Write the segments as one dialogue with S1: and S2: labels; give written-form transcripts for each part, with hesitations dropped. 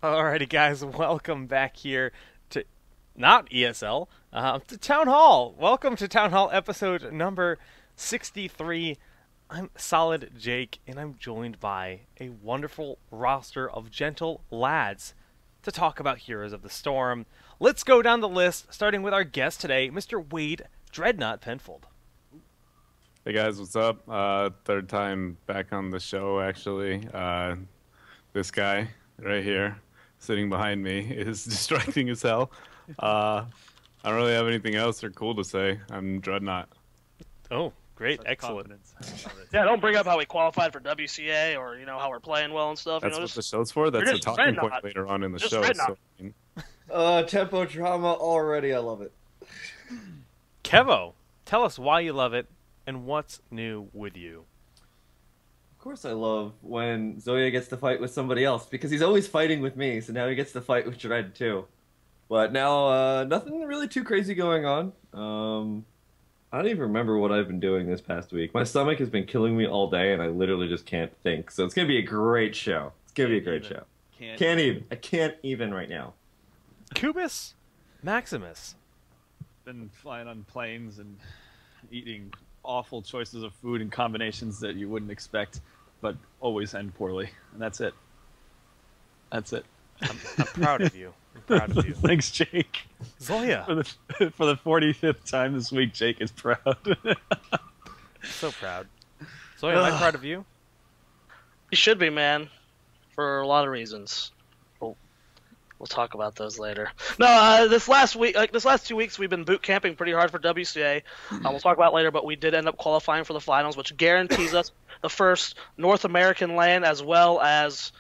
S1: Alrighty, guys, welcome back here to not ESL, to Town Hall. Welcome to Town Hall episode number 63. I'm Solid Jake, and I'm joined by a wonderful roster of gentle lads to talk about Heroes of the Storm. Let's go down the list, starting with our guest today, Mr. Wade Dreadnought Penfold.
S2: Hey guys, what's up? Third time back on the show, actually. This guy right here, sitting behind me, is distracting as hell. I don't really have anything else or cool to say. I'm Dreadnought.
S1: Oh, great,
S3: Such
S1: excellent.
S4: Yeah, don't bring up how we qualified for WCA or how we're playing well and stuff.
S2: That's what the show's for. That's a talking point later on in the show.
S5: Tempo drama already. I love it.
S1: Kevo, tell us why you love it and what's new with you.
S5: Of course, I love when Zoya gets to fight with somebody else because he's always fighting with me. So now he gets to fight with Dread too. But now, nothing really too crazy going on. I don't even remember what I've been doing this past week. My stomach has been killing me all day, and I literally just can't think. So it's gonna be a great show. It's gonna be a great show. Can't even. I can't even right now.
S1: Kubis, Maximus.
S3: Been flying on planes and eating awful choices of food and combinations that you wouldn't expect, but always end poorly. And that's it. That's it.
S1: I'm proud of you. I'm proud of you.
S3: Thanks, Jake.
S1: Zoya.
S3: For the 45th time this week, Jake is proud.
S1: So proud. Zoya, am I proud of you?
S4: You should be, man, for a lot of reasons. We'll talk about those later. No, this last 2 weeks, we've been boot camping pretty hard for WCA. We'll talk about it later, but we did end up qualifying for the finals, which guarantees us the first North American LAN as well as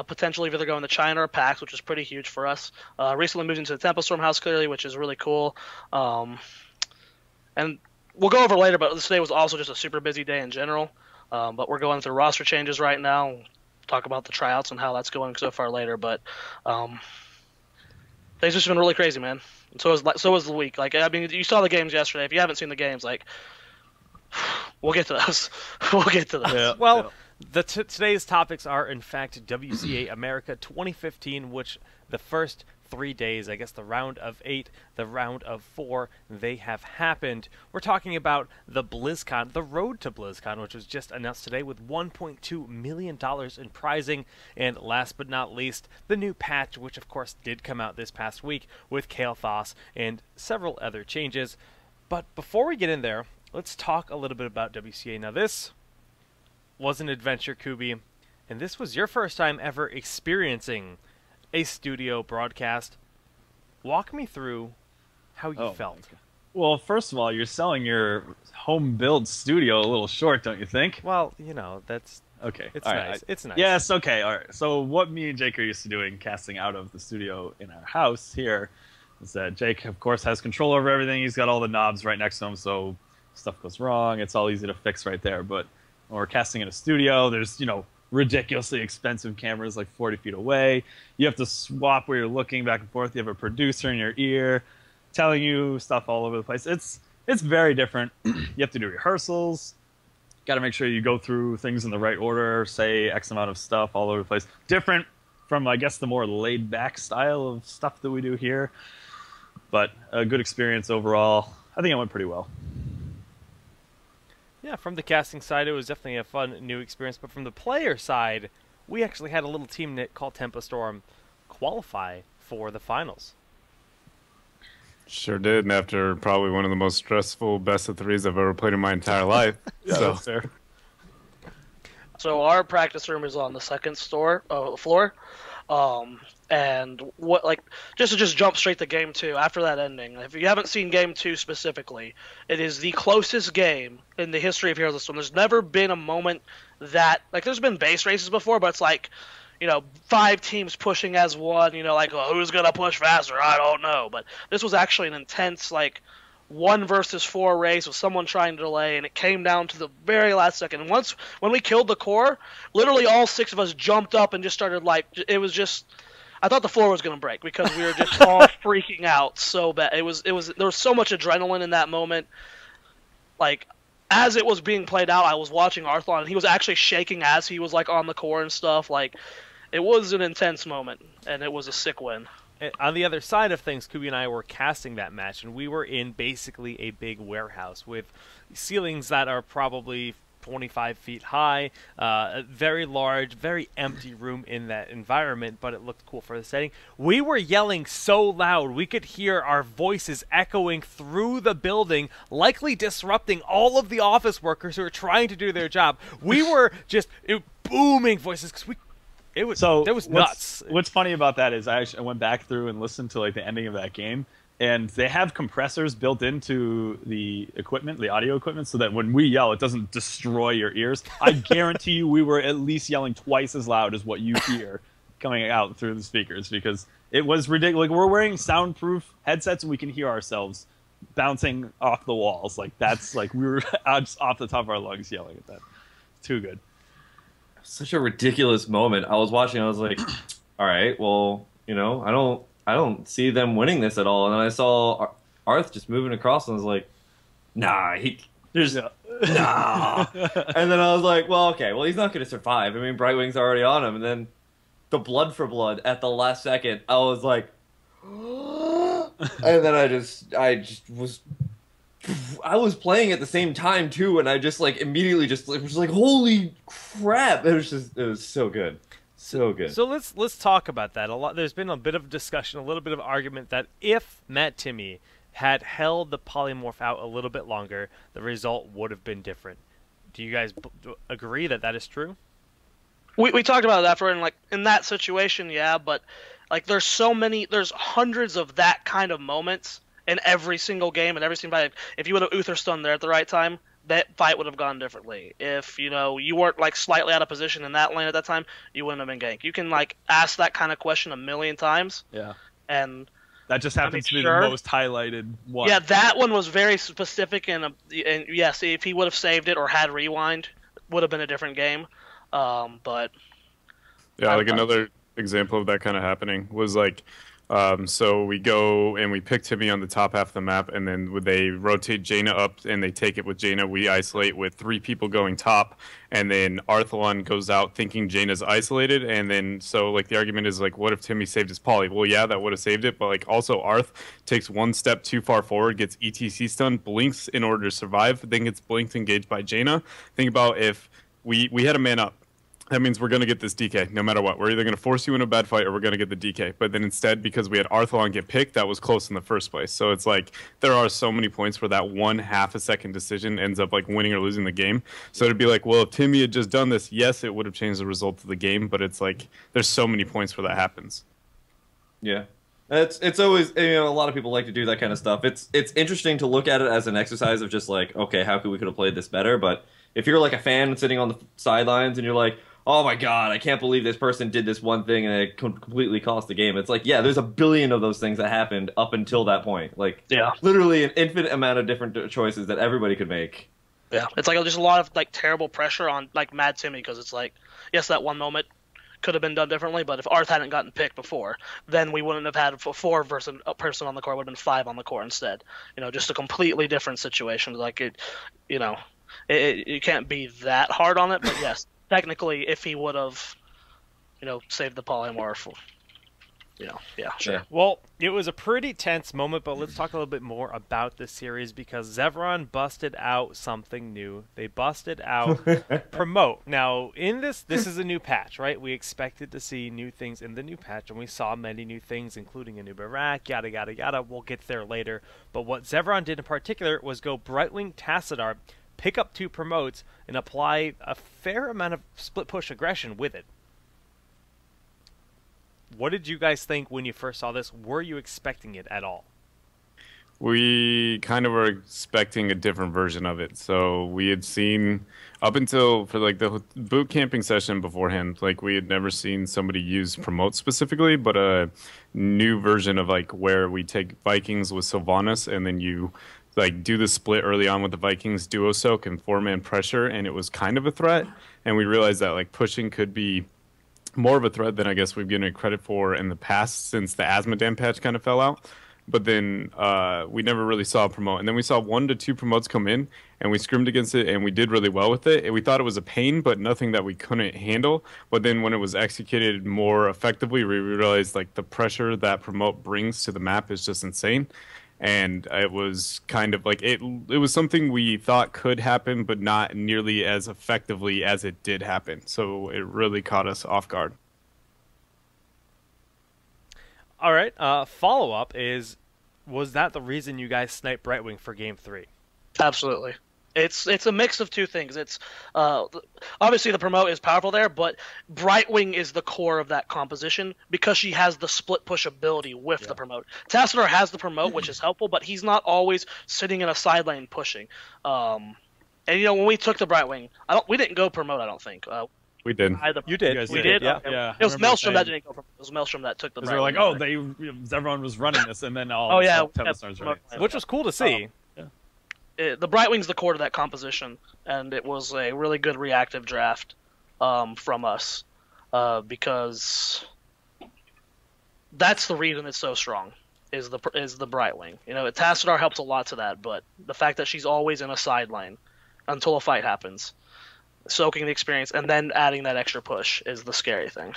S4: potentially either going to China or PAX, which is pretty huge for us. Recently moved into the Tempo Storm house, clearly, which is really cool. And we'll go over later, but today was also just a super busy day in general. But we're going through roster changes right now. We'll talk about the tryouts and how that's going so far later, but things just been really crazy, man. And so was the week. Like, I mean, you saw the games yesterday. If you haven't seen the games, like, we'll get to those. We'll get to those.
S1: Yeah. Well, today's topics are, in fact, WCA America 2015, which the first 3 days, I guess the round of 8, the round of 4, they have happened. We're talking about the BlizzCon, the road to BlizzCon, which was just announced today with $1.2 million in prizing. And last but not least, the new patch, which of course did come out this past week with Kael'thas and several other changes. But before we get in there, let's talk a little bit about WCA. Now this was an adventure, Kubi, and this was your first time ever experiencing a studio broadcast. Walk me through how you felt.
S3: Well, first of all, you're selling your home build studio a little short, don't you think?
S1: Well, that's
S3: okay.
S1: It's
S3: all
S1: nice.
S3: Right.
S1: It's nice.
S3: Yes, okay. All right. So what me and Jake are used to doing, casting out of the studio in our house here, is that Jake, of course, has control over everything. He's got all the knobs right next to him, so stuff goes wrong. It's all easy to fix right there. But when we're casting in a studio, there's, ridiculously expensive cameras like 40 feet away. You have to swap where you're looking back and forth. You have a producer in your ear telling you stuff all over the place. It's very different. You have to do rehearsals. Got to make sure you go through things in the right order, say X amount of stuff all over the place. Different from, I guess, the more laid-back style of stuff that we do here. But a good experience overall. I think it went pretty well.
S1: Yeah, from the casting side, it was definitely a fun new experience. But from the player side, we actually had a little team called Tempo Storm qualify for the finals.
S2: Sure did, and after probably one of the most stressful best of threes I've ever played in my entire life.
S3: Yeah,
S2: so
S3: that's fair.
S4: So our practice room is on the second floor. And just to jump straight to game 2 after that ending. If you haven't seen game 2 specifically, it is the closest game in the history of Heroes of the Storm. There's never been a moment that there's been base races before, but it's 5 teams pushing as one. Who's gonna push faster? I don't know. But this was actually an intense 1 versus 4 race with someone trying to delay, and it came down to the very last second. And when we killed the core, literally all 6 of us jumped up and just started it was just. I thought the floor was going to break because we were just all freaking out so bad. There was so much adrenaline in that moment. As it was being played out, I was watching Arthlon, and he was actually shaking as he was on the core and stuff. it was an intense moment, and it was a sick win.
S1: On the other side of things, Kubi and I were casting that match, and we were in basically a big warehouse with ceilings that are probably 25 feet high, a very large, very empty room in that environment, but it looked cool for the setting. We were yelling so loud we could hear our voices echoing through the building, likely disrupting all of the office workers who were trying to do their job. We were just booming voices because it was nuts.
S3: What's funny about that is I went back through and listened to like the ending of that game, and they have compressors built into the equipment, the audio equipment, so that when we yell, it doesn't destroy your ears. I guarantee you we were at least yelling twice as loud as what you hear coming out through the speakers, because it was ridiculous. Like, we're wearing soundproof headsets and we can hear ourselves bouncing off the walls. Like, that's like we were just off the top of our lungs yelling at that. Too good.
S5: Such a ridiculous moment. I was watching. I was like, all right, well, I don't see them winning this at all. And then I saw Arth just moving across, and I was like, nah, nah. And then I was like, well, okay, well, he's not going to survive. I mean, Brightwing's already on him. And then the blood for blood at the last second, I was like, and then I was playing at the same time too, and I just like immediately was like, holy crap! It was so good. So good.
S1: So let's talk about that. There's been a bit of discussion, a little bit of argument that if Matt Timmy had held the polymorph out a little bit longer, the result would have been different. Do you guys agree that that is true?
S4: We talked about that in that situation, yeah, but like there's hundreds of that kind of moments in every single game and every single fight. If you would have Uther stunned there at the right time, that fight would have gone differently. If you weren't like slightly out of position in that lane at that time, you wouldn't have been ganked. You can like ask that kind of question a million times.
S3: Yeah.
S4: And
S3: that just happens to be the most highlighted one.
S4: Yeah, that one was very specific, and yes, if he would have saved it or had rewind, would have been a different game. But
S2: yeah, like another example of that kind of happening was like, so we go and we pick Timmy on the top half of the map, and then they rotate Jaina up and they take it with Jaina. We isolate with 3 people going top, and then Arthalon goes out thinking Jaina's isolated, and then so like the argument is like, what if Timmy saved his poly? Well, yeah, that would have saved it, but like also Arth takes 1 step too far forward, gets ETC stunned, blinks in order to survive, then gets blinked engaged by Jaina. Think about if we had a man up. That means we're going to get this DK no matter what. We're either going to force you in a bad fight or we're going to get the DK. But then instead, because we had Arthalon get picked, that was close in the first place. So it's like there are so many points where that 1/2 a second decision ends up like winning or losing the game. So it'd be like, well, if Timmy had just done this, yes, it would have changed the result of the game. But it's like there's so many points where that happens.
S5: Yeah. It's always, a lot of people like to do that kind of stuff. It's interesting to look at it as an exercise of just like, okay, how could have played this better? But if you're like a fan sitting on the sidelines and you're like, oh my god, I can't believe this person did this one thing and it completely cost the game. It's like, yeah, there's a billion of those things that happened up until that point. Like,
S4: yeah,
S5: literally an infinite amount of different choices that everybody could make.
S4: Yeah, it's like just a lot of like terrible pressure on like Mad Timmy, because it's like, yes, that one moment could have been done differently, but if Arth hadn't gotten picked before, then we wouldn't have had a 4 versus a person on the court. It would have been 5 on the court instead. Just a completely different situation. Like you can't be that hard on it, but yes. Technically, if he would have, saved the polymorph, yeah, sure.
S5: Yeah.
S1: Well, it was a pretty tense moment, but let's talk a little bit more about this series because Zevron busted out something new. They busted out Promote. Now, in this is a new patch, right? We expected to see new things in the new patch, and we saw many new things, including a new Barak, yada, yada, yada. We'll get there later. But what Zevron did in particular was go Brightwing Tassadar, pick up 2 promotes, and apply a fair amount of split push aggression with it. What did you guys think when you first saw this? Were you expecting it at all?
S2: We kind of were expecting a different version of it. So we had seen up until for like the boot camping session beforehand, like we had never seen somebody use promote specifically, but a new version of like where we take Vikings with Sylvanas and then you like do the split early on with the Vikings duo soak and 4-man pressure, and it was kind of a threat. And we realized that like pushing could be more of a threat than I guess we've given it credit for in the past since the Asmodan patch kind of fell out. but then we never really saw a promote. And then we saw 1 to 2 promotes come in, and we scrimmed against it, and we did really well with it. And we thought it was a pain, but nothing that we couldn't handle. But then when it was executed more effectively, we realized like the pressure that promote brings to the map is just insane. And it was kind of like it was something we thought could happen, but not nearly as effectively as it did happen. So it really caught us off guard.
S1: All right. Follow-up is, was that the reason you guys sniped Brightwing for Game 3?
S4: Absolutely. It's a mix of two things. It's obviously the promote is powerful there, but Brightwing is the core of that composition because she has the split push ability with the promote. Tassadar has the promote, which is helpful, but he's not always sitting in a side lane pushing. And when we took the Brightwing, we didn't go promote. I don't think.
S2: We did.
S1: You did.
S3: We did.
S1: Yeah.
S3: Okay. Yeah.
S4: It was Maelstrom that didn't go promote. It was Maelstrom that took the.
S3: Because we're like, Zevron was running this, and then all. Telestars running.
S1: Which was cool to see.
S4: The Brightwing's the core to that composition, and it was a really good reactive draft from us because that's the reason it's so strong is the Brightwing. Tassadar helps a lot to that, but the fact that she's always in a side lane until a fight happens, soaking the experience, and then adding that extra push is the scary thing.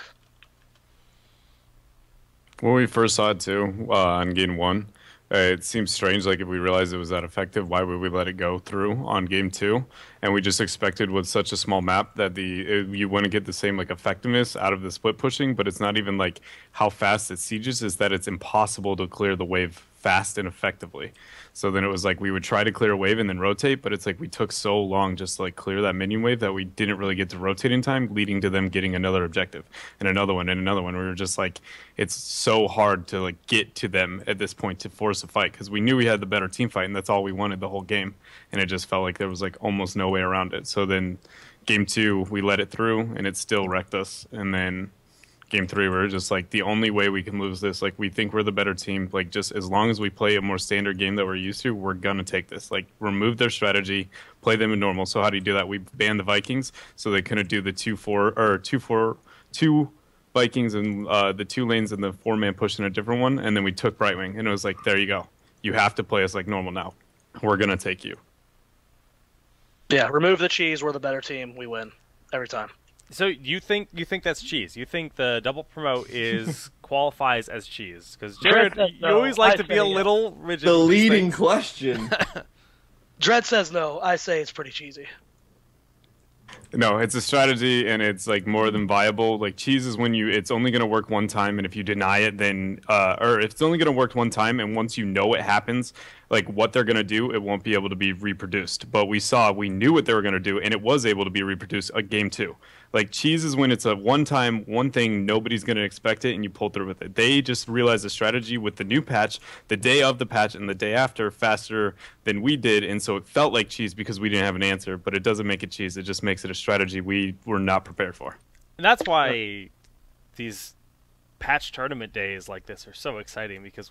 S2: When we first saw it too on Game 1, it seems strange, like if we realized it was that effective, why would we let it go through on Game 2? And we just expected with such a small map that you want to get the same like effectiveness out of the split pushing, but it's not even like how fast it sieges, is that it's impossible to clear the wave fast and effectively. So then it was like we would try to clear a wave and then rotate, but it's like we took so long just to like clear that minion wave that we didn't really get to rotate in time, leading to them getting another objective and another one and another one. We were just like, it's so hard to like get to them at this point to force a fight because we knew we had the better team fight and that's all we wanted the whole game. And it just felt like there was like almost no way around it. So then Game 2, we let it through and it still wrecked us. And then Game 3, we're just like, the only way we can lose this, like we think we're the better team, like just as long as we play a more standard game that we're used to, we're gonna take this. Like remove their strategy, play them in normal. So how do you do that? We banned the Vikings so they couldn't do the 2 Vikings and the 2 lanes and the 4-man push in a different one, and then we took Brightwing and it was like, there you go. You have to play us like normal now. We're gonna take you.
S4: Yeah, remove the cheese, we're the better team, we win every time.
S1: So you think that's cheese? You think the double promote qualifies as cheese? Because Jared, you always like to be a little rigid.
S5: The leading question.
S4: Dredd says no. I say it's pretty cheesy.
S2: No, it's a strategy, and it's like more than viable. Like cheese is when it's only going to work one time, and if you deny it, then or if it's only going to work one time, and once you know it happens, like what they're going to do, it won't be able to be reproduced. But we knew what they were going to do, and it was able to be reproduced at Game 2. Like cheese is when it's a one thing, nobody's going to expect it, and you pull through with it. They just realized the strategy with the new patch, the day of the patch and the day after, faster than we did, and so it felt like cheese because we didn't have an answer, but it doesn't make it cheese. It just makes it a strategy we were not prepared for.
S1: And that's why these patch tournament days like this are so exciting because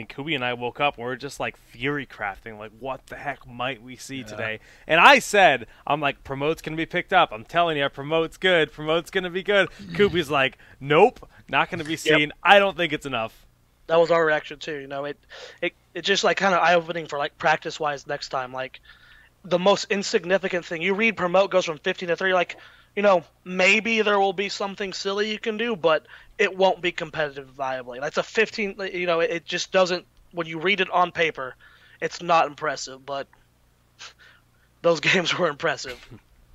S1: Kubi and I woke up and we were just like theory crafting, like what the heck might we see today? And I said, I'm like, promote's gonna be picked up. I'm telling you, promote's good. Promote's gonna be good. Kubi's like, nope, not gonna be seen. Yep. I don't think it's enough.
S4: That was our reaction too. It just like kind of eye opening for like practice wise next time. Like the most insignificant thing, you read promote goes from 15 to 3, like, maybe there will be something silly you can do, but it won't be competitive viably. That's a 15, it just doesn't, when you read it on paper, it's not impressive, but those games were impressive.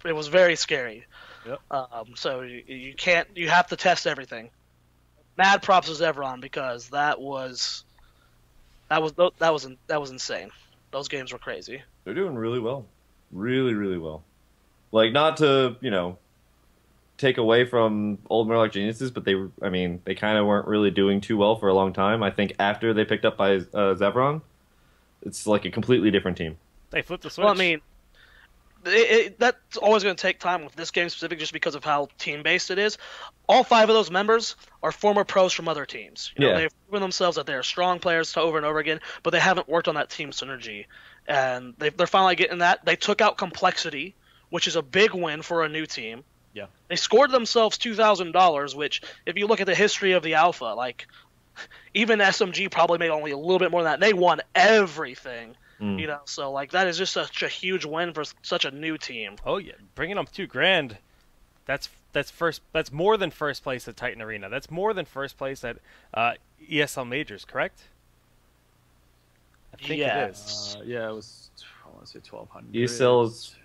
S4: It was very scary.
S1: Yep.
S4: So you have to test everything. Mad props to Zevron because that was insane. Those games were crazy.
S5: They're doing really well. Really, really well. Like, not to, take away from old Murloc geniuses, but they kind of weren't really doing too well for a long time. I think after they picked up by Zevron, it's like a completely different team.
S1: They flipped the switch.
S4: Well, that's always going to take time with this game specific just because of how team-based it is. All 5 of those members are former pros from other teams. They've proven themselves that they're strong players over and over again, but they haven't worked on that team synergy. And they're finally getting that. They took out complexity, which is a big win for a new team.
S3: Yeah.
S4: They scored themselves $2,000, which, if you look at the history of the alpha, like, even SMG probably made only a little bit more than that. They won everything, you know. So like that is just such a huge win for such a new team.
S1: Oh yeah, bringing them $2,000. That's more than first place at Titan Arena. That's more than first place at ESL Majors, correct? I think it is.
S3: Yeah, it was. I want to say 1,200.
S5: ESL's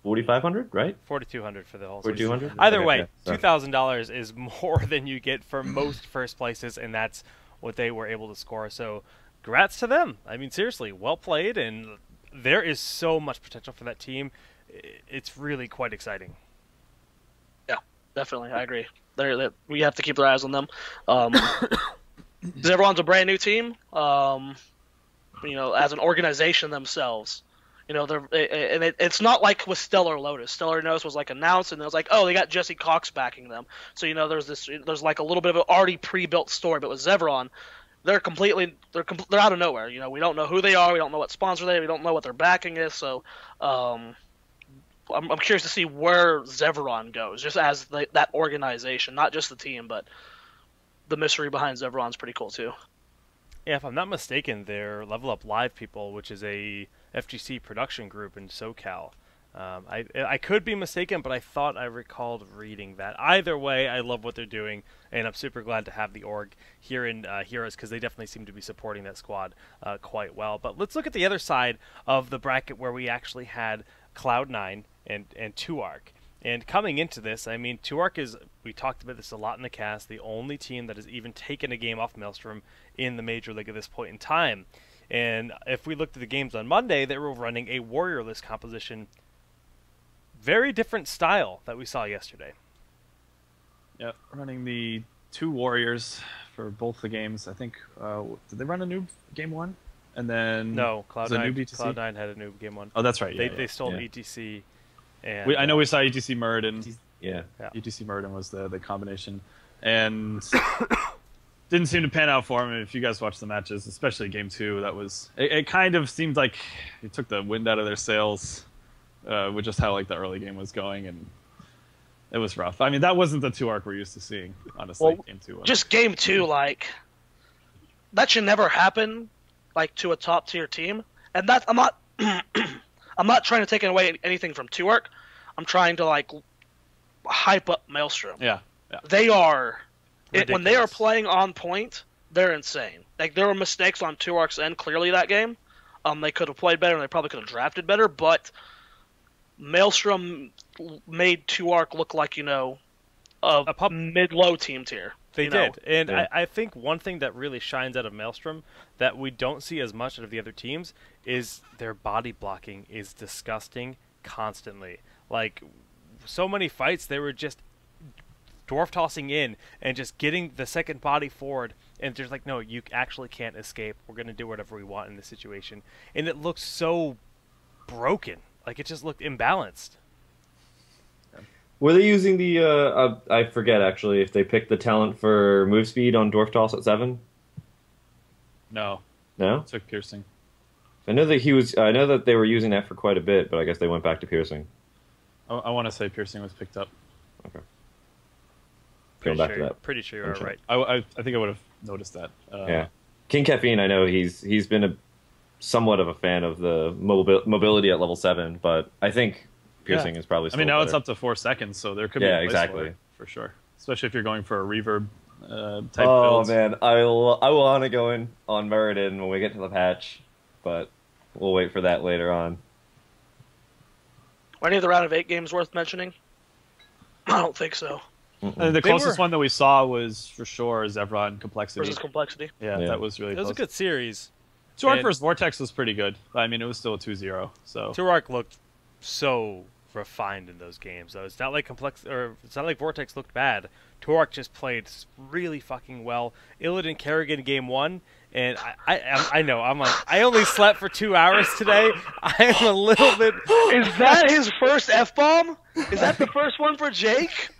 S5: 4,500, right?
S1: 4,200 for the whole
S5: 4,200.
S1: season. Either
S5: Okay,
S1: way,
S5: yeah, sorry.
S1: $2,000 is more than you get for most first places, and that's what they were able to score. So, congrats to them. I mean, seriously, well played, and there is so much potential for that team. It's really quite exciting.
S4: Yeah, definitely, I agree. We have to keep our eyes on them. Zevron's a brand new team. You know, as an organization themselves. You know, it's not like with Stellar Lotus. Stellar Lotus was like announced, and it was like, oh, they got Jesse Cox backing them. So you know, there's like a little bit of an already pre-built story. But with Zevron, they're out of nowhere. You know, we don't know who they are. We don't know what sponsor they are. We don't know what their backing is. So, I'm curious to see where Zevron goes, just as that organization, not just the team, but the mystery behind Zevron's pretty cool too.
S1: Yeah, if I'm not mistaken, they're Level Up Live people, which is a FGC production group in SoCal. I could be mistaken, but I thought I recalled reading that. Either way, I love what they're doing, and I'm super glad to have the org here in Heroes, because they definitely seem to be supporting that squad quite well. But let's look at the other side of the bracket where we actually had Cloud9 and Tuark. And coming into this, I mean, Tuark is, we talked about this a lot in the cast, the only team that has even taken a game off Maelstrom in the Major League at this point in time. And if we looked at the games on Monday, they were running a warrior-less composition. Very different style that we saw yesterday.
S3: Yeah, running the 2 warriors for both the games. I think, did they run a noob game 1? And then...
S1: No,
S3: Cloud9
S1: Cloud9 had a noob game 1.
S3: Oh, that's right. Yeah,
S1: They stole
S5: yeah.
S1: ETC. And,
S3: I know we saw ETC Murden.
S5: Yeah.
S3: ETC Murden was the combination. And didn't seem to pan out for him. If you guys watched the matches, especially game 2, that was... It kind of seemed like he took the wind out of their sails with just how like the early game was going, and it was rough. I mean, that wasn't the Tuark we're used to seeing, honestly.
S4: Well,
S3: game 2 was.
S4: Just game 2, like, that should never happen, like, to a top-tier team. And that, I'm not trying to take away anything from Tuark. I'm trying to, like, hype up Maelstrom.
S3: Yeah.
S4: They are... when they are
S1: Ridiculous.
S4: playing on point, they're insane. Like, there were mistakes on Tuark's end clearly that game. They could have played better, and they probably could have drafted better, but Maelstrom made Tuark look like, you know, a mid-low team tier.
S1: They
S4: you know?
S1: did, and
S5: Yeah.
S1: I think one thing that really shines out of Maelstrom that we don't see as much out of the other teams is their body blocking is disgusting constantly. Like, so many fights, they were just dwarf tossing in and just getting the second body forward, and just like, no, you actually can't escape. We're going to do whatever we want in this situation. And it looked so broken. Like, it just looked imbalanced.
S5: Were they using the, I forget actually, if they picked the talent for move speed on Dwarf Toss at 7?
S3: No.
S5: No?
S3: Took piercing.
S5: I know that they were using that for quite a bit, but I guess they went back to piercing.
S3: I want to say piercing was picked up.
S5: Okay. Going back to that.
S1: Pretty sure you are right.
S3: I think I would have noticed that.
S5: Yeah. King Caffeine, I know he's been somewhat of a fan of the mobility at level 7, but I think piercing is probably still
S3: now
S5: better.
S3: it's up to 4 seconds, so there could be a place
S5: exactly.
S3: for it, for sure. Especially if you're going for a reverb type
S5: Oh
S3: build.
S5: man, I want to go in on Muradin when we get to the patch, but we'll wait for that later on.
S4: Were any of the round of 8 games worth mentioning? I don't think so.
S3: The closest one that we saw was for sure Zevron Complexity.
S4: Versus Complexity.
S3: Yeah, that was really
S1: It was
S3: close.
S1: a good series.
S3: Tuark
S1: and-
S3: versus Vortex was pretty good. I mean, it was still a 2-0. So
S1: Tuark looked so refined in those games, though. It's not like it's not like Vortex looked bad. Tuark just played really fucking well. Illidan Kerrigan game 1, and I know I only slept for 2 hours today. I am a little bit.
S4: Is that his first F-bomb? Is that the first one for Jake?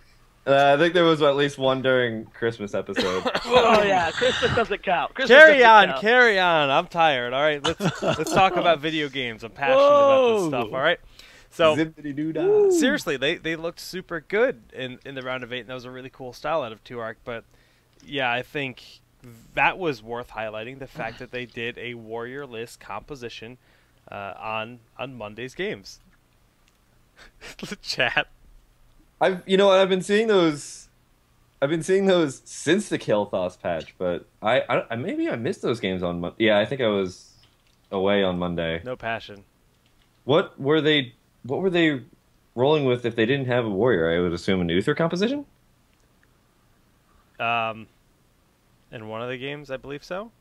S5: I think there was at least one during Christmas episode.
S4: Oh yeah, Christmas doesn't count.
S1: Carry on. I'm tired. All right, let's talk about video games. I'm passionate about this stuff. All right. So seriously, they looked super good in the round of 8, and that was a really cool style out of Tuark. But yeah, I think that was worth highlighting, the fact that they did a warrior list composition on Monday's games. The chat.
S5: I've been seeing those. I've been seeing those since the Kael'thas patch, but I maybe I missed those games on Monday. Yeah, I think I was away on Monday.
S1: No passion.
S5: What were they rolling with if they didn't have a warrior? I would assume an Uther composition?
S1: In one of the games, I believe so.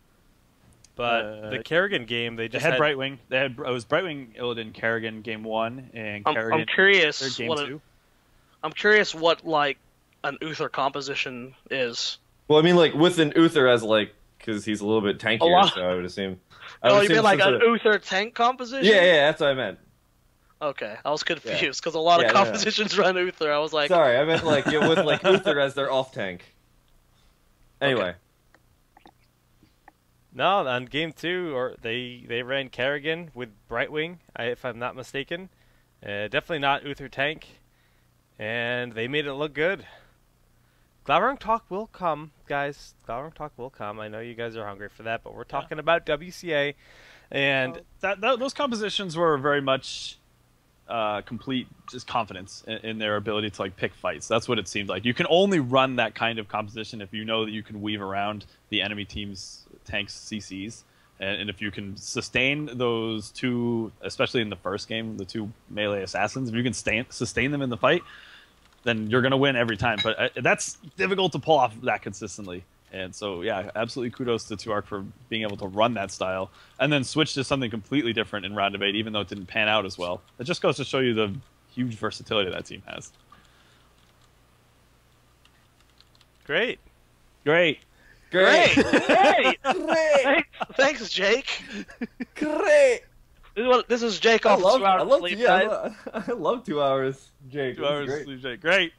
S1: But the Kerrigan game, they just
S3: had Brightwing. It was Brightwing, Illidan, Kerrigan game 1, and Kerrigan
S4: I'm curious
S3: game 2.
S4: I'm curious what like an Uther composition is.
S5: Well, I mean, like with an Uther as like because he's a little bit tankier, so I would assume.
S4: You mean like an Uther tank composition?
S5: Yeah, that's what I meant.
S4: Okay, I was confused because a lot of compositions run Uther. I was like,
S5: sorry, I meant like with like Uther as their off tank. Anyway.
S4: Okay.
S1: No, on game 2, they ran Kerrigan with Brightwing, if I'm not mistaken. Definitely not Uther tank, and they made it look good. Glaurung talk will come, guys. Glaurung talk will come. I know you guys are hungry for that, but we're talking about WCA, and
S3: those compositions were very much complete just confidence in their ability to like pick fights. That's what it seemed like. You can only run that kind of composition if you know that you can weave around the enemy team's tanks CCs, and if you can sustain those two, especially in the first game, the two melee assassins, if you can sustain them in the fight, then you're going to win every time. But that's difficult to pull off that consistently. And so, yeah, absolutely kudos to 2Arc for being able to run that style and then switch to something completely different in round of 8, even though it didn't pan out as well. It just goes to show you the huge versatility that team has.
S1: great.
S4: Great! Thanks, Jake.
S5: Great.
S4: This is Jake off 2 hours sleep.
S5: I love 2 hours, Jake.
S3: 2 hours sleep, Jake. Great.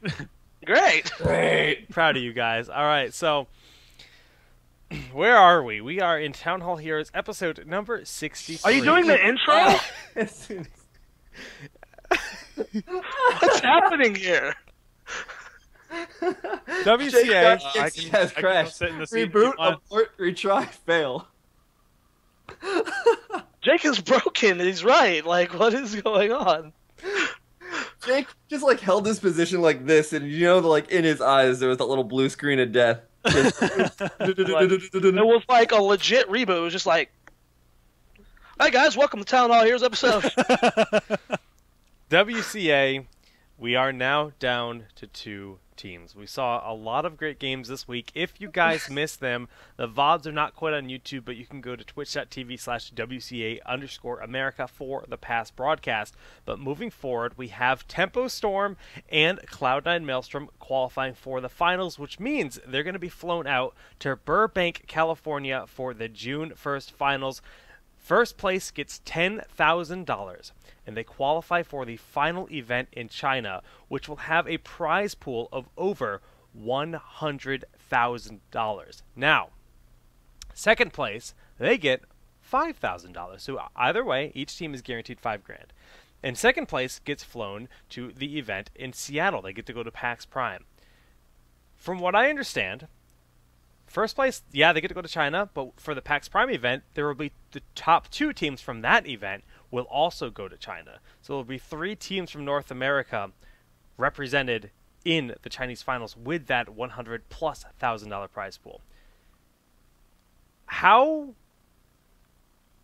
S4: Great.
S1: Proud of you guys. All right, so where are we? We are in Town Hall Heroes, episode number 63.
S4: Are you doing the intro? What's happening here?
S1: WCA.
S5: I can crashed. Reboot, abort, retry, fail.
S4: Jake is broken. He's right. Like, what is going on?
S5: Jake just like held his position like this, and like in his eyes there was that little blue screen of death.
S4: It was like a legit reboot. It was just like, "Hey guys, welcome to Town Hall Heroes episode."
S1: WCA, we are now down to 2 teams. We saw a lot of great games this week. If you guys missed them, the VODs are not quite on YouTube, but you can go to twitch.tv/WCA_America for the past broadcast. But moving forward, we have Tempo Storm and Cloud9 Maelstrom qualifying for the finals, which means they're going to be flown out to Burbank, California for the June 1st finals. First place gets $10,000, and they qualify for the final event in China, which will have a prize pool of over $100,000. Now, second place, they get $5,000. So either way, each team is guaranteed $5,000. And second place gets flown to the event in Seattle. They get to go to PAX Prime. From what I understand, first place, yeah, they get to go to China, but for the PAX Prime event, there will be the top 2 teams from that event will also go to China. So there will be 3 teams from North America represented in the Chinese finals with that $100,000+ prize pool. How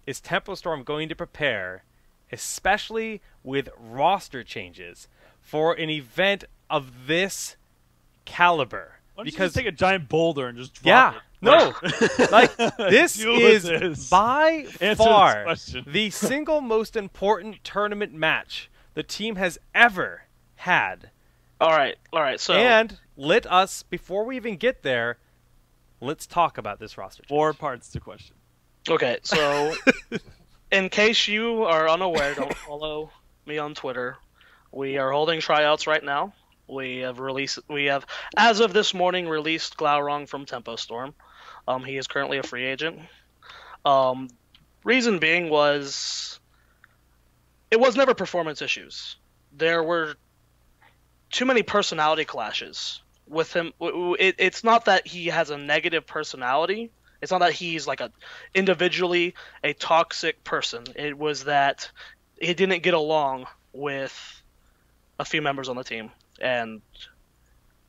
S1: is Tempo Storm going to prepare, especially with roster changes, for an event of this caliber?
S3: Why don't you just take a giant boulder and just drop it?
S1: No, like this is by far the single most important tournament match the team has ever had.
S4: All right. So,
S1: and let us, before we even get there, let's talk about this roster change.
S3: 4 parts to question.
S4: Okay, so in case you are unaware, don't follow me on Twitter. We are holding tryouts right now. We have, as of this morning, released Glaurung from Tempo Storm. He is currently a free agent. Reason being it was never performance issues. There were too many personality clashes with him. It's not that he has a negative personality. It's not that he's like individually a toxic person. It was that he didn't get along with a few members on the team, and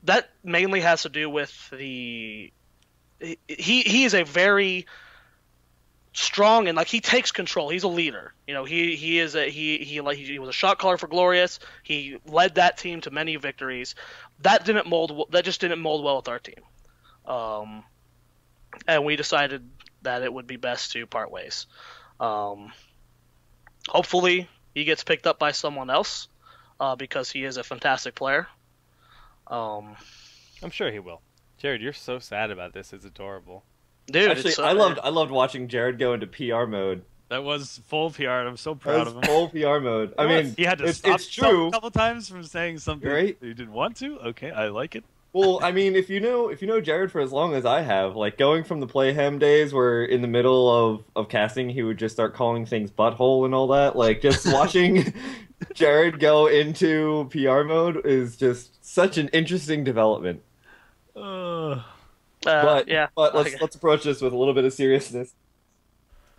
S4: that mainly has to do with he is a very strong and he takes control. He's a leader. He was a shot caller for Glorious. He led that team to many victories. That just didn't mold well with our team. And we decided that it would be best to part ways. Hopefully he gets picked up by someone else because he is a fantastic player.
S1: I'm sure he will. Jared, you're so sad about this. It's adorable.
S4: Dude,
S5: Actually, I loved watching Jared go into PR mode.
S3: That was full PR, and I'm so proud of him.
S5: Full PR mode. I mean,
S3: he had to stop
S5: it's true.
S3: a couple times from saying something
S5: right?
S3: he didn't want to. Okay, I like it.
S5: Well, I mean, if you know Jared for as long as I have, going from the Playhem days where in the middle of casting he would just start calling things butthole and all that, just watching Jared go into PR mode is just such an interesting development. But let's approach this with a little bit of seriousness.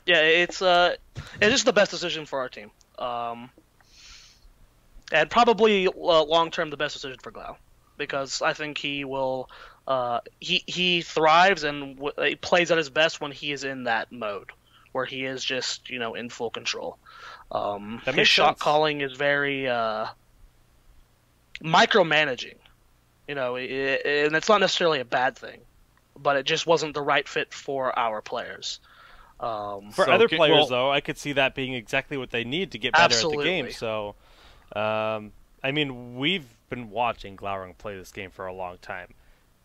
S4: Yeah, it's just the best decision for our team, and probably long term the best decision for Glau, because I think he will he thrives and he plays at his best when he is in that mode where he is just in full control. His shot calling is very micromanaging, and it's not necessarily a bad thing, but it just wasn't the right fit for our players.
S1: For other players, though, I could see that being exactly what they need to get better at the game. So, I mean, we've been watching Glaurung play this game for a long time,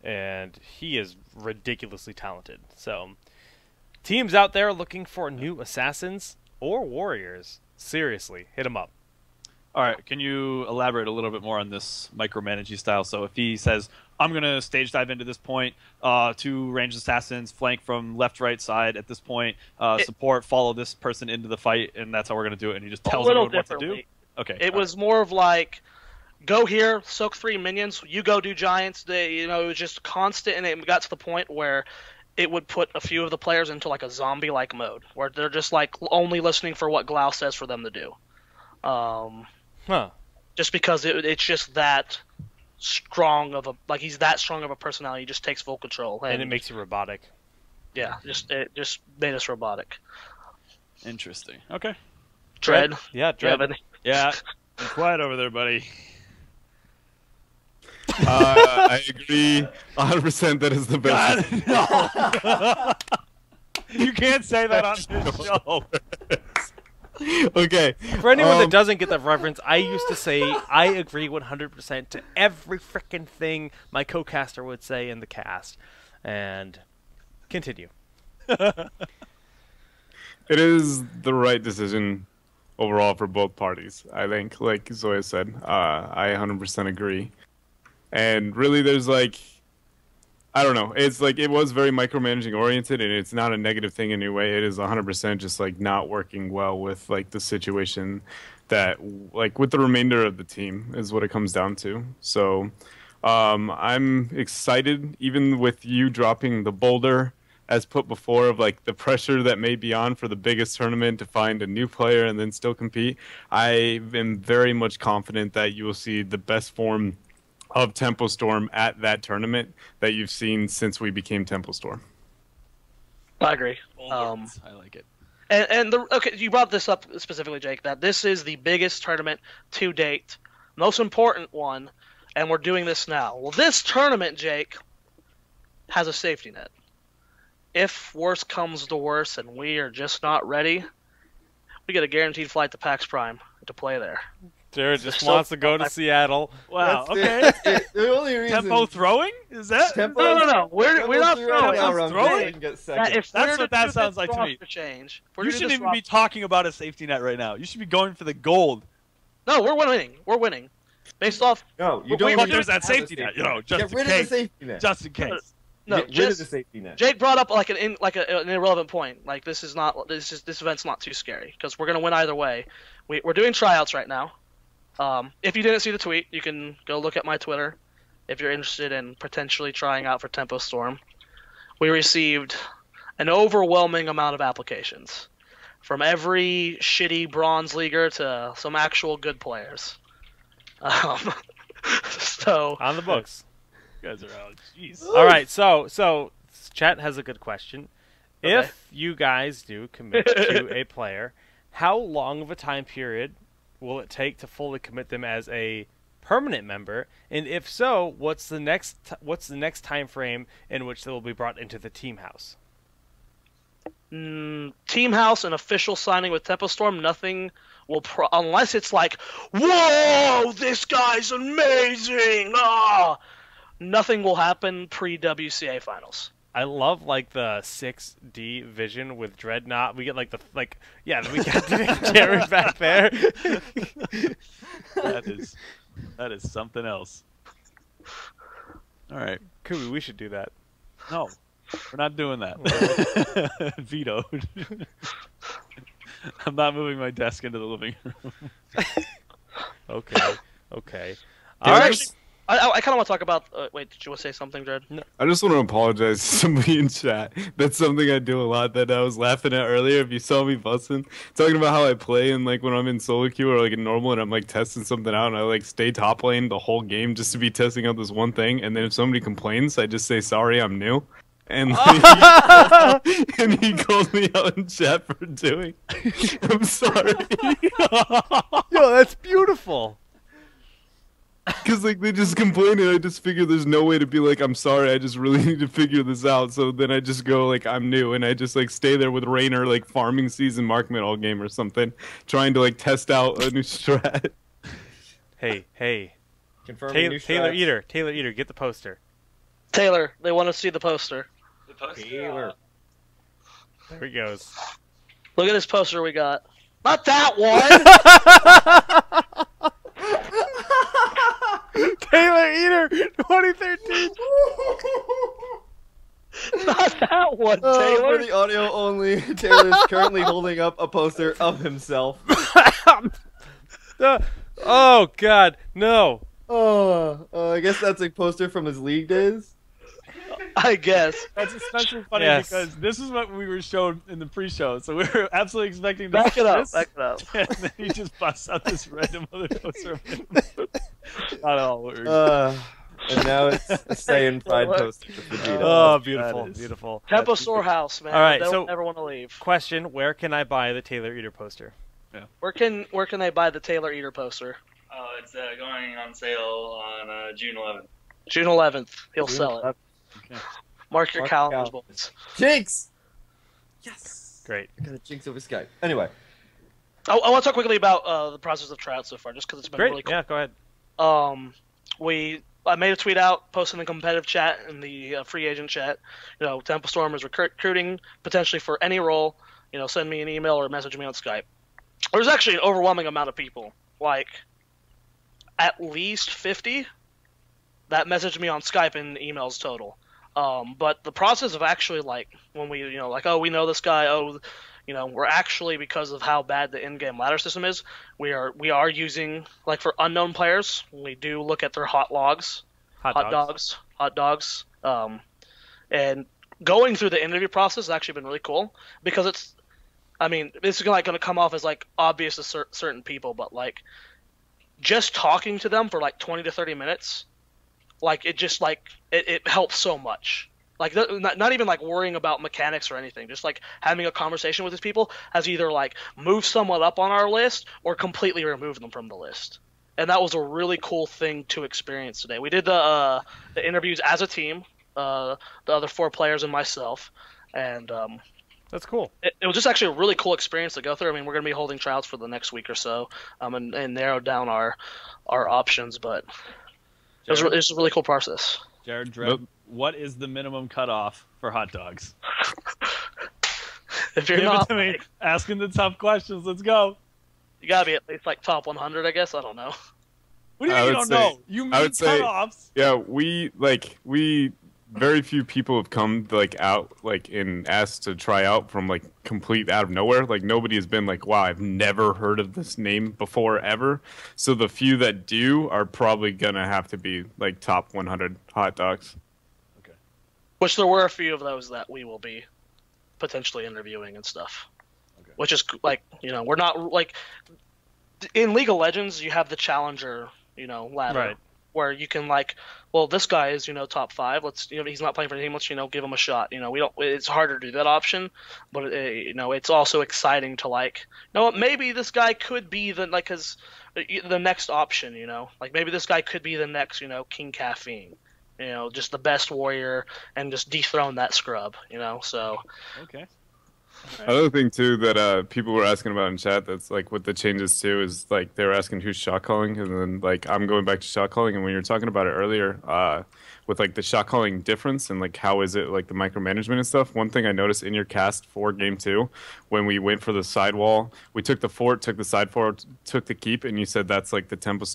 S1: and he is ridiculously talented. So, teams out there looking for new assassins or warriors, seriously, hit him up.
S3: All right, can you elaborate a little bit more on this micromanaging style? So if he says, I'm going to stage dive into this point, 2 ranged assassins, flank from left, right side at this point, support, follow this person into the fight, and that's how we're going to do it, and he just tells everyone what to do? Okay.
S4: It was more of go here, soak 3 minions, you go do giants. It was just constant, and it got to the point where it would put a few of the players into a zombie-like mode, where they're just only listening for what Glau says for them to do. Just because it's just that strong of he's that strong of a personality, he just takes full control,
S1: and it makes you robotic.
S4: Yeah, it just made us robotic.
S3: Interesting. Okay.
S4: Dread.
S1: Yeah, Dread.
S3: Yeah. Be quiet over there, buddy.
S2: I agree 100% that is the best.
S3: God, no. You can't say that on this show.
S2: Okay.
S1: For anyone that doesn't get that reference, I used to say I agree 100% to every freaking thing my co-caster would say in the cast. And continue.
S2: It is the right decision overall for both parties, I think. Like Zoya said, I 100% agree. And really, there's I don't know. It's it was very micromanaging oriented, and it's not a negative thing in any way. It is 100% just not working well with the situation that with the remainder of the team is what it comes down to. So I'm excited, even with you dropping the boulder as put before of the pressure that may be on for the biggest tournament to find a new player and then still compete. I am very much confident that you will see the best form of Tempo Storm at that tournament that you've seen since we became Tempo Storm.
S4: I agree.
S3: I like it.
S4: And you brought this up specifically, Jake, that this is the biggest tournament to date, most important one, and we're doing this now. Well, this tournament, Jake, has a safety net. If worse comes to worse and we are just not ready, we get a guaranteed flight to PAX Prime to play there.
S1: Jared just wants to go to Seattle.
S3: Wow.
S5: That's
S3: Okay.
S5: The only reason
S3: Tempo throwing? Is that?
S4: No. We're not throwing.
S3: Throwing?
S5: Get second.
S3: That's what that sounds like to me.
S4: Change.
S3: You shouldn't even be talking about a safety net right now. You should be going for the gold.
S4: No, we're winning. We're winning. Based off.
S5: No, you don't.
S3: But there's that safety net. Just
S5: Get
S3: in
S5: rid
S3: case.
S5: of the safety net.
S3: Just in case.
S4: No,
S5: Get rid of the safety net.
S4: Jake brought up an irrelevant point. This event's not too scary because we're gonna win either way. We're doing tryouts right now. If you didn't see the tweet, you can go look at my Twitter. if you're interested in potentially trying out for Tempo Storm. We received an overwhelming amount of applications, from every shitty bronze leaguer to some actual good players. So
S1: On the books.
S3: You guys are out. Jeez.
S1: All right, so chat has a good question.
S4: Okay.
S1: If you guys do commit to a player, how long of a time period will it take to fully commit them as a permanent member? And if so, what's the next time frame in which they will be brought into the team house?
S4: Team house and official signing with Tempo Storm, nothing will unless it's like, whoa, this guy's amazing. Nothing will happen pre-WCA finals.
S1: I love like the 6D vision with Dreadnought. We get like we got the Jared back there.
S3: That is something else. All right.
S1: Kubi, we should do that.
S3: No, we're not doing that. Vetoed. I'm not moving my desk into the living room.
S1: Okay.
S4: All
S1: All
S4: right.
S1: right.
S4: I kind of want to talk about. Wait, did you want to say something, Jared? No.
S2: I just want to apologize to somebody in chat. That's something I do a lot that I was laughing at earlier. If you saw me busting, talking about how I play and like when I'm in solo queue or like in normal and I'm like testing something out and I like stay top lane the whole game just to be testing out this one thing. And then if somebody complains, I just say, sorry, I'm new. And, and he called me out in chat for doing. I'm sorry.
S1: Yo, that's beautiful.
S2: Because like they just complain and I just figure there's no way to be like, I'm sorry, I just really need to figure this out. So then I just go like, I'm new, and I just like stay there with Raynor like farming season markman all game or something, trying to like test out a new strat.
S1: Hey.
S5: Confirming new
S1: Taylor
S5: strats.
S1: Eater, get the poster.
S4: Taylor, they want to see the poster.
S6: The poster.
S5: Taylor.
S1: There he goes.
S4: Look at this poster we got. Not that one.
S1: Taylor Eater, 2013.
S4: Not that one,
S5: For
S4: Taylor.
S5: the audio only, Taylor is currently holding up a poster of himself.
S1: Oh God, no.
S5: I guess that's a poster from his league days.
S4: I guess.
S3: That's especially funny
S1: Yes.
S3: because this is what we were shown in the pre-show, so we were absolutely expecting to
S4: Back
S3: see
S4: it up.
S3: this,
S4: Back it up.
S3: and then he just busts out this random other poster of him. Not at all what we were
S5: And now it's a Saiyan Pride poster of Vegeta.
S1: Oh, beautiful,
S3: That is-
S1: beautiful.
S4: Tempo Storehouse, man.
S1: All right,
S4: Don't
S1: so-
S4: ever want to leave.
S1: Question: where can I buy the Taylor Eater poster?
S4: Where can they buy the Taylor Eater poster?
S6: It's going on sale on June 11th.
S4: June 11th. He'll sell it.
S3: Okay.
S4: Mark your
S5: Mark
S4: calendars,
S5: your
S4: boys.
S5: Jinx! Yes!
S1: Great.
S5: I got a Jinx over Skype. Anyway.
S4: I want to talk quickly about the process of Tryout so far, just because it's been
S1: Great.
S4: really cool.
S1: Yeah, go ahead.
S4: I made a tweet out, posted in the competitive chat in the free agent chat. Tempo Storm is recruiting potentially for any role. Send me an email or message me on Skype. There's actually an overwhelming amount of people, like at least 50, that messaged me on Skype and emails total. But the process of actually when we we know this guy, we're actually, because of how bad the in-game ladder system is, we are using, for unknown players, we do look at their hot logs, hot dogs, and going through the interview process has actually been really cool, because this is going to come off as obvious to certain people, but just talking to them for 20 to 30 minutes, it helps so much. Not even worrying about mechanics or anything. Just having a conversation with these people has either moved someone up on our list or completely removed them from the list. And that was a really cool thing to experience today. We did the interviews as a team, the other 4 players and myself, and
S1: That's cool.
S4: it was just actually a really cool experience to go through. We're going to be holding tryouts for the next week or so, and narrow down our options, but it was a really cool process.
S3: Jared Dredd, what is the minimum cutoff for hot dogs?
S4: If you're
S3: Give
S4: not,
S3: it to me. Asking the tough questions. Let's go.
S4: you gotta be at least top 100, I guess. I don't know.
S3: What do you
S2: I
S3: mean you
S2: would
S3: don't
S2: say-
S3: know? You
S2: I
S3: mean
S2: would say-
S3: cutoffs?
S2: Yeah, we very few people have come like out like and asked to try out from like complete out of nowhere. Like nobody has been like, wow, I've never heard of this name before ever. So the few that do are probably gonna have to be like top 100 hot dogs.
S3: Okay.
S4: Which there were a few of those that we will be potentially interviewing and stuff.
S3: Okay.
S4: Which is like, you know, we're not like in League of Legends you have the challenger, you know, ladder.
S1: Right.
S4: Where you can like, well, this guy is, you know, top 5. Let's, you know, he's not playing for the team. Let's, you know, give him a shot. You know, we don't. It's harder to do that option, but you know, it's also exciting to like, you know what? Maybe this guy could be the like his the next option. You know, like maybe this guy could be the next, you know, King Caffeine. You know, just the best warrior and just dethrone that scrub. You know, so.
S3: Okay.
S2: Another thing too that people were asking about in chat that's like with the changes too is like they were asking who's shot calling, and then like I'm going back to shot calling, and when you were talking about it earlier with like the shot calling difference and like how is it like the micromanagement and stuff. One thing I noticed in your cast for game 2 when we went for the sidewall, we took the fort, took the side fort, took the keep, and you said that's like the tempo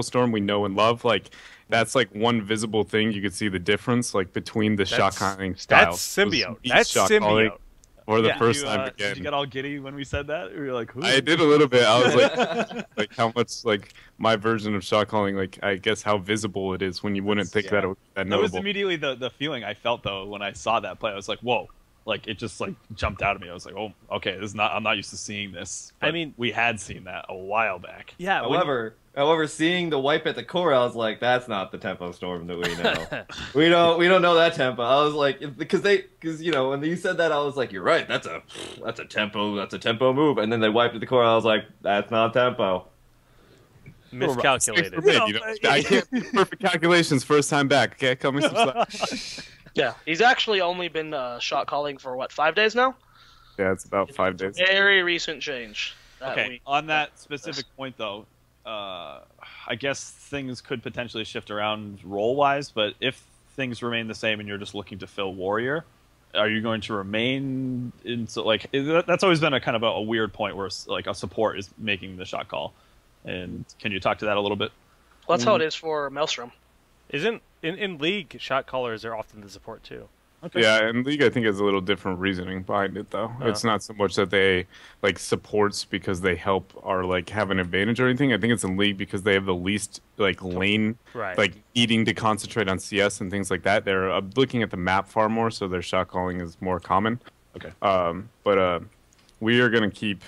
S2: storm we know and love. Like that's like one visible thing you could see the difference like between the shot calling styles.
S1: That's symbiote. That's symbiote.
S2: For the first time again.
S3: Did you get all giddy when we said that? We were like,
S2: I did a little bit. I was like, like how much like my version of shot calling, like I guess how visible it is when you wouldn't think that it was that
S3: That was
S2: notable.
S3: immediately the feeling I felt though when I saw that play. I was like, whoa. Like it just like jumped out at me. I was like, oh, okay, this is not. I'm not used to seeing this. But
S1: I mean,
S3: we had seen that a while back.
S1: Yeah.
S5: However, seeing the wipe at the core, I was like, that's not the tempo storm that we know. we don't know that tempo. I was like, because you know, when you said that, I was like, you're right. That's a tempo move. And then they wiped at the core. I was like, that's not tempo.
S1: Miscalculated.
S2: I can't do perfect calculations first time back. Okay, cut me some slack.
S4: Yeah, he's actually only been shot calling for what, 5 days now?
S2: Yeah, it's about 5 days.
S4: Very recent change.
S3: Okay, on that specific point though, I guess things could potentially shift around role-wise, but if things remain the same and you're just looking to fill warrior, are you going to remain in? So like that's always been a kind of a weird point where like a support is making the shot call, and can you talk to that a little bit?
S4: Well, that's how it is for Maelstrom.
S1: Isn't in League shot callers are often the support too?
S3: Okay.
S2: Yeah, and League I think has a little different reasoning behind it though. It's not so much that they like supports because they help or like have an advantage or anything. I think it's in League because they have the least like lane, like needing to concentrate on CS and things like that. They're looking at the map far more, so their shot calling is more common.
S3: Okay.
S2: But we are gonna keep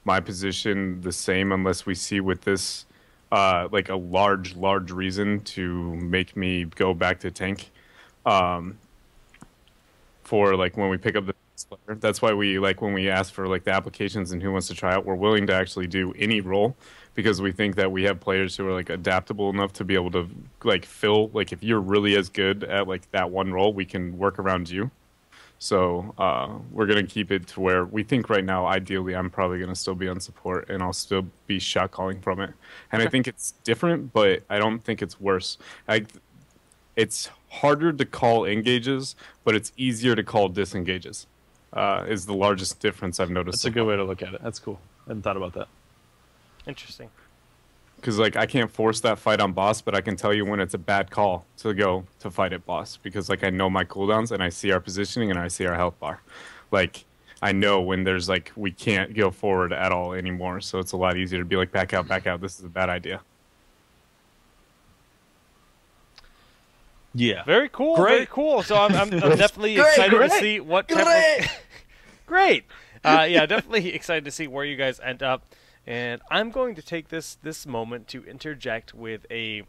S2: my position the same unless we see with this like a large reason to make me go back to tank. For like when we pick up the player. That's why we like when we ask for like the applications and who wants to try out, we're willing to actually do any role because we think that we have players who are like adaptable enough to be able to like fill like if you're really as good at like that one role, we can work around you. So we're gonna keep it to where we think right now. Ideally, I'm probably gonna still be on support and I'll still be shot calling from it. And I think it's different, but I don't think it's worse. It's harder to call engages, but it's easier to call disengages. Is the largest difference I've noticed.
S3: That's a good way to look at it. That's cool. I hadn't thought about that.
S1: Interesting.
S2: Because like I can't force that fight on boss, but I can tell you when it's a bad call to go to fight at boss because like I know my cooldowns and I see our positioning and I see our health bar. Like I know when there's like we can't go forward at all anymore, so it's a lot easier to be like back out. This is a bad idea.
S3: Yeah.
S1: Very cool.
S3: Great.
S1: Very cool. So I'm definitely excited to see what Great. Yeah, definitely excited to see where you guys end up. And I'm going to take this moment to interject with a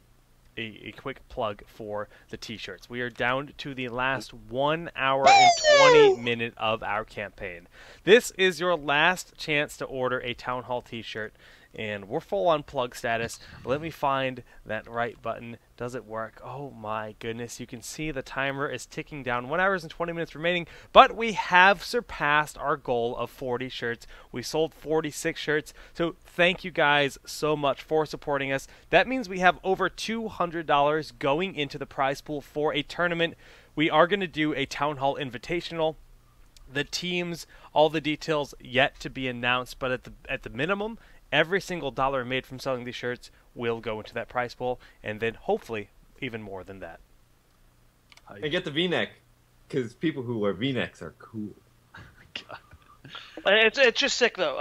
S1: quick plug for the t-shirts. We are down to the last 1 hour and 20 minutes of our campaign. This is your last chance to order a Town Hall t-shirt. And we're full on plug status. Let me find that right button. Does it work? Oh my goodness. You can see the timer is ticking down. 1 hour and 20 minutes remaining. But we have surpassed our goal of 40 shirts. We sold 46 shirts. So thank you guys so much for supporting us. That means we have over $200 going into the prize pool for a tournament. We are going to do a Town Hall Invitational. The teams, all the details yet to be announced. But at the minimum, every single dollar made from selling these shirts will go into that prize pool, and then hopefully even more than that.
S5: And get the V-neck, because people who wear V-necks are cool.
S3: God.
S4: It's just sick though.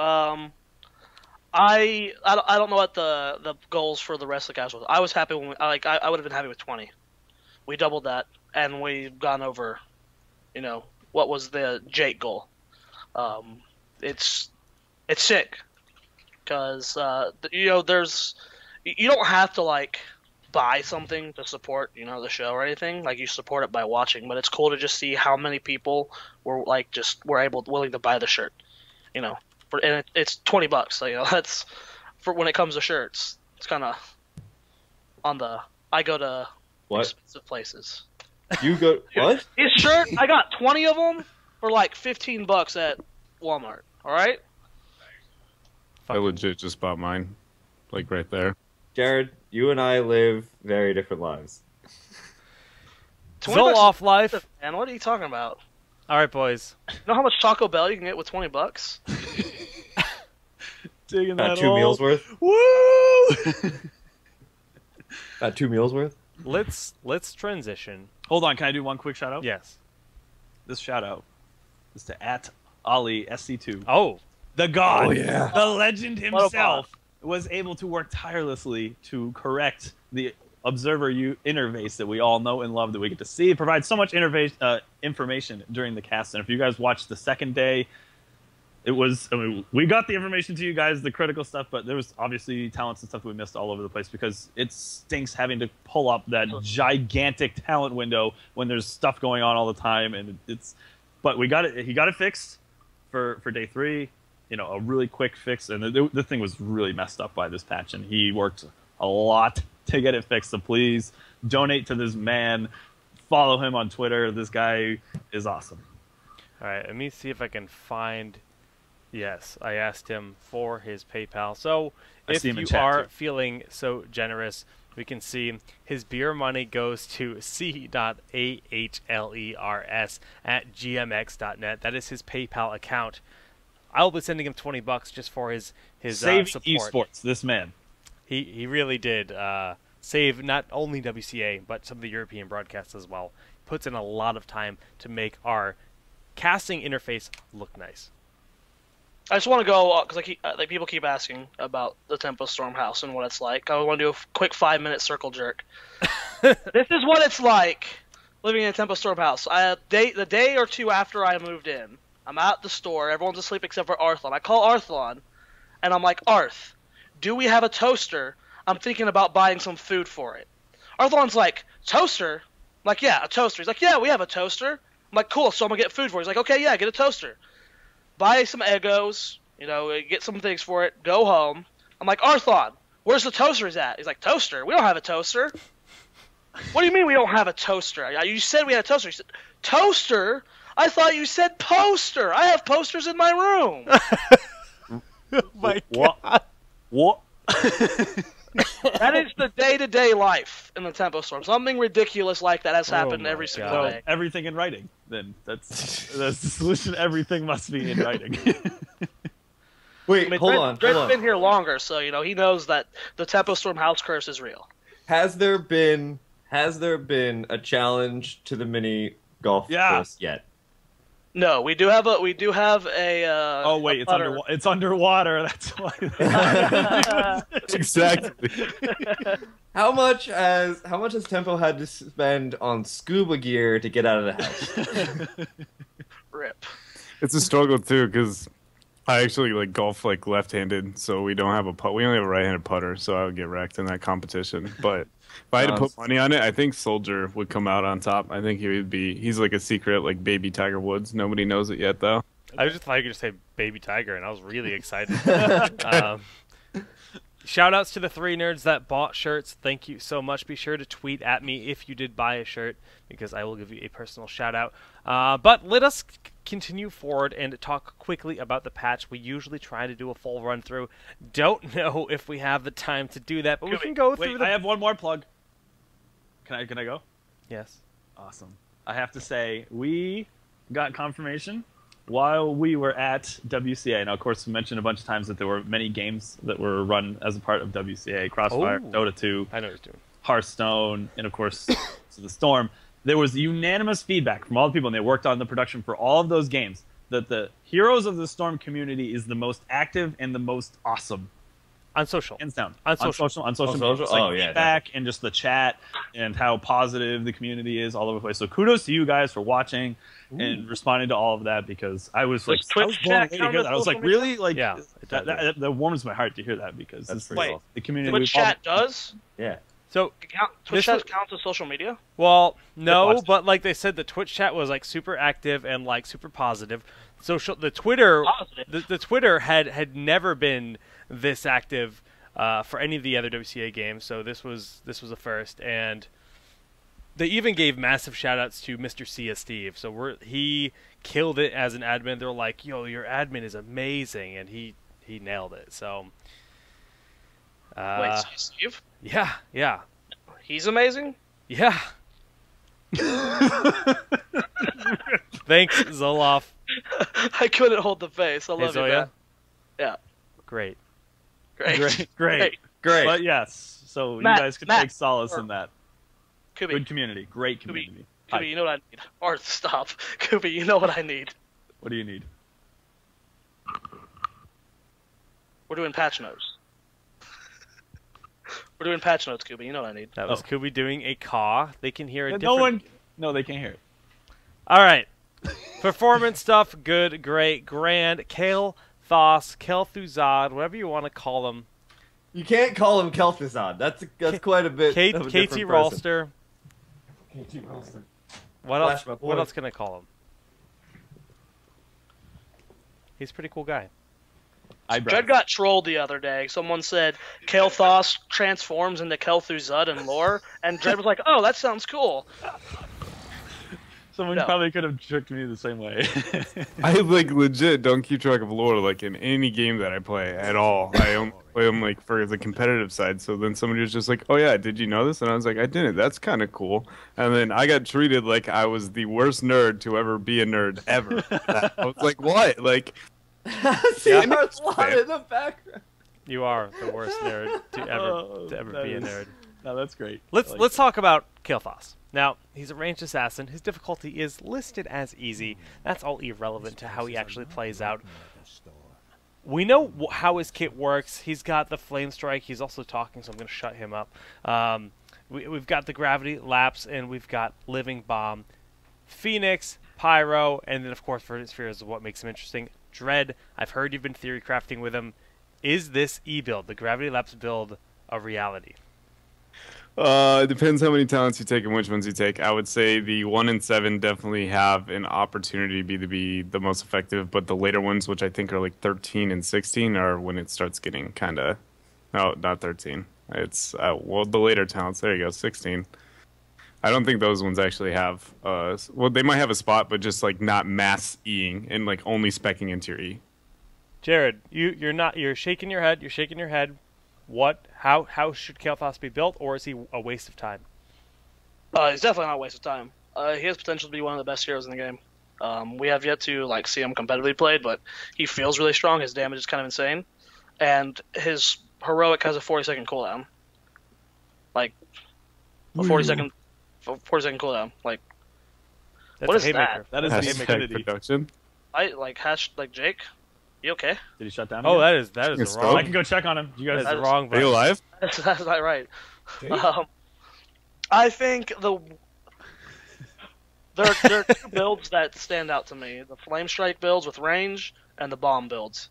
S4: I don't know what the goals for the rest of the guys was. I was happy when I would have been happy with 20. We doubled that, and we've gone over, what was the Jake goal. It's sick, because there's you don't have to buy something to support the show or anything. You support it by watching, but it's cool to just see how many people were willing to buy the shirt, and it's $20. So, that's for when it comes to shirts. It's kind of on the I go to expensive places.
S5: You go what?
S4: His shirt, I got 20 of them for $15 at Walmart. All right.
S2: I legit just bought mine, right there.
S5: Jared, you and I live very different lives.
S1: Zoloff life.
S4: Man, what are you talking about?
S1: All right, boys.
S4: You know how much Taco Bell you can get with $20?
S3: Digging that
S5: 2 meals worth.
S3: Woo!
S5: 2 meals worth.
S1: Let's transition.
S3: Hold on, can I do one quick shout out?
S1: Yes.
S3: This shout out is to @Ali SC2.
S1: Oh,
S3: The god,
S5: Oh, yeah.
S3: the legend himself, was able to work tirelessly to correct the observer interface that we all know and love that we get to see. It provides so much information during the cast. And if you guys watched the second day, we got the information to you guys, the critical stuff, but there was obviously talents and stuff that we missed all over the place because it stinks having to pull up that gigantic talent window when there's stuff going on all the time. And but we got it. He got it fixed for day 3. A really quick fix, and the thing was really messed up by this patch, and he worked a lot to get it fixed. So please donate to this man. Follow him on Twitter. This guy is awesome.
S1: all right. Let me see if I can find. Yes, I asked him for his PayPal. So if you are feeling so generous, we can see his beer money goes to c.ahlers@gmx.net. That is his PayPal account. I'll be sending him $20 just for his
S3: Save
S1: support.
S3: esports, this man.
S1: He really did save not only WCA but some of the European broadcasts as well. Puts in a lot of time to make our casting interface look nice.
S4: I just want to go because people keep asking about the Tempo Storm house and what it's like. I want to do a quick 5-minute circle jerk. This is what it's like living in a Tempo Storm house. The day or two after I moved in, I'm at the store. Everyone's asleep except for Arthlon. I call Arthlon, and I'm like, Arth, do we have a toaster? I'm thinking about buying some food for it. Arthlon's like, toaster? I'm like, yeah, a toaster. He's like, yeah, we have a toaster. I'm like, cool, so I'm going to get food for it. He's like, okay, yeah, get a toaster. Buy some Eggos, get some things for it, go home. I'm like, Arthlon, where's the toasters at? He's like, toaster? We don't have a toaster. What do you mean we don't have a toaster? You said we had a toaster. He said, toaster? I thought you said poster. I have posters in my room.
S1: My God.
S3: What?
S4: That is the day-to-day life in the Tempo Storm. Something ridiculous like that has happened every single day.
S3: Everything in writing. Then that's the solution. Everything must be in writing.
S5: Wait, hold on.
S4: Dredd's been here longer, so he knows that the Tempo Storm house curse is real.
S5: Has there been a challenge to the mini golf course yet?
S4: No, we do have a.
S3: Oh wait, it's underwater. That's why.
S2: Exactly.
S5: How much has Tempo had to spend on scuba gear to get out of the house?
S4: Rip.
S2: It's a struggle too because I actually golf left-handed, so we don't have a putt. We only have a right-handed putter, so I would get wrecked in that competition. But if I had to put money on it, I think Soldier would come out on top. I think he's like a secret baby Tiger Woods. Nobody knows it yet though.
S1: I just thought you could just say Baby Tiger, and I was really excited. Shout outs to the 3 nerds that bought shirts. Thank you so much. Be sure to tweet at me if you did buy a shirt, because I will give you a personal shout out. But let us continue forward and talk quickly about the patch. We usually try to do a full run through. Don't know if we have the time to do that, but we can go through.
S3: I have one more plug. Can I go?
S1: Yes.
S3: Awesome. I have to say we got confirmation while we were at WCA. Now, of course, we mentioned a bunch of times that there were many games that were run as a part of WCA. Crossfire, Dota 2,
S1: I know what you're doing.
S3: Hearthstone, and of course, so the Storm. there was unanimous feedback from all the people, and they worked on the production for all of those games, that the Heroes of the Storm community is the most active and the most awesome.
S1: On social.
S3: Hands down.
S1: On social.
S3: On social
S5: On
S3: media.
S5: social?
S3: Just, like,
S5: Oh, yeah,
S3: feedback and just the chat and how positive the community is all over the place. So kudos to you guys for watching and responding to all of that, because I was like,
S4: Does Twitch chat count as
S3: I was like,
S4: social media?
S3: really? Like,
S1: Yeah, it does.
S3: that warms my heart to hear that, because
S5: That's
S3: this is
S5: pretty awesome.
S3: the community.
S4: Twitch
S3: we've all-
S4: chat does?
S5: Yeah.
S1: So
S4: Twitch
S1: This
S4: chat
S1: was-
S4: counts as social media?
S1: well, no,
S3: watched it.
S1: but like they said, the Twitch chat was like super active and like super positive. The Twitter,
S4: Positive.
S1: the Twitter had never been this active for any of the other WCA games. So this was a first, and they even gave massive shout outs to Mr. Cia Steve. So he killed it as an admin. They're like, yo, your admin is amazing, and he nailed it. So
S4: Wait, Steve?
S1: yeah.
S4: He's amazing?
S1: Yeah. Thanks, Zoloff.
S4: I couldn't hold the face. I
S1: Hey,
S4: love you,
S1: Zoya.
S4: man. Yeah.
S1: Great.
S4: Great.
S3: Great.
S5: Great.
S3: But yes, so
S4: Matt,
S3: you guys can
S4: Matt,
S3: take solace in that.
S4: Kubi,
S3: Good community. Great community. Hi.
S4: Kubi, you know what I need. Or stop. Kubi, you know what I need.
S3: What do you need?
S4: We're doing patch notes. We're doing patch notes, Kubi. You know what I need.
S1: That was Kubi doing a caw. They can hear a different...
S3: No one. No, they can't hear it.
S1: All right. Performance stuff, good, great, grand. Kael'thas, Kael'thas, whatever you want to call them.
S5: You can't call him Kael'thas. That's quite a bit.
S1: Kate,
S5: of a
S1: KT
S5: different person.
S1: Rolster.
S5: KT Rolster.
S1: What else?
S5: Flash my
S1: What
S5: boy.
S1: else can I call him? He's a pretty cool guy.
S4: Dred got trolled the other day. Someone said Kael'thas transforms into Kael'thas in lore, and Dred was like, "Oh, that sounds cool."
S3: Someone
S4: No.
S3: probably could have tricked me the same way.
S2: I like legit don't keep track of lore like in any game that I play at all. I only play them like for the competitive side. So then somebody was just like, "Oh yeah, did you know this?" And I was like, "I didn't. That's kind of cool." And then I got treated like I was the worst nerd to ever be a nerd ever. I was like, "What?" Like,
S5: See,
S1: Yeah.
S5: there's a lot in the background.
S1: You are the worst nerd to ever
S3: Oh, that
S1: be a
S3: is-
S1: nerd.
S3: No, that's great.
S1: Let's
S3: I like
S1: let's talk about Kael'thas. Now, he's a ranged assassin. His difficulty is listed as easy. That's all irrelevant to how he actually plays out. We know how his kit works. He's got the flame strike. He's also talking, so I'm going to shut him up. We've got the gravity lapse, and we've got living bomb, Phoenix, pyro, and then of course Verdant Sphere is what makes him interesting. Dread. I've heard you've been theory crafting with him. Is this build, the gravity lapse build, a reality?
S2: it depends how many talents you take and which ones you take. I would say the 1 and 7 definitely have an opportunity to be the most effective, but the later ones, which I think are like 13 and 16, are when it starts getting kind of... No, not 13. It's, well, the later talents. There you go, 16. I don't think those ones actually have... well, they might have a spot, but just like not mass E-ing and like only specking into your E.
S1: Jared, you're shaking your head. You're shaking your head. How should Kael'thas be built, or is he a waste of time?
S4: He's definitely not a waste of time. He has potential to be one of the best heroes in the game. We have yet to see him competitively played, but he feels really strong. His damage is kind of insane, and his heroic has a 40-second cooldown. Like a 40-second cooldown. Like
S1: That's
S4: what
S1: a
S4: is
S1: haymaker.
S3: That is the
S2: Hashtag
S3: infinity.
S2: production.
S4: Jake. You okay?
S3: Did he shut down?
S1: Oh,
S3: again?
S1: that is
S2: It's
S1: the wrong.
S3: I can go check on him. You
S1: That
S3: guys.
S1: is the
S4: That
S1: wrong
S2: Are you
S1: button.
S2: alive?
S4: That's not right. I think there are two builds that stand out to me: the flame strike builds with range and the bomb builds.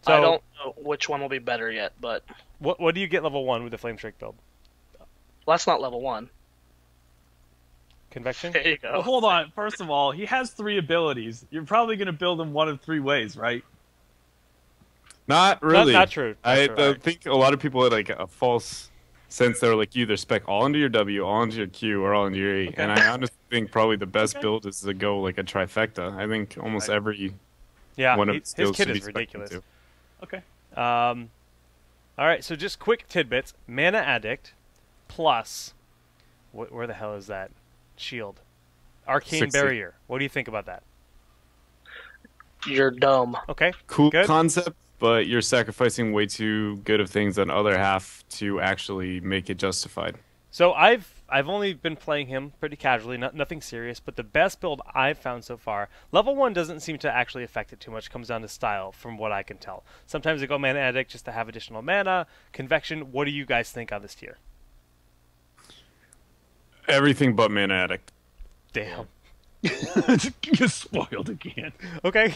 S1: So-
S4: I don't know which one will be better yet, but
S1: What do you get level 1 with the flame strike build?
S4: that's not level 1.
S1: Convection?
S4: There you
S3: Well,
S4: go.
S3: hold on. First of all, he has 3 abilities. You're probably going to build him one of 3 ways, right?
S2: Not really.
S1: Not true. Not
S2: I
S1: true.
S2: think a lot of people had like a false sense they're like you either spec all into your W, all into your Q, or all into your E.
S1: Okay.
S2: And I honestly think probably the best build is to go like a trifecta. I think almost every
S1: Yeah,
S2: one of
S1: his
S2: skills
S1: kit
S2: should
S1: is
S2: be spec'd
S1: ridiculous.
S2: into.
S3: Okay.
S1: All right, so just quick tidbits. Mana Addict plus... where the hell is that? Shield. Arcane
S2: 60.
S1: Barrier. What do you think about that?
S4: You're dumb.
S1: Okay.
S2: Cool
S1: Good.
S2: concept, but you're sacrificing way too good of things on the other half to actually make it justified.
S1: So I've I've only been playing him pretty casually, nothing serious, but the best build I've found so far, level 1 doesn't seem to actually affect it too much. It comes down to style, from what I can tell. Sometimes I go Mana Addict just to have additional mana. Convection, what do you guys think on this tier?
S2: Everything but Mana Addict.
S1: Damn.
S3: You're spoiled again.
S1: Okay.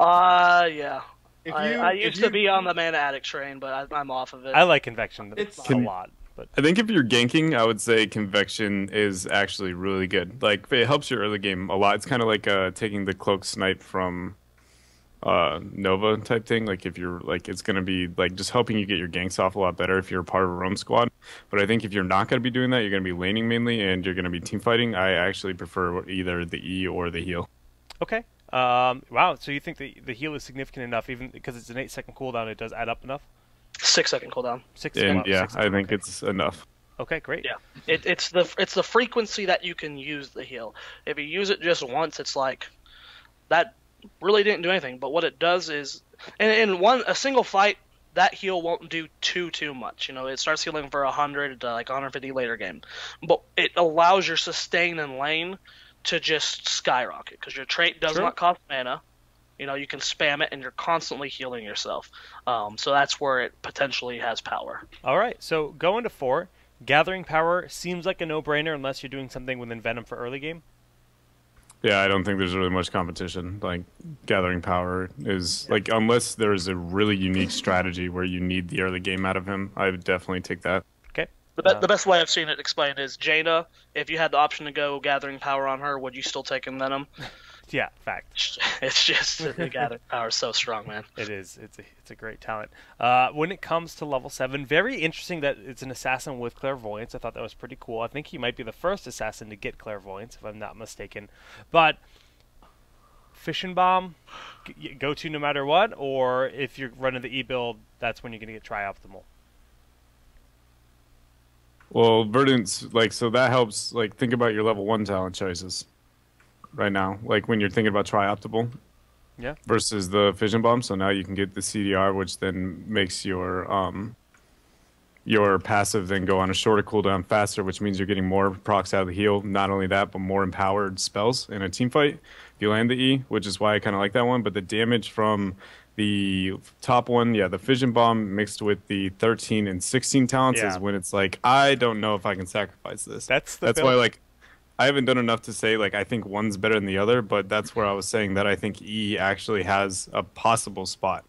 S4: Yeah.
S5: If
S4: I used to be on the Mana Addict train, but I'm off of it.
S1: I like Convection
S5: It's-
S1: a lot. But
S2: I think if you're ganking, I would say Convection is actually really good. Like, it helps your early game a lot. It's kind of like taking the Cloak Snipe from Nova type thing. Like, if you're, like, it's going to be, like, just helping you get your ganks off a lot better if you're a part of a roam squad. But I think if you're not going to be doing that, you're going to be laning mainly, and you're going to be team fighting. I actually prefer either the E or the heal.
S1: okay. Wow, so you think the heal is significant enough, even because it's an 8-second cooldown, it does add up enough?
S4: 6-second cooldown.
S1: 6
S2: And
S1: wow,
S2: yeah,
S1: 6
S2: I think
S1: okay.
S2: it's enough.
S1: Okay, great.
S4: Yeah, it's the frequency that you can use the heal. If you use it just once, it's like that really didn't do anything. But what it does is, in a single fight, that heal won't do too much. You know, it starts healing for 100 to like 150 later game, but it allows your sustain and lane to just skyrocket because your trait does
S1: Sure.
S4: not cost mana. You know, you can spam it and you're constantly healing yourself. So that's where it potentially has power.
S1: All right, so going to 4, Gathering Power seems like a no-brainer unless you're doing something within Venom for early game.
S2: Yeah, I don't think there's really much competition. Like, Gathering Power is, like, unless there's a really unique strategy where you need the early game out of him, I would definitely take that.
S1: Okay.
S4: The best way I've seen it explained is Jaina, if you had the option to go Gathering Power on her, would you still take in Venom?
S1: Yeah, fact.
S4: It's just the Gathering Power is so strong, man.
S1: It is. It's a great talent. When it comes to level 7, very interesting that it's an assassin with clairvoyance. I thought that was pretty cool. I think he might be the first assassin to get clairvoyance, if I'm not mistaken. But Fission Bomb, go to no matter what, or if you're running the E build, that's when you're going to get Trioptimal.
S2: Well, Verdant's, like, so that helps, like, think about your level 1 talent choices right now. Like, when you're thinking about Trioptimal
S1: Yeah.
S2: versus the Fission Bomb, so now you can get the CDR, which then makes your passive then go on a shorter cooldown faster, which means you're getting more procs out of the heal. Not only that, but more empowered spells in a team fight if you land the E, which is why I kind of like that one. But the damage from the top one, yeah, the Fission Bomb mixed with the 13 and 16 talents
S1: Yeah.
S2: is when it's like, I don't know if I can sacrifice this.
S1: That's
S2: why,
S1: build.
S2: like, I haven't done enough to say, like, I think one's better than the other, but that's where I was saying that I think E actually has a possible spot.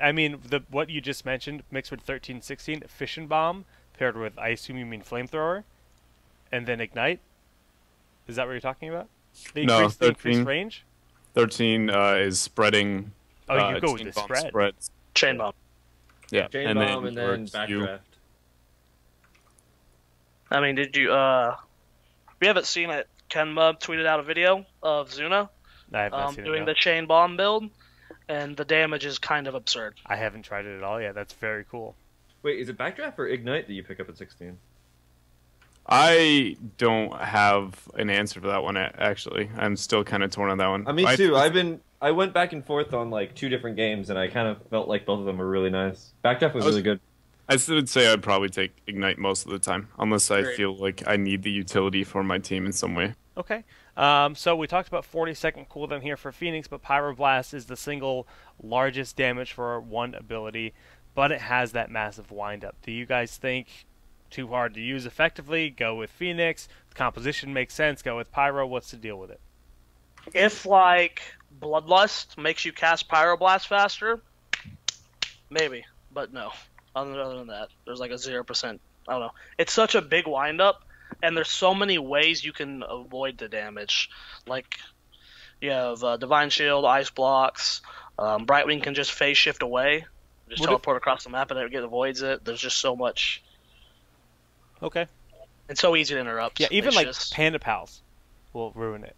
S1: I mean, what you just mentioned, mixed with 13, 16, Fission Bomb, paired with, I assume you mean Flamethrower, and then Ignite. Is that what you're talking about? The
S2: No,
S1: increased
S2: 13.
S1: range?
S2: 13 is spreading.
S1: Oh, you go with
S2: chain
S1: the
S2: bomb
S1: spread.
S2: spreads.
S4: Chain Bomb.
S2: Yeah,
S5: Chain bomb and then
S2: works you-
S5: backdraft.
S4: I mean, did you, we haven't seen it. Kenma tweeted out a video of Zuna
S1: I have not seen
S4: doing
S1: it.
S4: the Chain Bomb build, and the damage is kind of absurd.
S1: I haven't tried it at all yet. That's very cool.
S5: Wait, is it backdraft or ignite that you pick up at 16?
S2: I don't have an answer for that one, actually. I'm still kind of torn on that one.
S5: Me too. I went back and forth on like 2 different games, and I kind of felt like both of them were really nice. Backdraft was really good.
S2: I would say I'd probably take Ignite most of the time, unless I
S4: Great.
S2: feel like I need the utility for my team in some way.
S1: Okay. So we talked about 40-second cooldown here for Phoenix, but Pyroblast is the single largest damage for one ability, but it has that massive windup. Do you guys think too hard to use effectively? Go with Phoenix. The composition makes sense. Go with Pyro. What's the deal with it?
S4: If, like, Bloodlust makes you cast Pyroblast faster, maybe, but no. Other than that, there's like a 0%. I don't know. It's such a big windup, and there's so many ways you can avoid the damage. Like, you have Divine Shield, Ice Blocks, Brightwing can just phase shift away, just teleport across the map and it avoids it. There's just so much.
S1: Okay.
S4: It's so easy to interrupt.
S1: Yeah, even
S4: It's
S1: like
S4: just...
S1: Panda Pals will ruin it.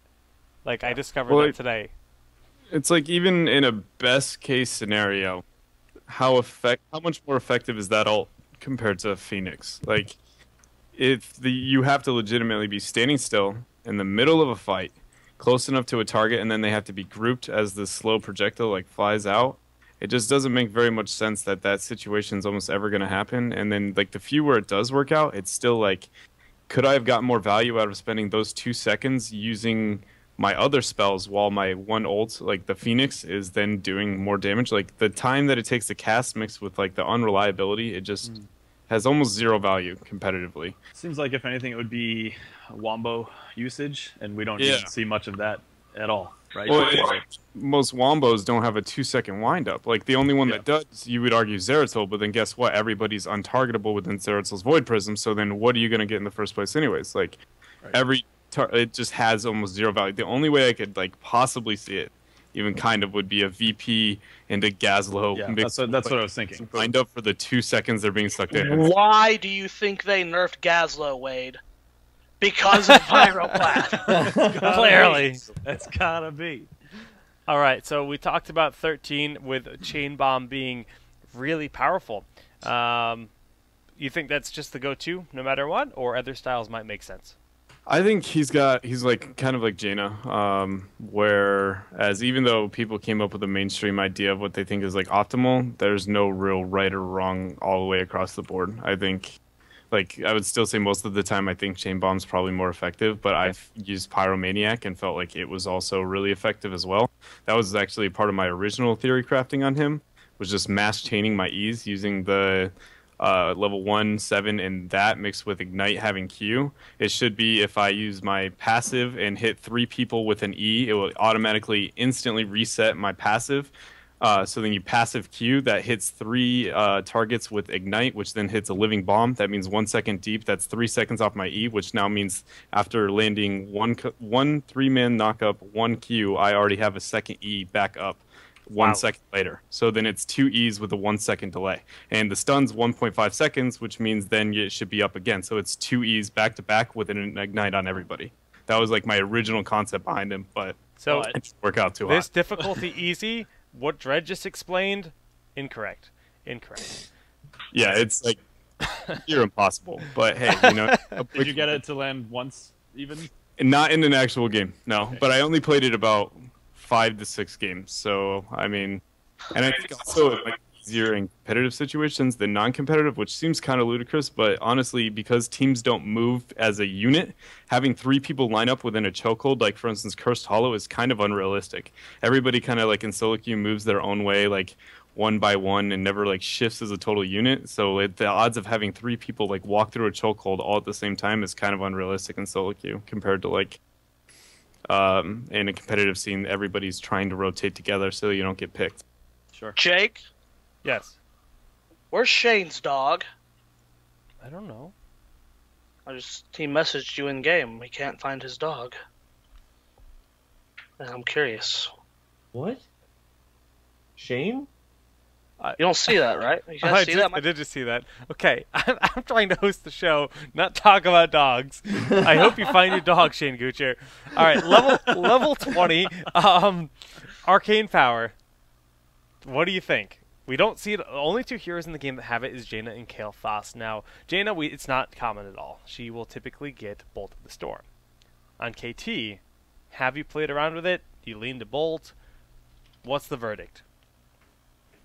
S1: Like, I discovered that today.
S2: It's like, even in a best case scenario, how much more effective is that ult compared to Phoenix? Like, you have to legitimately be standing still in the middle of a fight, close enough to a target, and then they have to be grouped as the slow projectile like flies out, it just doesn't make very much sense that that situation's almost ever going to happen. And then like the few where it does work out, it's still like, could I have gotten more value out of spending those 2 seconds using my other spells while my one ult, like the Phoenix, is then doing more damage? Like the time that it takes to cast mixed with like the unreliability, it just has almost zero value competitively.
S3: Seems like if anything, it would be wombo usage, and we don't
S2: Yeah.
S3: even see much of that at all, right?
S2: Well, most wombos don't have a 2-second windup. Like the only one that does, you would argue Zeratul, but then guess what? Everybody's untargetable within Zeratul's Void Prism. So then, what are you going to get in the first place, anyways? Like it just has almost zero value. The only way I could like possibly see it, even kind of, would be a VP and a Gazlo.
S3: Yeah, that's what I was thinking.
S2: Wind up for the 2 seconds they're being sucked in.
S4: Why do you think they nerfed Gazlo, Wade? Because of Pyroblast.
S1: Clearly.
S3: That's gotta be.
S1: All right, so we talked about 13 with Chain Bomb being really powerful. You think that's just the go-to no matter what, or other styles might make sense?
S2: I think he's like kind of like Jaina, whereas even though people came up with a mainstream idea of what they think is like optimal, there's no real right or wrong all the way across the board. I think, like, I would still say most of the time I think Chain Bomb's probably more effective, but I've used Pyromaniac and felt like it was also really effective as well. That was actually part of my original theory crafting on him, was just mass chaining my E's using the level 1, 7, and that mixed with Ignite having Q. It should be if I use my passive and hit 3 people with an E, it will automatically instantly reset my passive. So then you passive Q, that hits 3 targets with Ignite, which then hits a Living Bomb. That means 1 second deep. That's 3 seconds off my E, which now means after landing one 3-man knock-up, 1 Q, I already have a second E back up. 1 second later. So then it's 2 E's with a 1 second delay. And the stun's 1.5 seconds, which means then it should be up again. So it's 2 E's back to back with an Ignite on everybody. That was like my original concept behind him, but
S1: So
S2: it didn't work out too
S1: this
S2: hot.
S1: difficulty easy, what Dredd just explained, incorrect.
S2: Yeah, it's like you're impossible. But hey, you know,
S3: Did you get it to land once even?
S2: not in an actual game, no. Okay. But I only played it about 5 to 6 games. So I mean, and I think also it might be easier in competitive situations than non-competitive, which seems kind of ludicrous. But honestly, because teams don't move as a unit, having 3 people line up within a chokehold, like for instance Cursed Hollow, is kind of unrealistic. Everybody kind of like in solo queue moves their own way, like one by one, and never like shifts as a total unit. So the odds of having 3 people like walk through a chokehold all at the same time is kind of unrealistic in solo queue compared to like in a competitive scene, everybody's trying to rotate together so you don't get picked.
S3: Sure.
S4: Jake,
S1: Yes.
S4: where's Shane's dog?
S1: I don't know.
S4: He messaged you in game. He can't find his dog. And I'm curious.
S5: What? Shane?
S4: You don't see that, right? You guys see that?
S1: I did just see that. Okay, I'm trying to host the show, not talk about dogs. I hope you find your dog, Shane Gucher. All right, level 20, Arcane Power. What do you think? We don't see it. The only 2 heroes in the game that have it is Jaina and Kael'thas. Now, Jaina, it's not common at all. She will typically get Bolt of the Storm. On KT, have you played around with it? Do you lean to Bolt? What's the verdict?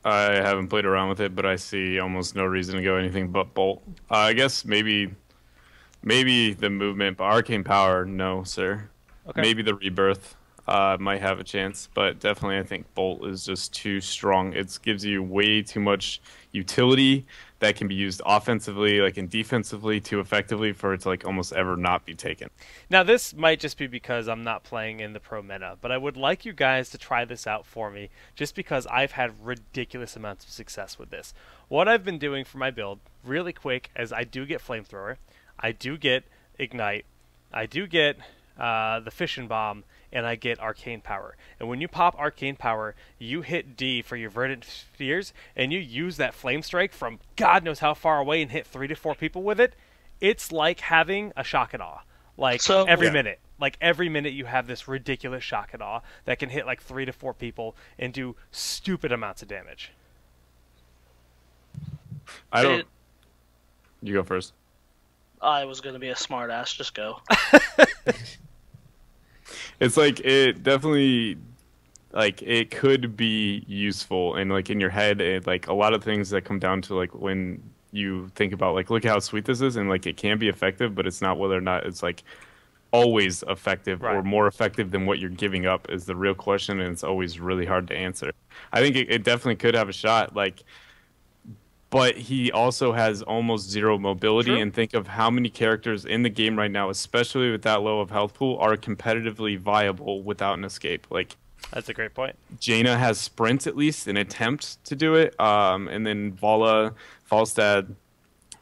S2: I haven't played around with it, but I see almost no reason to go anything but Bolt. I guess maybe the movement, but Arcane Power, no, sir.
S1: Okay.
S2: Maybe the Rebirth might have a chance, but definitely I think Bolt is just too strong. It gives you way too much utility that can be used offensively, like, and defensively too effectively for it to like almost ever not be taken.
S1: Now, this might just be because I'm not playing in the pro meta, but I would like you guys to try this out for me, just because I've had ridiculous amounts of success with this. What I've been doing for my build, really quick, is I do get Flamethrower, I do get Ignite, I do get the Fission Bomb, and I get Arcane Power. And when you pop Arcane Power, you hit D for your Verdant Spheres, and you use that Flame Strike from God knows how far away and hit 3 to 4 people with it. It's like having a Shock and Awe. Like, every minute. Like, every minute you have this ridiculous Shock and Awe that can hit like 3 to 4 people and do stupid amounts of damage.
S2: You go first.
S4: I was going to be a smart ass. Just go.
S2: It's like, it definitely like it could be useful, and like in your head, like a lot of things that come down to like when you think about like, look how sweet this is, and like it can be effective, but it's not whether or not it's like always effective or more effective than what you're giving up is the real question, and it's always really hard to answer. I think it definitely could have a shot, like, but he also has almost zero mobility, and think of how many characters in the game right now, especially with that low of health pool, are competitively viable without an escape. Like,
S1: that's a great point.
S2: Jaina has sprint, at least an attempt to do it, and then Vala, Falstad,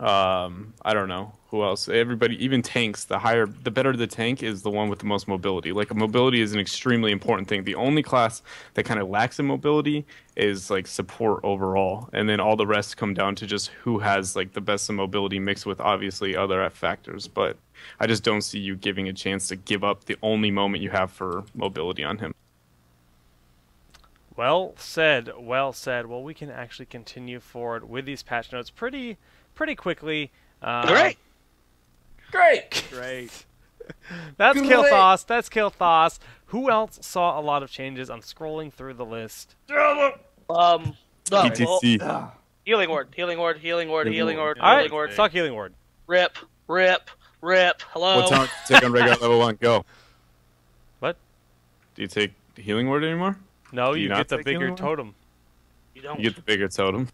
S2: I don't know who else. Everybody, even tanks. The better the tank is, the one with the most mobility. Like, mobility is an extremely important thing. The only class that kind of lacks in mobility is like support overall, and then all the rest come down to just who has like the best in mobility mixed with obviously other factors. But I just don't see you giving a chance to give up the only moment you have for mobility on him.
S1: Well said. Well said. Well, we can actually continue forward with these patch notes pretty quickly.
S5: Great.
S1: That's Kael'thas. That's Kael'thas. Who else saw a lot of changes? I'm scrolling through the list.
S2: PTC.
S4: Healing Ward.
S1: All right, suck Healing Ward.
S4: Rip. Hello.
S2: What talent do you take on Rhaegar level 1? Go.
S1: What?
S2: Do you take Healing Ward anymore?
S1: No,
S2: Do
S1: you
S2: not
S1: get the
S2: take
S1: bigger
S2: Healing Ward?
S1: totem.
S4: You don't.
S2: You get the bigger totem.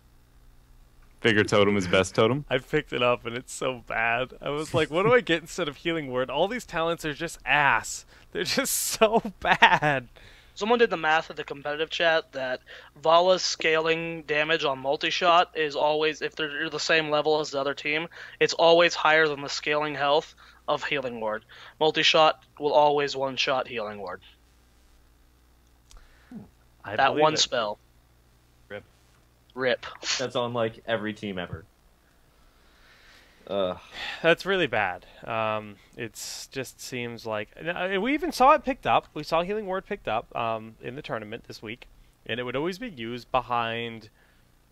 S2: Bigger totem is best totem.
S1: I picked it up and it's so bad. I was like, what do I get instead of Healing Word? All these talents are just ass. They're just so bad.
S4: Someone did the math at the competitive chat that Vala's scaling damage on multi-shot is always, if they're the same level as the other team, it's always higher than the scaling health of Healing Ward. Multi-shot will always one-shot Healing Ward. That one spell. Rip.
S5: That's on like every team ever.
S1: That's really bad. It just seems like we even saw it picked up. We saw Healing Word picked up in the tournament this week, and it would always be used behind,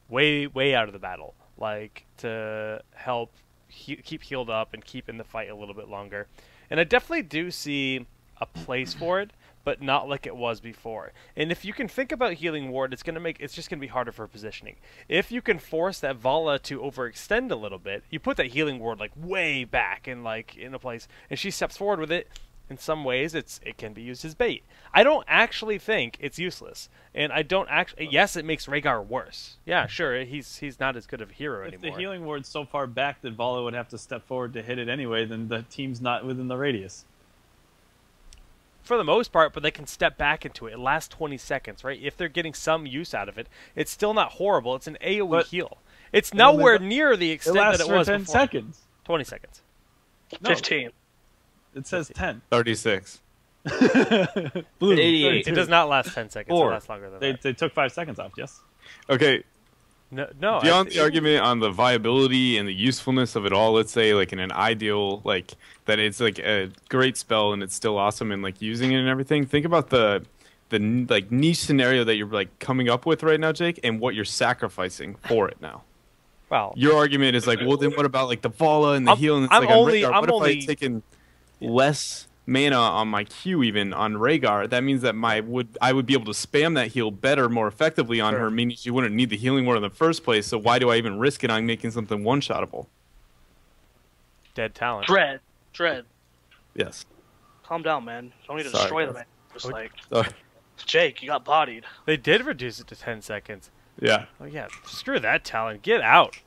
S1: way out of the battle, like to help keep healed up and keep in the fight a little bit longer. And I definitely do see a place for it, but not like it was before. And if you can think about Healing Ward, it's just gonna be harder for positioning. If you can force that Vala to overextend a little bit, you put that Healing Ward like way back and like in a place, and she steps forward with it. In some ways, it can be used as bait. I don't actually think it's useless, and I don't actually. Yes, it makes Rhaegar worse. Yeah, sure, he's not as good of a hero anymore.
S3: If the Healing Ward's so far back that Vala would have to step forward to hit it anyway, then the team's not within the radius.
S1: For the most part, but they can step back into it. It lasts 20 seconds, right? If they're getting some use out of it, it's still not horrible. It's an AoE heal. It's nowhere near the extent that it was
S3: for 10
S1: before.
S3: seconds.
S1: 20 seconds.
S3: No,
S4: 15.
S3: It says 10.
S2: 36.
S3: Blue,
S5: 88.
S1: It does not last 10 seconds. It lasts longer than that.
S3: They took 5 seconds off, yes?
S2: Okay,
S1: No,
S2: beyond the argument on the viability and the usefulness of it all, let's say like in an ideal, like that it's like a great spell and it's still awesome and like using it and everything. Think about the like niche scenario that you're like coming up with right now, Jake, and what you're sacrificing for it now.
S1: Well,
S2: Your argument is like, well, then what about like the Vala and the heal? And it's
S1: I'm
S2: like,
S1: only-
S2: Rhaegar,
S1: I'm
S2: what if
S1: only-
S2: I had taken less mana on my Q even on Rhaegar? That means that I would be able to spam that heal better, more effectively on her, meaning she wouldn't need the healing word in the first place. So why do I even risk it on making something one-shottable?
S1: dead talent.
S4: Dread.
S2: Yes.
S4: Calm down, man. Don't need to
S2: Sorry,
S4: destroy
S2: guys.
S4: them. Just like,
S2: Sorry.
S4: Jake, you got bodied.
S1: They did reduce it to 10 seconds.
S2: Yeah.
S1: Oh yeah, screw that talent. Get out.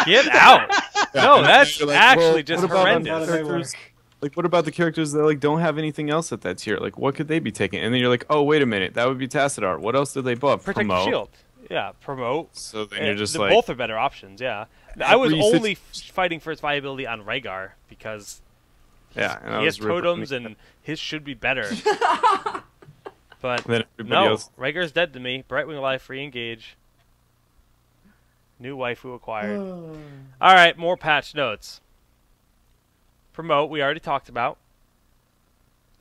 S1: Get out. No, that's
S2: You're like,
S1: actually
S2: well,
S1: just
S2: what about
S1: horrendous.
S2: characters- Like, what about the characters that like don't have anything else at that tier? Like, what could they be taking? And then you're like, oh, wait a minute, that would be Tassadar. What else did they buff?
S1: Protect the
S2: Promote.
S1: shield. Yeah, promote.
S2: So then you're just
S1: Both
S2: like,
S1: are better options, yeah. I was
S2: Every
S1: only fighting for its viability on Rhaegar because
S2: yeah, and I
S1: he has
S2: was ripping
S1: totems
S2: the-
S1: and his should be better. But
S2: then everybody
S1: no,
S2: else.
S1: Rhaegar's dead to me. Brightwing Life, re-engage. New waifu acquired. Alright, more patch notes. Promote, we already talked about.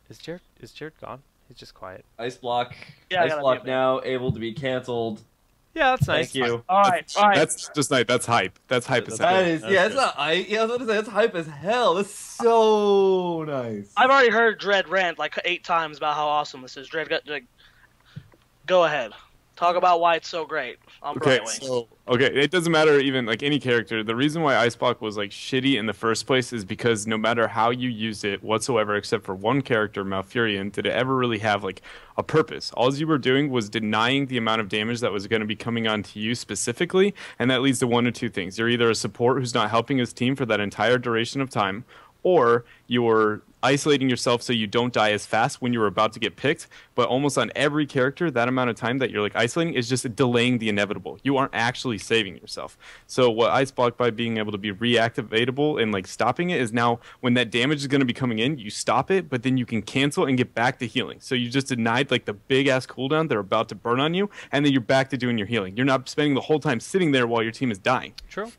S1: Is Jared gone? He's just quiet.
S5: Ice block.
S4: Yeah, I
S5: Ice
S4: gotta
S5: block
S4: be a
S5: now able to be canceled.
S1: Yeah, that's nice.
S5: Thank you.
S4: All right.
S2: That's just like that's hype. That's hype as hell.
S5: That is, yeah, it's not ice. Yeah, I was going to say, it's hype as hell. It's so nice.
S4: I've already heard Dread rant like 8 times about how awesome this is. Dread got like, Go ahead. Talk about why it's so great on
S2: Okay,
S4: Brightwing.
S2: so it doesn't matter even like any character. The reason why Ice Block was like shitty in the first place is because no matter how you use it whatsoever, except for one character, Malfurion, did it ever really have like a purpose. All you were doing was denying the amount of damage that was going to be coming onto you specifically, and that leads to one of two things. You're either a support who's not helping his team for that entire duration of time, or you're isolating yourself so you don't die as fast when you're about to get picked. But almost on every character, that amount of time that you're like isolating is just delaying the inevitable. You aren't actually saving yourself. So what Ice Block, by being able to be reactivatable and like stopping it, is now when that damage is going to be coming in, you stop it, but then you can cancel and get back to healing. So you just denied like the big ass cooldown they're about to burn on you, and then you're back to doing your healing. You're not spending the whole time sitting there while your team is dying.
S1: True.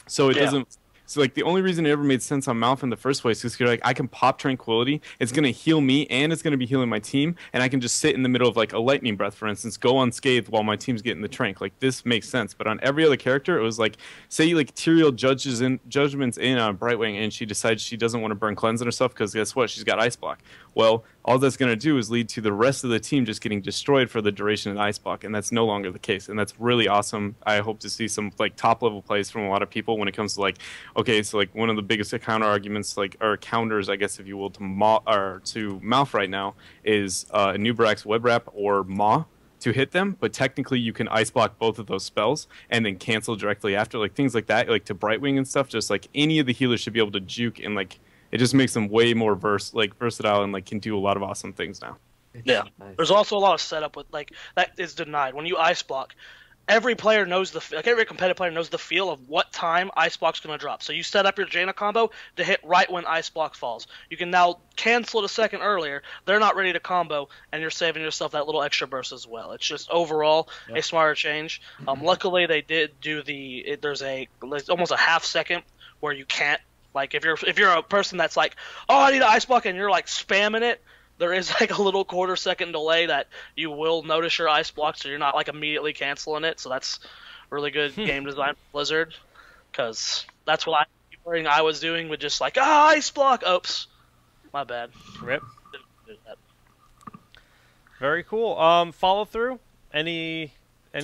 S2: So it doesn't. So, like, the only reason it ever made sense on Malf in the first place is you're like, I can pop Tranquility, it's going to heal me, and it's going to be healing my team, and I can just sit in the middle of, like, a Lightning Breath, for instance, go unscathed while my team's getting the Trank. Like, this makes sense. But on every other character, it was like, say, like, Tyrael Judgment's in on Brightwing, and she decides she doesn't want to burn Cleanse on herself because guess what? She's got Ice Block. Well, all that's going to do is lead to the rest of the team just getting destroyed for the duration of the Ice Block, and that's no longer the case, and that's really awesome. I hope to see some, like, top-level plays from a lot of people when it comes to, like, okay, so, like, one of the biggest counter arguments, like, or counters, I guess, if you will, to Malf right now is Nubrax Web Wrap or Maw to hit them, but technically you can Ice Block both of those spells and then cancel directly after, like, things like that, like, to Brightwing and stuff, just, like, any of the healers should be able to juke, and, like, it just makes them way more versatile and, like, can do a lot of awesome things now.
S4: Yeah. There's also a lot of setup with, like, that is denied. When you Ice Block, every player knows every competitive player knows the feel of what time Ice Block's going to drop. So you set up your Jaina combo to hit right when Ice Block falls. You can now cancel it a second earlier. They're not ready to combo, and you're saving yourself that little extra burst as well. It's just overall a smarter change. Luckily, they did do there's almost a half second where you can't. Like, if you're a person that's like, oh, I need an Ice Block, and you're, like, spamming it, there is, like, a little quarter-second delay that you will notice your Ice Block, so you're not, like, immediately canceling it. So that's really good game design for Blizzard, because that's what I was doing with just, like, Ice Block! Oops. My bad.
S1: Rip.
S4: Didn't do that.
S1: Very cool. Follow through. Any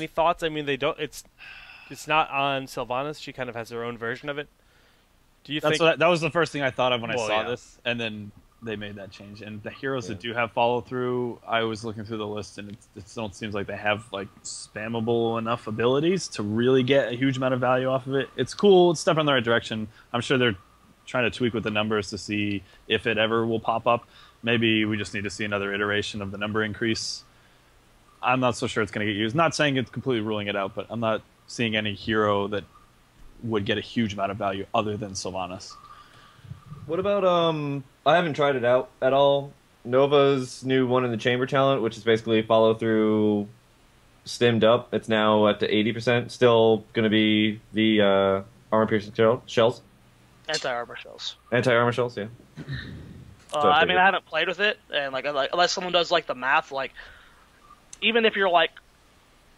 S1: thoughts? I mean, it's not on Sylvanas. She kind of has her own version of it. Do you think
S3: that was the first thing I thought of when I saw
S1: yeah.
S3: this, and then they made that change. And the heroes that do have follow through, I was looking through the list, and it still seems like they have, like, spammable enough abilities to really get a huge amount of value off of it. It's cool. It's a step in the right direction. I'm sure they're trying to tweak with the numbers to see if it ever will pop up. Maybe we just need to see another iteration of the number increase. I'm not so sure it's going to get used. Not saying it's completely ruling it out, but I'm not seeing any hero that would get a huge amount of value other than Sylvanas.
S5: What about I haven't tried it out at all. Nova's new One in the Chamber talent, which is basically follow through stimmed up. It's now at the 80%. Still going to be the armor piercing shells.
S4: Anti-armor shells.
S5: Anti-armor shells, yeah.
S4: I mean, I haven't played with it, and like unless someone does like the math, like even if you're like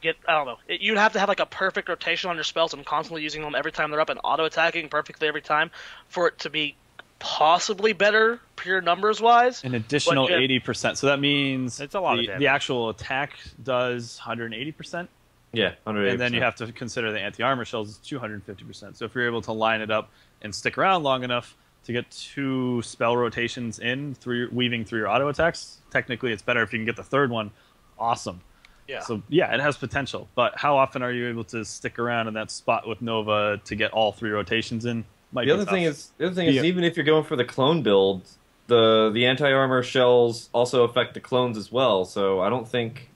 S4: I don't know, you'd have to have like a perfect rotation on your spells and constantly using them every time they're up and auto attacking perfectly every time for it to be possibly better pure numbers wise.
S3: An additional 80%. So that means
S1: it's a lot of damage.
S3: The actual attack does 180%.
S5: Yeah, 180%.
S3: And then you have to consider the anti-armor shells is 250%. So if you're able to line it up and stick around long enough to get 2 spell rotations in weaving through your auto attacks, technically it's better if you can get the third one. Awesome.
S4: Yeah.
S3: So yeah, it has potential. But how often are you able to stick around in that spot with Nova to get all 3 rotations in?
S5: The other thing is even if you're going for the clone build, the anti-armor shells also affect the clones as well. So I don't think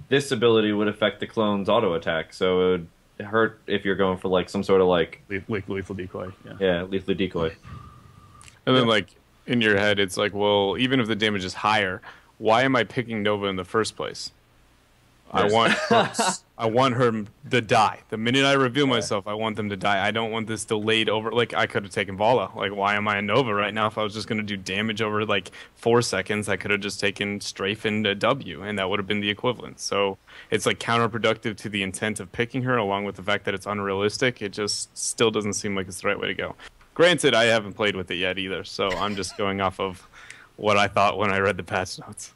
S5: this ability would affect the clone's auto attack. So it would hurt if you're going for like some sort of like
S3: lethal decoy.
S5: Yeah, lethal decoy.
S2: And then like in your head, it's like, well, even if the damage is higher, why am I picking Nova in the first place? I want her to die. The minute I reveal myself, I want them to die. I don't want this delayed over. Like, I could have taken Vala. Like, why am I a Nova right now? If I was just going to do damage over, like, 4 seconds, I could have just taken Strafe and a W, and that would have been the equivalent. So it's, like, counterproductive to the intent of picking her, along with the fact that it's unrealistic. It just still doesn't seem like it's the right way to go. Granted, I haven't played with it yet either, so I'm just going off of what I thought when I read the patch notes.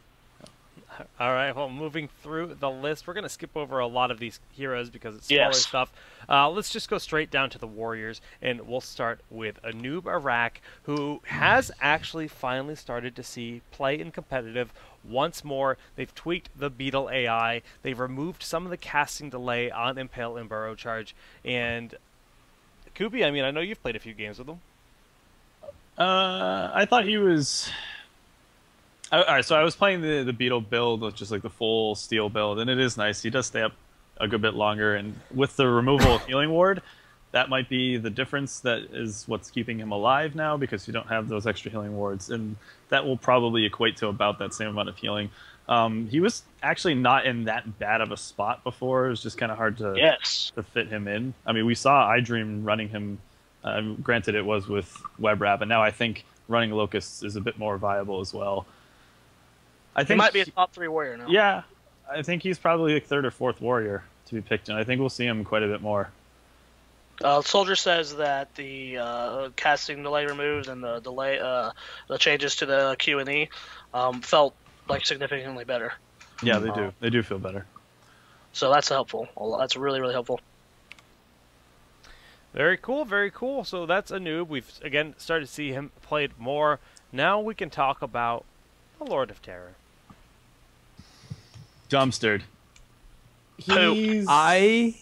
S1: All right, well, moving through the list, we're going to skip over a lot of these heroes because it's smaller
S4: Yes.
S1: stuff. Let's just go straight down to the Warriors, and we'll start with Anub Arak, who has actually finally started to see play in competitive once more. They've tweaked the Beetle AI. They've removed some of the casting delay on Impale and Burrow Charge. And, Kubi, I mean, I know you've played a few games with him.
S3: I thought he was. All right, so I was playing the Beetle build, with just like the full steel build, and it is nice. He does stay up a good bit longer, and with the removal of Healing Ward, that might be the difference. That is what's keeping him alive now, because you don't have those extra Healing Wards, and that will probably equate to about that same amount of healing. He was actually not in that bad of a spot before. It was just kind of hard to fit him in. I mean, we saw iDream running him. Granted, it was with Web Wrap, and now I think running Locusts is a bit more viable as well. I think
S4: he might be a top 3 warrior now.
S3: Yeah, I think he's probably like 3rd or 4th warrior to be picked, and I think we'll see him quite a bit more.
S4: Soldier says that the casting delay removed and the delay, the changes to the Q&E felt like significantly better.
S3: Yeah, they do. They do feel better.
S4: So that's helpful. That's really, really helpful.
S1: Very cool, very cool. So that's Anub. We've, again, started to see him played more. Now we can talk about the Lord of Terror.
S3: Dumpstered.
S5: He's
S3: Not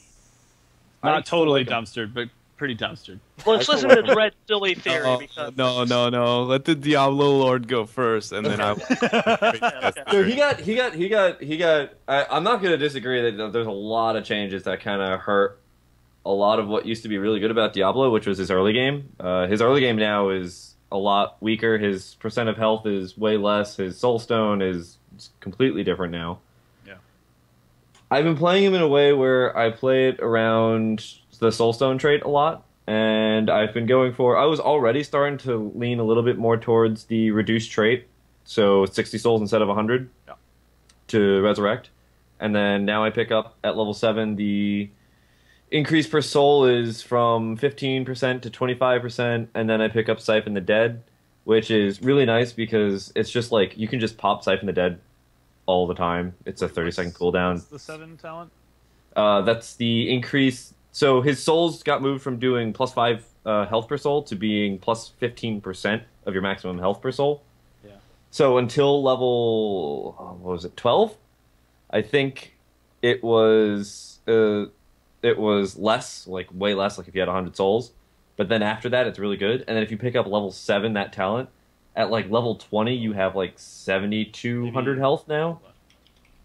S3: totally dumpstered, but pretty dumpstered.
S4: Let's listen to Dread silly theory. Because...
S2: No. Let the Diablo Lord go first, and then I.
S5: So he got. I'm not going to disagree that there's a lot of changes that kind of hurt a lot of what used to be really good about Diablo, which was his early game. His early game now is a lot weaker. His percent of health is way less. His Soulstone is completely different now.
S3: Yeah.
S5: I've been playing him in a way where I play it around the Soulstone trait a lot, and I've been going for... I was already starting to lean a little bit more towards the reduced trait, so 60 souls instead of 100 to resurrect. And then now I pick up at level 7 the... increase per soul is from 15% to 25%, and then I pick up Siphon the Dead, which is really nice because it's just like you can just pop Siphon the Dead all the time. It's a 30-second cooldown.
S3: What's the 7 talent?
S5: That's the increase. So his souls got moved from doing plus 5 health per soul to being plus 15% of your maximum health per soul.
S3: Yeah.
S5: So until level, what was it, 12? I think it was... it was less, like way less, like if you had 100 souls. But then after that, it's really good. And then if you pick up level 7, that talent, at like level 20, you have like 7,200 health now.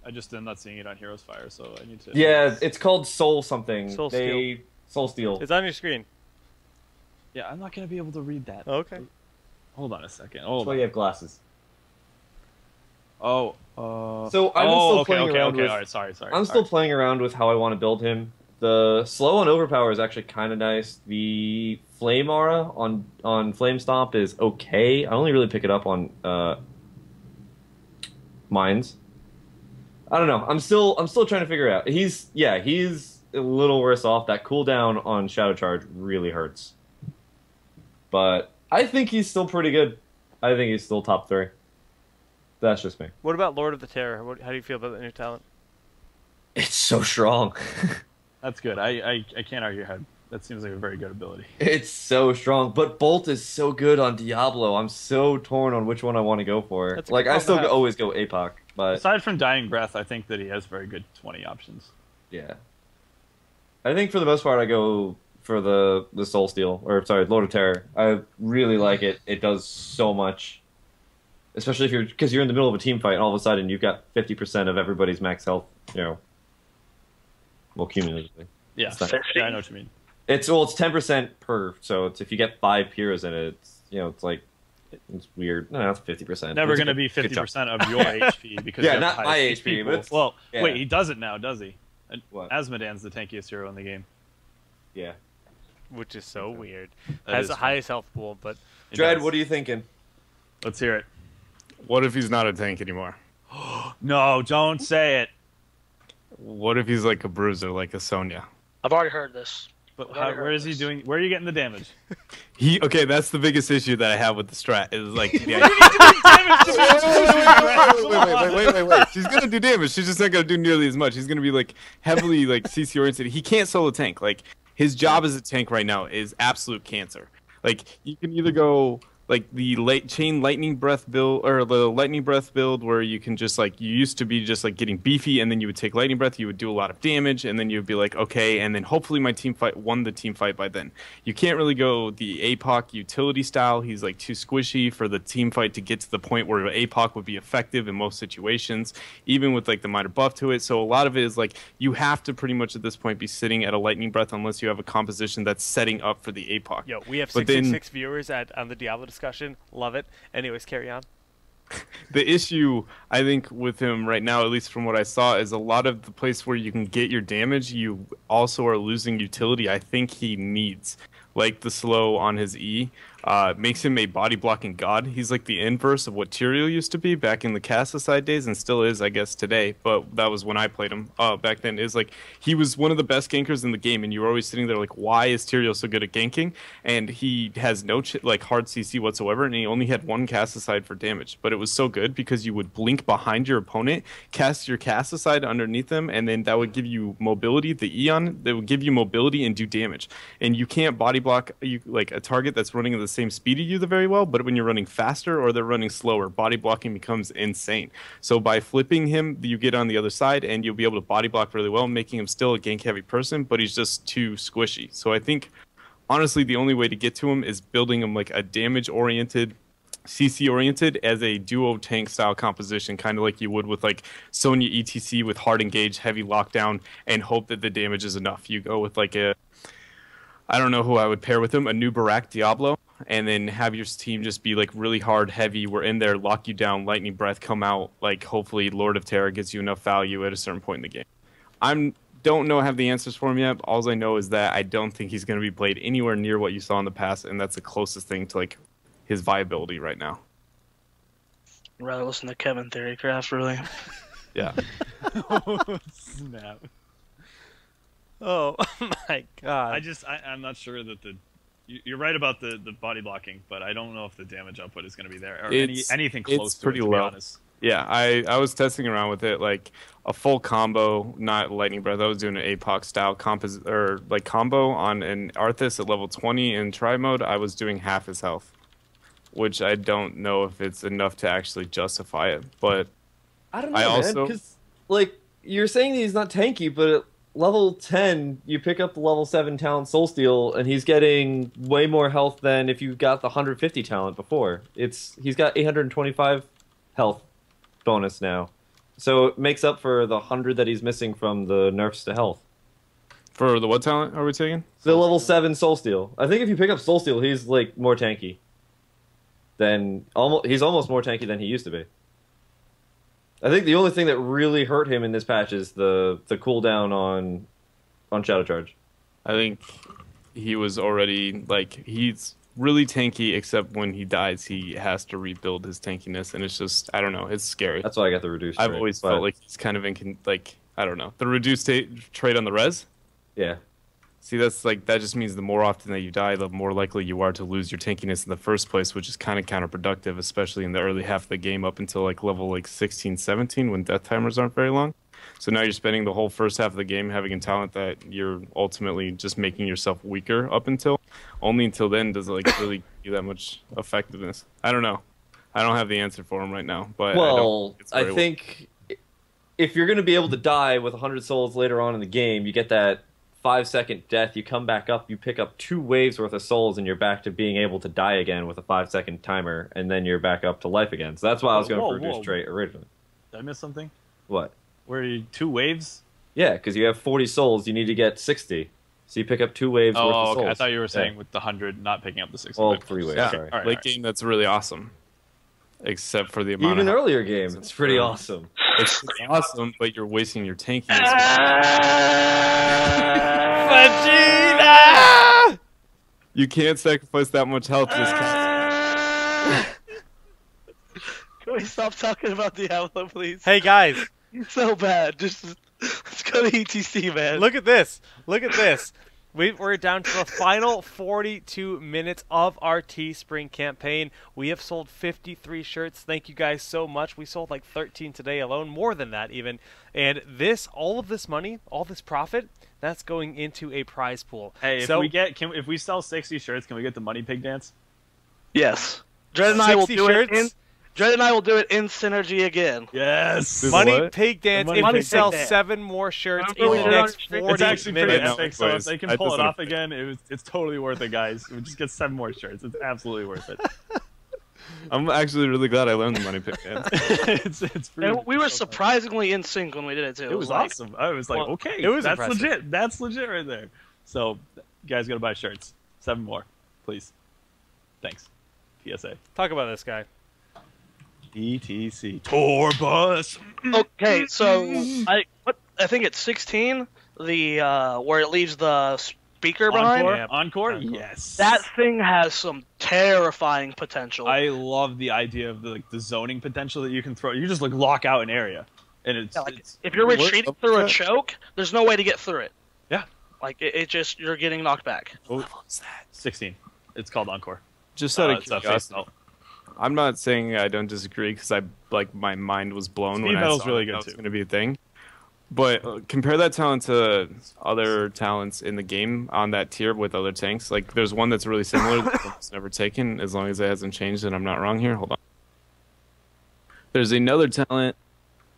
S3: I just am not seeing it on Heroes Fire, so I need to...
S5: Yeah, it's called Soul something.
S1: Soul Steel.
S5: Soul Steel.
S1: It's on your screen.
S3: Yeah, I'm not going to be able to read that.
S1: Okay.
S3: Hold on a second.
S5: That's why you have glasses.
S3: So
S5: I'm still playing around with...
S3: All right, sorry.
S5: I'm still playing around with how I want to build him. The slow on overpower is actually kind of nice. The flame aura on flame stomp is okay. I only really pick it up on mines. I don't know. I'm still trying to figure it out. He's a little worse off. That cooldown on shadow charge really hurts. But I think he's still pretty good. I think he's still top 3. That's just me.
S1: What about Lord of the Terror? How do you feel about the new talent?
S5: It's so strong.
S3: That's good. I can't argue how. That seems like a very good ability.
S5: It's so strong, but Bolt is so good on Diablo. I'm so torn on which one I want to go for. Like, I still always go APOC, but...
S3: Aside from Dying Breath, I think that he has very good 20 options.
S5: Yeah. I think for the most part, I go for the Soul Steel, or sorry, Lord of Terror. I really like it. It does so much. Especially because you're in the middle of a team fight, and all of a sudden you've got 50% of everybody's max health, well, cumulatively.
S3: Yeah, I know what you mean.
S5: It's 10% per, so if you get 5 Pyrrhas in it, it's like, it's weird. No, that's 50%.
S3: Never going to be 50% of your HP because
S5: yeah, not my HP. But
S3: well, yeah. Wait, he does it now, does he?
S5: What?
S3: Asmodan's the tankiest hero in the game.
S5: Yeah.
S1: Which is so weird. Has the highest health pool, but...
S5: Dread, what are you thinking?
S3: Let's hear it.
S2: What if he's not a tank anymore?
S3: No, don't say it.
S2: What if he's like a bruiser, like a Sonya?
S4: I've already heard this.
S3: But where is he doing? Where are you getting the damage?
S2: Okay, that's the biggest issue that I have with the strat is like the wait. She's gonna do damage. She's just not gonna do nearly as much. He's gonna be like heavily like CC oriented. He can't solo tank. Like his job as a tank right now is absolute cancer. Like you can either go like the chain lightning breath build or the lightning breath build where you can just like you used to be just like getting beefy and then you would take lightning breath, you would do a lot of damage and then you'd be like okay, and then hopefully my team fight won the team fight by then. You can't really go the APOC utility style. He's like too squishy for the team fight to get to the point where APOC would be effective in most situations, even with like the minor buff to it. So a lot of it is like you have to pretty much at this point be sitting at a lightning breath unless you have a composition that's setting up for the APOC.
S1: Yo, we have 66 viewers on the Diablo discussion. Love it. Anyways, carry on.
S2: The issue, I think, with him right now, at least from what I saw, is a lot of the place where you can get your damage, you also are losing utility. I think he needs, like the slow on his E, makes him a body blocking god. He's like the inverse of what Tyrael used to be back in the Kael'thas side days, and still is, I guess, today. But that was when I played him back then. Is like he was one of the best gankers in the game, and you were always sitting there like, why is Tyrael so good at ganking? And he has no like hard CC whatsoever, and he only had one Kael'thas side for damage. But it was so good because you would blink behind your opponent, cast your Kael'thas side underneath them, and then that would give you mobility. The Eon that would give you mobility and do damage. And you can't body block like a target that's running at the same speed as you very well, but when you're running faster or they're running slower, body blocking becomes insane. So by flipping him, you get on the other side and you'll be able to body block really well, making him still a gank heavy person, but he's just too squishy. So I think honestly the only way to get to him is building him like a damage oriented, CC oriented as a duo tank style composition, kind of like you would with like Sonya ETC with hard engage, heavy lockdown, and hope that the damage is enough. You go with like a, I don't know who I would pair with him, a new Barak Diablo, and then have your team just be like really hard, heavy. We're in there, lock you down, lightning breath, come out. Like hopefully Lord of Terror gives you enough value at a certain point in the game. Don't know have the answers for him yet. All I know is that I don't think he's going to be played anywhere near what you saw in the past, and that's the closest thing to like his viability right now.
S4: I'd rather listen to Kevin Theorycraft, really.
S2: Yeah.
S3: Oh, snap.
S1: Oh my god.
S3: I'm not sure that you're right about the body blocking, but I don't know if the damage output is going to be there or anything close to
S2: pretty
S3: it, to
S2: low.
S3: be honest.
S2: Yeah, I was testing around with it, like a full combo, not lightning breath. I was doing an APOC style combo on an Arthas at level 20 in try mode. I was doing half his health, which I don't know if it's enough to actually justify it. But
S5: I don't know, man, because like you're saying that he's not tanky, but at level 10, you pick up the level 7 talent Soulsteel, and he's getting way more health than if you got the 150 talent before. He's got 825 health bonus now, so it makes up for the 100 that he's missing from the nerfs to health.
S2: For the what talent are we taking?
S5: The level 7 Soulsteel. I think if you pick up Soulsteel, he's like more tanky. He's almost more tanky than he used to be. I think the only thing that really hurt him in this patch is the cooldown on Shadow Charge.
S2: I think he was already like he's really tanky, except when he dies, he has to rebuild his tankiness, and it's just I don't know, it's scary.
S5: That's why I got the reduced.
S2: I've always felt like he's kind of like I don't know, the reduced trade on the res.
S5: Yeah.
S2: See, that's like that just means the more often that you die, the more likely you are to lose your tankiness in the first place, which is kind of counterproductive, especially in the early half of the game up until like level like 16, 17 when death timers aren't very long. So now you're spending the whole first half of the game having a talent that you're ultimately just making yourself weaker up until. Only until then does it like really give you that much effectiveness. I don't know. I don't have the answer for him right now, but
S5: I think if you're going to be able to die with 100 souls later on in the game, you get that 5-second death, you come back up, you pick up 2 waves worth of souls, and you're back to being able to die again with a 5-second timer, and then you're back up to life again. So that's why I was going for reduced trait originally.
S3: Did I miss something?
S5: What?
S3: Were you 2 waves?
S5: Yeah, because you have 40 souls, you need to get 60. So you pick up 2 waves worth of souls.
S3: Okay. I thought you were saying with the 100 not picking up the 60.
S5: Well, 3 waves,
S2: yeah.
S5: sorry.
S3: All right,
S2: Late game, that's really awesome. Except for the amount
S5: Even
S2: of
S5: earlier game, it's pretty awesome.
S2: It's awesome, but you're wasting your tankiness.
S1: Vegeta!
S2: You can't sacrifice that much health this time.
S4: Can we stop talking about Diablo, please?
S1: Hey guys,
S4: So bad. Just let's go to ETC, man.
S1: look at this. Look at this. We're down to the final 42 minutes of our Teespring campaign. We have sold 53 shirts. Thank you guys so much. We sold like 13 today alone, more than that even. And all of this money, all this profit, that's going into a prize pool.
S3: Hey, if we sell 60 shirts, can we get the money pig dance?
S4: Yes. Dread and I will
S1: 60
S4: do
S1: shirts?
S4: it in. Dread and I will do it in synergy again.
S3: Yes.
S1: Money Pig Dance.
S3: Money
S1: If we
S3: Pig
S1: sell
S4: Dance.
S1: 7 more shirts
S4: Remember
S1: in
S4: we
S1: the
S4: did
S1: next
S4: on-
S1: 40
S3: It's actually pretty
S1: minutes.
S3: epic, so if they can
S2: I
S3: pull
S2: just
S3: it off
S2: wanna-
S3: again, it's totally worth it, guys. We just get 7 more shirts. It's absolutely worth it.
S2: I'm actually really glad I learned the money pit dance.
S3: it's pretty,
S4: And we were
S3: so
S4: surprisingly in sync when we did it too.
S3: It was
S4: like,
S3: awesome. I was like,
S4: well,
S3: okay,
S1: it was
S3: that's
S1: impressive.
S3: legit. That's legit right there. So, you guys gotta buy shirts. 7 more, please. Thanks. PSA.
S1: Talk about this guy.
S3: ETC tour bus.
S4: Okay, so I think it's 16, the where it leaves the speaker behind.
S3: Encore?
S1: Yeah.
S3: Encore?
S1: Encore.
S3: Yes.
S4: That thing has some terrifying potential.
S3: I love the idea of the zoning potential that you can throw. You just lock out an area, and it's,
S4: Yeah, like,
S3: it's
S4: if you're retreating through a choke, there's no way to get through it.
S3: Yeah.
S4: Like it just you're getting knocked back.
S3: what was that? 16. It's called Encore.
S2: Just out of
S3: It's a face
S2: curiosity,
S3: melt.
S2: I'm not saying I don't disagree because my mind was blown
S3: Speed
S2: when I
S3: metal's
S2: saw
S3: really
S2: that
S3: good,
S2: was
S3: too.
S2: going to be a thing. But compare that talent to other talents in the game on that tier with other tanks. Like there's one that's really similar that's never taken, as long as it hasn't changed and I'm not wrong here. Hold on. There's another talent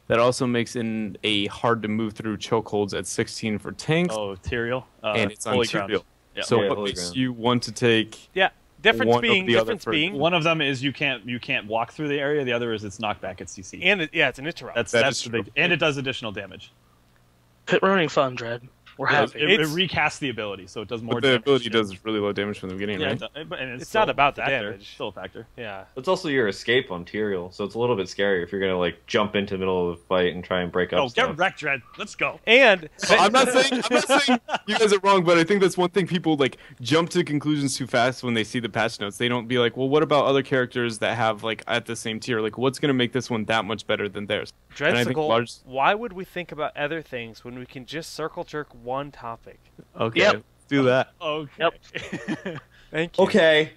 S2: that also makes in a hard to move through chokeholds at 16 for tanks,
S3: Oh, Tyrael.
S2: and it's on
S3: Holy Ground.
S2: Tyrael.
S3: Yeah.
S2: So
S5: Yeah,
S2: what
S5: Holy
S2: makes
S5: Ground.
S2: you want to take?
S1: Yeah. Difference
S2: One of
S1: being,
S2: the other
S1: difference
S2: for-
S1: being,
S3: One of them is you can't walk through the area. The other is it's knockback at CC.
S1: and it's an interrupt.
S3: That's
S2: That is
S3: the big,
S2: true.
S3: and it does additional damage.
S4: Pit running fun, Dread. We're
S3: It,
S4: happy.
S3: it
S1: It's-
S3: recasts the ability, so it does more
S2: But the
S3: damage.
S2: ability does really low damage from the beginning,
S3: Yeah,
S2: right?
S3: and
S1: It's
S3: still
S1: not about
S3: a
S1: the
S3: factor.
S1: damage.
S3: Still a factor.
S1: yeah.
S5: It's also your escape on Tyrael, so it's a little bit scary if you're gonna jump into the middle of the fight and try and break up
S3: Oh,
S5: stuff.
S3: get wrecked, Dread. Let's go.
S1: And
S2: So I'm not saying you guys are wrong, but I think that's one thing people jump to conclusions too fast when they see the patch notes. They don't be like, well, what about other characters that have at the same tier? What's going to make this one that much better than theirs? And I think
S1: Dreadsicle,
S2: large-
S1: why would we think about other things when we can just circle jerk one topic?
S2: Okay,
S4: Yep.
S2: let's do that.
S3: Okay.
S4: Yep.
S1: Thank you.
S5: Okay,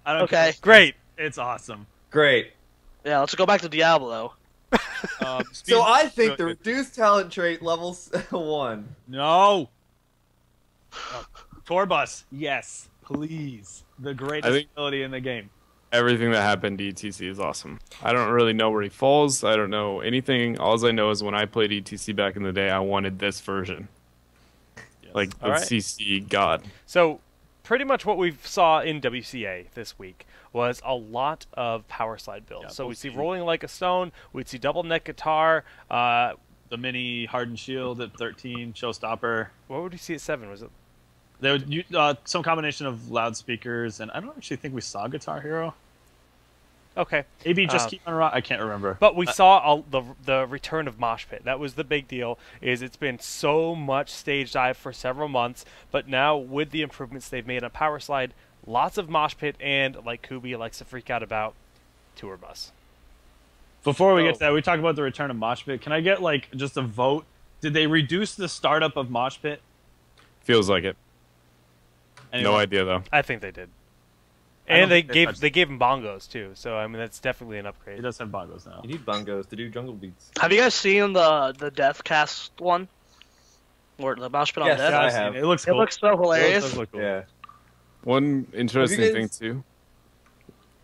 S3: I don't
S4: Okay.
S3: care.
S1: Great.
S3: It's awesome.
S5: great.
S4: Yeah, let's go back to Diablo.
S5: So I think the reduced talent trait levels 1.
S3: No. Tour bus. Yes, please. The greatest
S2: think-
S3: ability in the game.
S2: Everything that happened to ETC is awesome. I don't really know where he falls. I don't know anything. All I know is when I played ETC back in the day, I wanted this version.
S3: Yes.
S2: The
S1: All right.
S2: CC god.
S1: So, pretty much what we saw in WCA this week was a lot of power slide builds.
S3: Yeah,
S1: so we'd
S3: both
S1: see
S3: see-
S1: Rolling Like a Stone, we'd see Double Neck Guitar.
S3: The mini hardened shield at 13, showstopper.
S1: What would we see at 7? Was it?
S3: There would some combination of loudspeakers, and I don't actually think we saw Guitar Hero.
S1: Okay.
S3: Maybe just
S1: Um,
S3: keep on rock. I can't remember.
S1: But we saw the return of Mosh Pit. That was the big deal. Is it's been so much stage dive for several months, but now with the improvements they've made on Power Slide, lots of Mosh Pit, and like Kubi likes to freak out about, Tour Bus.
S3: Before we get to that, we talked about the return of Mosh Pit. Can I get just a vote? Did they reduce the startup of Mosh Pit?
S2: Feels like it.
S3: Anyone?
S2: No idea though.
S1: I think they did.
S3: I don't
S1: And they
S3: think they
S1: gave him bongos too. So I mean that's definitely an
S3: It
S1: upgrade.
S3: does have bongos now.
S5: You need bongos to do jungle beats.
S4: Have you guys seen the Death Cast one? Or the mosh pit on
S5: Yes,
S4: Death?
S5: I
S3: I've seen
S5: have.
S3: it. It looks
S4: It
S3: cool.
S4: looks so hilarious.
S3: It does look cool.
S5: Yeah.
S2: One interesting
S5: guys-
S2: thing too.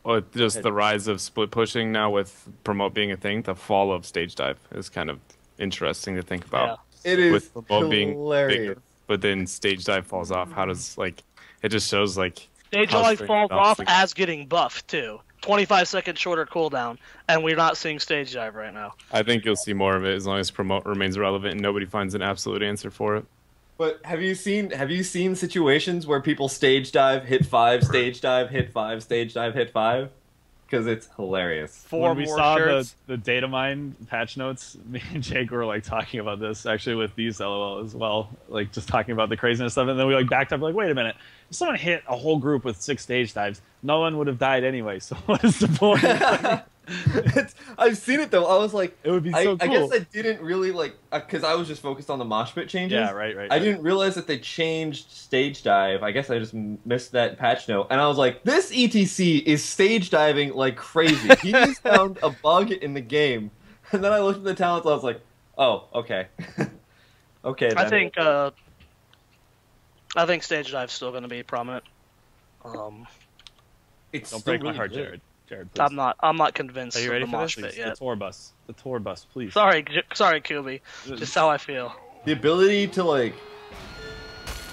S2: Well, just the rise of split pushing now with promote being a thing. The fall of stage dive is kind of interesting to think about.
S5: It is
S2: With promote being
S5: hilarious.
S2: bigger, but then stage dive falls off. How does it just shows
S4: Stage
S2: how
S4: dive
S2: straight
S4: falls
S2: off
S4: off
S2: the-
S4: as getting buffed too. 25-second shorter cooldown, and we're not seeing stage dive right now.
S2: I think you'll see more of it as long as promote remains relevant and nobody finds an absolute answer for it.
S5: But have you seen situations where people stage dive, hit 5, stage dive, hit 5, stage dive, hit 5? Because it's hilarious.
S1: 4
S3: When we
S1: more
S3: saw
S1: shirts.
S3: the data mine patch notes, me and Jake were talking about this actually with these LOL as well, just talking about the craziness of it. And then we backed up, wait a minute, if someone hit a whole group with 6 stage dives, no one would have died anyway. So what is the point?
S5: I've seen it though. I was like,
S3: It would be so
S5: I
S3: cool.
S5: guess I didn't really like because I was just focused on the mosh pit changes.
S3: Yeah, right.
S5: I didn't realize that they changed stage dive. I guess I just missed that patch note, and I was like, this ETC is stage diving like crazy. He just found a bug in the game, and then I looked at the talents. I was like, oh, okay, okay. Then.
S4: I think stage dive's still going to be prominent.
S5: It's
S3: Don't
S5: still
S3: break my
S5: really
S3: heart,
S5: good.
S3: Jared. Jared, please.
S4: I'm not convinced
S1: Are you
S4: of
S1: ready
S4: the
S1: for
S4: mosh
S1: this?
S4: pit
S3: Please,
S4: yet.
S3: the tour bus, please.
S4: Sorry, Kubi. Just how I feel.
S5: The ability to like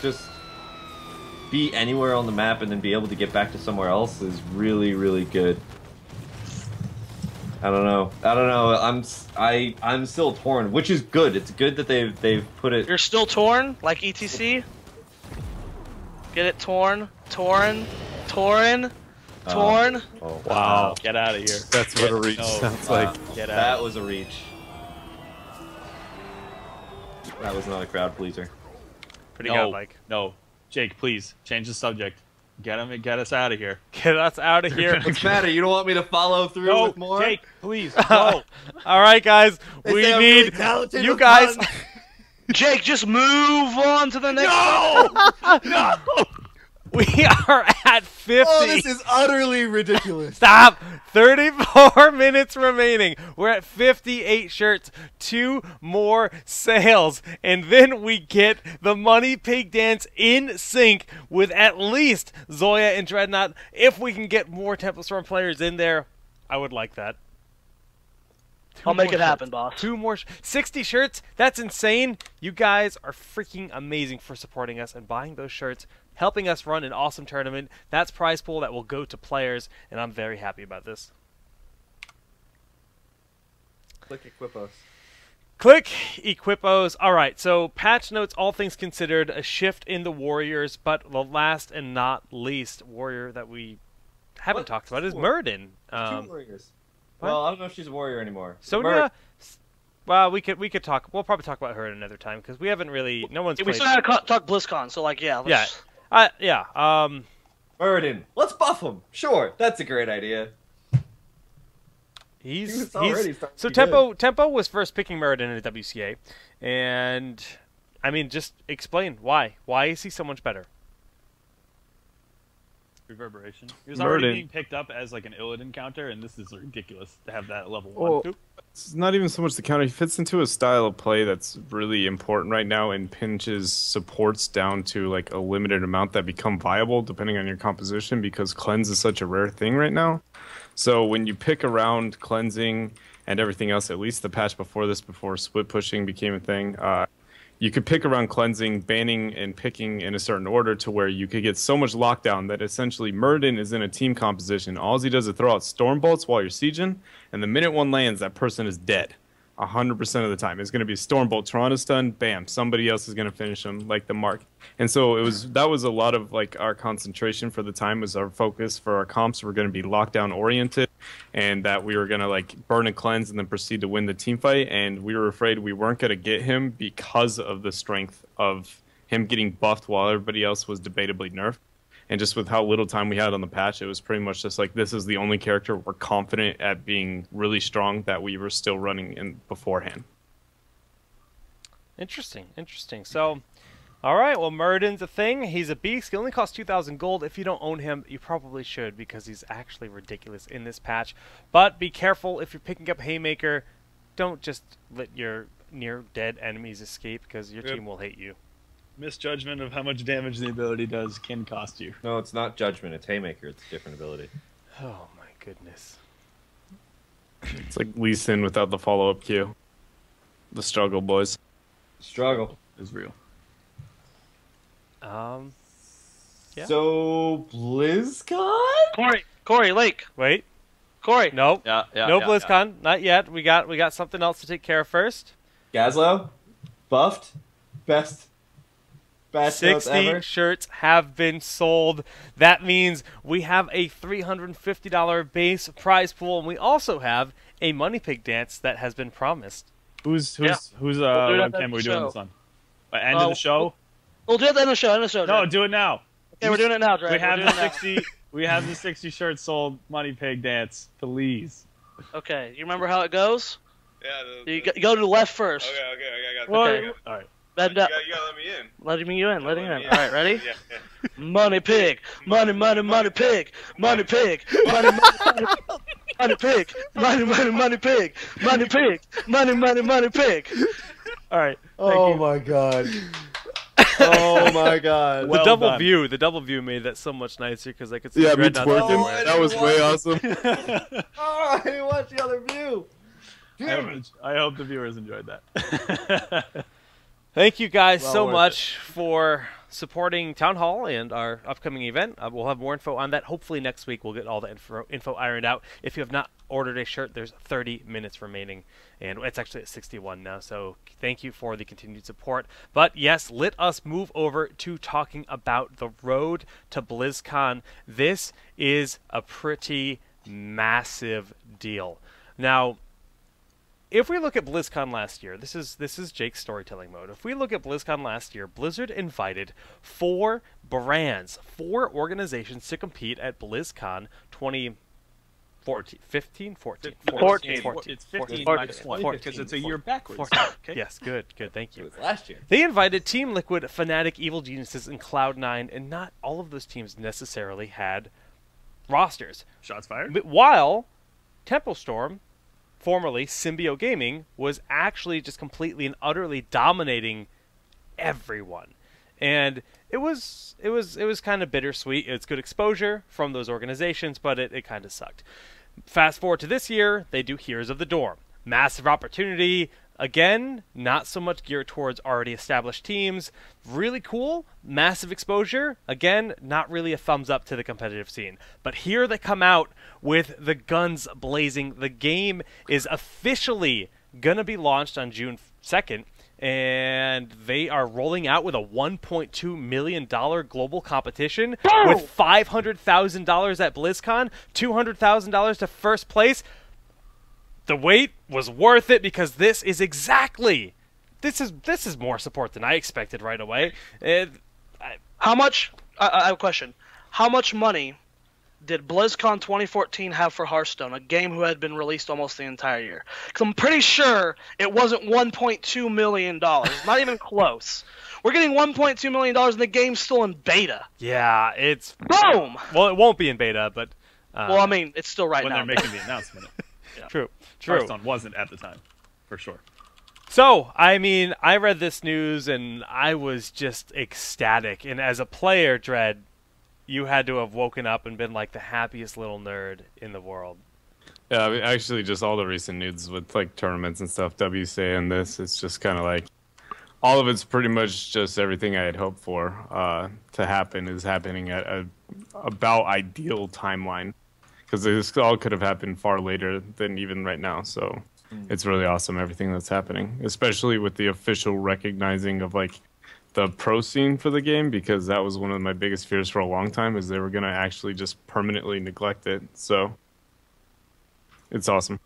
S5: just be anywhere on the map and then be able to get back to somewhere else is really, really good. I don't know. I'm still torn, which is good. It's good that they've put it.
S4: You're still torn, like ETC. Get it torn.
S5: Oh,
S3: Wow, get out of here.
S2: That's what a reach sounds like.
S3: Get out.
S5: That was a reach. That was not a crowd pleaser.
S1: Pretty
S3: No,
S1: godlike.
S3: no. Jake, please, change the subject. Get him and get us out of here.
S1: Get us out of here.
S5: What's the matter? You don't want me to follow through
S3: No,
S5: with more?
S3: Jake, please, no.
S1: All right, guys.
S5: They
S1: We
S5: say I'm really
S1: need
S5: talented
S1: you
S5: with
S1: guys.
S5: fun.
S4: Jake, just move on to the next.
S3: No!
S1: We are at 50.
S5: Oh, this is utterly ridiculous.
S1: Stop! 34 minutes remaining. We're at 58 shirts, 2 more sales, and then we get the Money Pig Dance in sync with at least Zoya and Dreadnought. If we can get more Temple Storm players in there, I would like that.
S4: I'll make
S1: more
S4: it happen,
S1: shirts.
S4: boss.
S1: 2 more 60 shirts? That's insane. You guys are freaking amazing for supporting us and buying those shirts, helping us run an awesome tournament. That's prize pool that will go to players, and I'm very happy about this.
S5: Click Equipos.
S1: Click Equipos. All right, so patch notes, all things considered, a shift in the Warriors, but the last and not least Warrior that we haven't
S5: What?
S1: talked about is
S5: What?
S1: Murden.
S5: Two warriors.
S1: what?
S5: Well, I don't know if she's a warrior anymore.
S1: Sonya. Well, we could talk. We'll probably talk about her at another time because we haven't really. No one's
S4: We
S1: played.
S4: still gotta talk BlizzCon, so like, yeah.
S1: Yeah.
S4: Let's...
S1: Yeah.
S5: Murden. Let's buff him. Sure, that's a great idea.
S1: He's
S5: already starting
S1: so
S5: to be
S1: Tempo was first picking Murden in the WCA, and I mean, just explain why. Why is he so much better?
S3: Reverberation. He was already
S2: Murden.
S3: being picked up as like an Illidan counter, and this is ridiculous to have that at level
S2: Well,
S3: 1.
S2: it's not even so much the counter. He fits into a style of play that's really important right now and pinches supports down to like a limited amount that become viable depending on your composition because cleanse is such a rare thing right now. So when you pick around cleansing and everything else, at least the patch before this, before split pushing became a thing, you could pick around cleansing, banning, and picking in a certain order to where you could get so much lockdown that essentially Murden is in a team composition. All he does is throw out storm bolts while you're sieging, and the minute one lands, that person is dead. 100% of the time. It's going to be storm bolt, Toronto stun, bam, somebody else is going to finish him like the mark. And so that was a lot of like our concentration for the time, was our focus for our comps were going to be lockdown oriented, and that we were going to like burn a cleanse and then proceed to win the team fight. And we were afraid we weren't going to get him because of the strength of him getting buffed while everybody else was debatably nerfed. And just with how little time we had on the patch, it was pretty much just like, this is the only character we're confident at being really strong that we were still running in beforehand.
S1: Interesting. So, all right. Well, Murden's a thing. He's a beast. He only costs 2,000 gold. If you don't own him, you probably should because he's actually ridiculous in this patch. But be careful if you're picking up Haymaker. Don't just let your near dead enemies escape because your team will hate you.
S3: Misjudgment of how much damage the ability does can cost you.
S5: No, it's not Judgment. It's Haymaker. It's a different ability.
S1: Oh my goodness.
S2: It's like Lee Sin without the follow-up Q. The struggle, boys.
S5: Struggle.
S3: Is real.
S1: Yeah.
S5: So, BlizzCon?
S4: Corey, Lake.
S1: Wait.
S4: Corey.
S1: Nope.
S3: Yeah.
S1: No BlizzCon. Not yet. We got something else to take care of first.
S5: Gazlo? Buffed? Best notes
S1: 60
S5: ever?
S1: shirts have been sold. That means we have a $350 base prize pool, and we also have a Money Pig Dance that has been promised.
S3: Whose
S4: do it at
S3: webcam
S4: the
S3: are we
S4: show.
S3: doing this on? End of the show?
S4: We'll do it at the end of the show.
S3: No,
S4: Dre.
S3: do it now.
S4: Okay, we're doing it now, Dre.
S3: We have
S4: We're
S3: the
S4: doing it now.
S3: 60. We have the 60 shirts sold. Money Pig Dance, please.
S4: Okay, you remember how it goes?
S6: Yeah.
S4: You go to the left first.
S6: Okay. I got
S3: Well,
S6: that. Okay.
S3: all right.
S4: Bend
S6: You
S4: up.
S6: gotta let me in.
S4: Letting you in. Letting you in.
S6: me
S4: All right, ready?
S6: Yeah.
S4: Money pig. Money pig. Money pig. Money pig. Money pig. Money pig. Money pig.
S3: All right.
S5: Oh my god. Oh my god.
S3: Well done.
S1: The double view made that so much nicer because I could see
S2: Yeah, me
S1: Dreadnought
S2: twerking.
S1: everywhere.
S2: That was way awesome.
S5: Oh, I didn't watch the other view.
S3: I hope the viewers enjoyed that.
S1: Thank you guys
S3: Well
S1: so
S3: worth
S1: much for supporting Town Hall and our upcoming event. We'll have more info on that. Hopefully next week we'll get all the info ironed out. If you have not ordered a shirt, there's 30 minutes remaining, and it's actually at 61 now, so thank you for the continued support. But yes, let us move over to talking about the road to BlizzCon. This is a pretty massive deal. Now, if we look at BlizzCon last year, this is Jake's storytelling mode. If we look at BlizzCon last year, Blizzard invited 4 brands, 4 organizations to compete at BlizzCon 2014, 15, 14,
S4: 14.
S1: 14.
S3: It's 15
S4: 14.
S3: minus 1 because it's a year backwards.
S1: 14.
S3: Okay.
S1: Yes, good, thank
S5: It
S1: you.
S5: was last year.
S1: They invited Team Liquid, Fnatic, Evil Geniuses, and Cloud9, and not all of those teams necessarily had rosters.
S3: Shots fired.
S1: But while Tempo Storm, formerly Symbio Gaming, was actually just completely and utterly dominating everyone. And it was kind of bittersweet. It's good exposure from those organizations, but it kind of sucked. Fast forward to this year, they do Heroes of the Dorm. Massive opportunity. Again, not so much geared towards already established teams. Really cool, massive exposure. Again, not really a thumbs up to the competitive scene. But here they come out with the guns blazing. The game is officially going to be launched on June 2nd, and they are rolling out with a $1.2 million global competition with $500,000 at BlizzCon, $200,000 to first place. The wait was worth it because this is more support than I expected right away.
S4: How much? I have a question. How much money did BlizzCon 2014 have for Hearthstone, a game who had been released almost the entire year? Because I'm pretty sure it wasn't $1.2 million. Not even close. We're getting $1.2 million and the game's still in beta.
S1: Yeah, it's...
S4: Boom!
S1: Well, it won't be in beta, but...
S4: well, I mean, it's still right
S3: when
S4: now.
S3: they're making the announcement.
S4: Yeah.
S1: True.
S3: Hearthstone wasn't at the time, for sure.
S1: So, I mean, I read this news and I was just ecstatic. And as a player, Dread, you had to have woken up and been like the happiest little nerd in the world.
S2: Yeah, I mean, actually, just all the recent news with like tournaments and stuff, WCA and this, it's just kind of like all of it's pretty much just everything I had hoped for to happen is happening at a about ideal timeline, because this all could have happened far later than even right now. So it's really awesome everything that's happening, especially with the official recognizing of like the pro scene for the game, because that was one of my biggest fears for a long time, is they were going to actually just permanently neglect it. So it's awesome.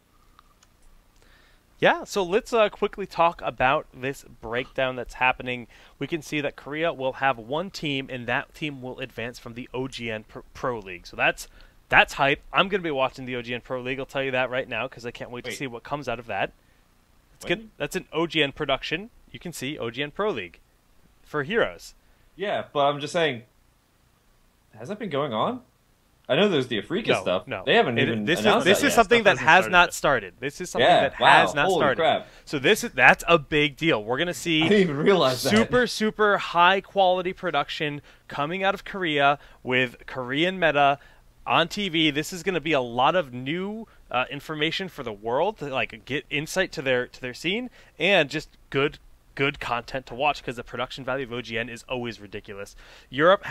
S1: Yeah, so let's quickly talk about this breakdown that's happening. We can see that Korea will have one team, and that team will advance from the OGN Pro League. So that's hype. I'm going to be watching the OGN Pro League. I'll tell you that right now, because I can't wait to see what comes out of that. It's good. That's an OGN production. You can see OGN Pro League for Heroes.
S5: Yeah, but I'm just saying, has that been going on? I know there's the Afrika stuff.
S1: No,
S5: they haven't even
S1: this
S5: announced
S1: is
S5: that yet.
S1: something that
S3: Stuff
S1: has
S3: hasn't
S1: not started. This is something
S5: Yeah,
S1: that
S5: wow,
S1: has not
S5: holy
S1: started.
S5: crap.
S1: So that's a big deal. We're gonna see
S5: I didn't even realize that.
S1: super high quality production coming out of Korea with Korean meta on TV. This is going to be a lot of new information for the world to like get insight to their scene, and just good content to watch, because the production value of OGN is always ridiculous. Europe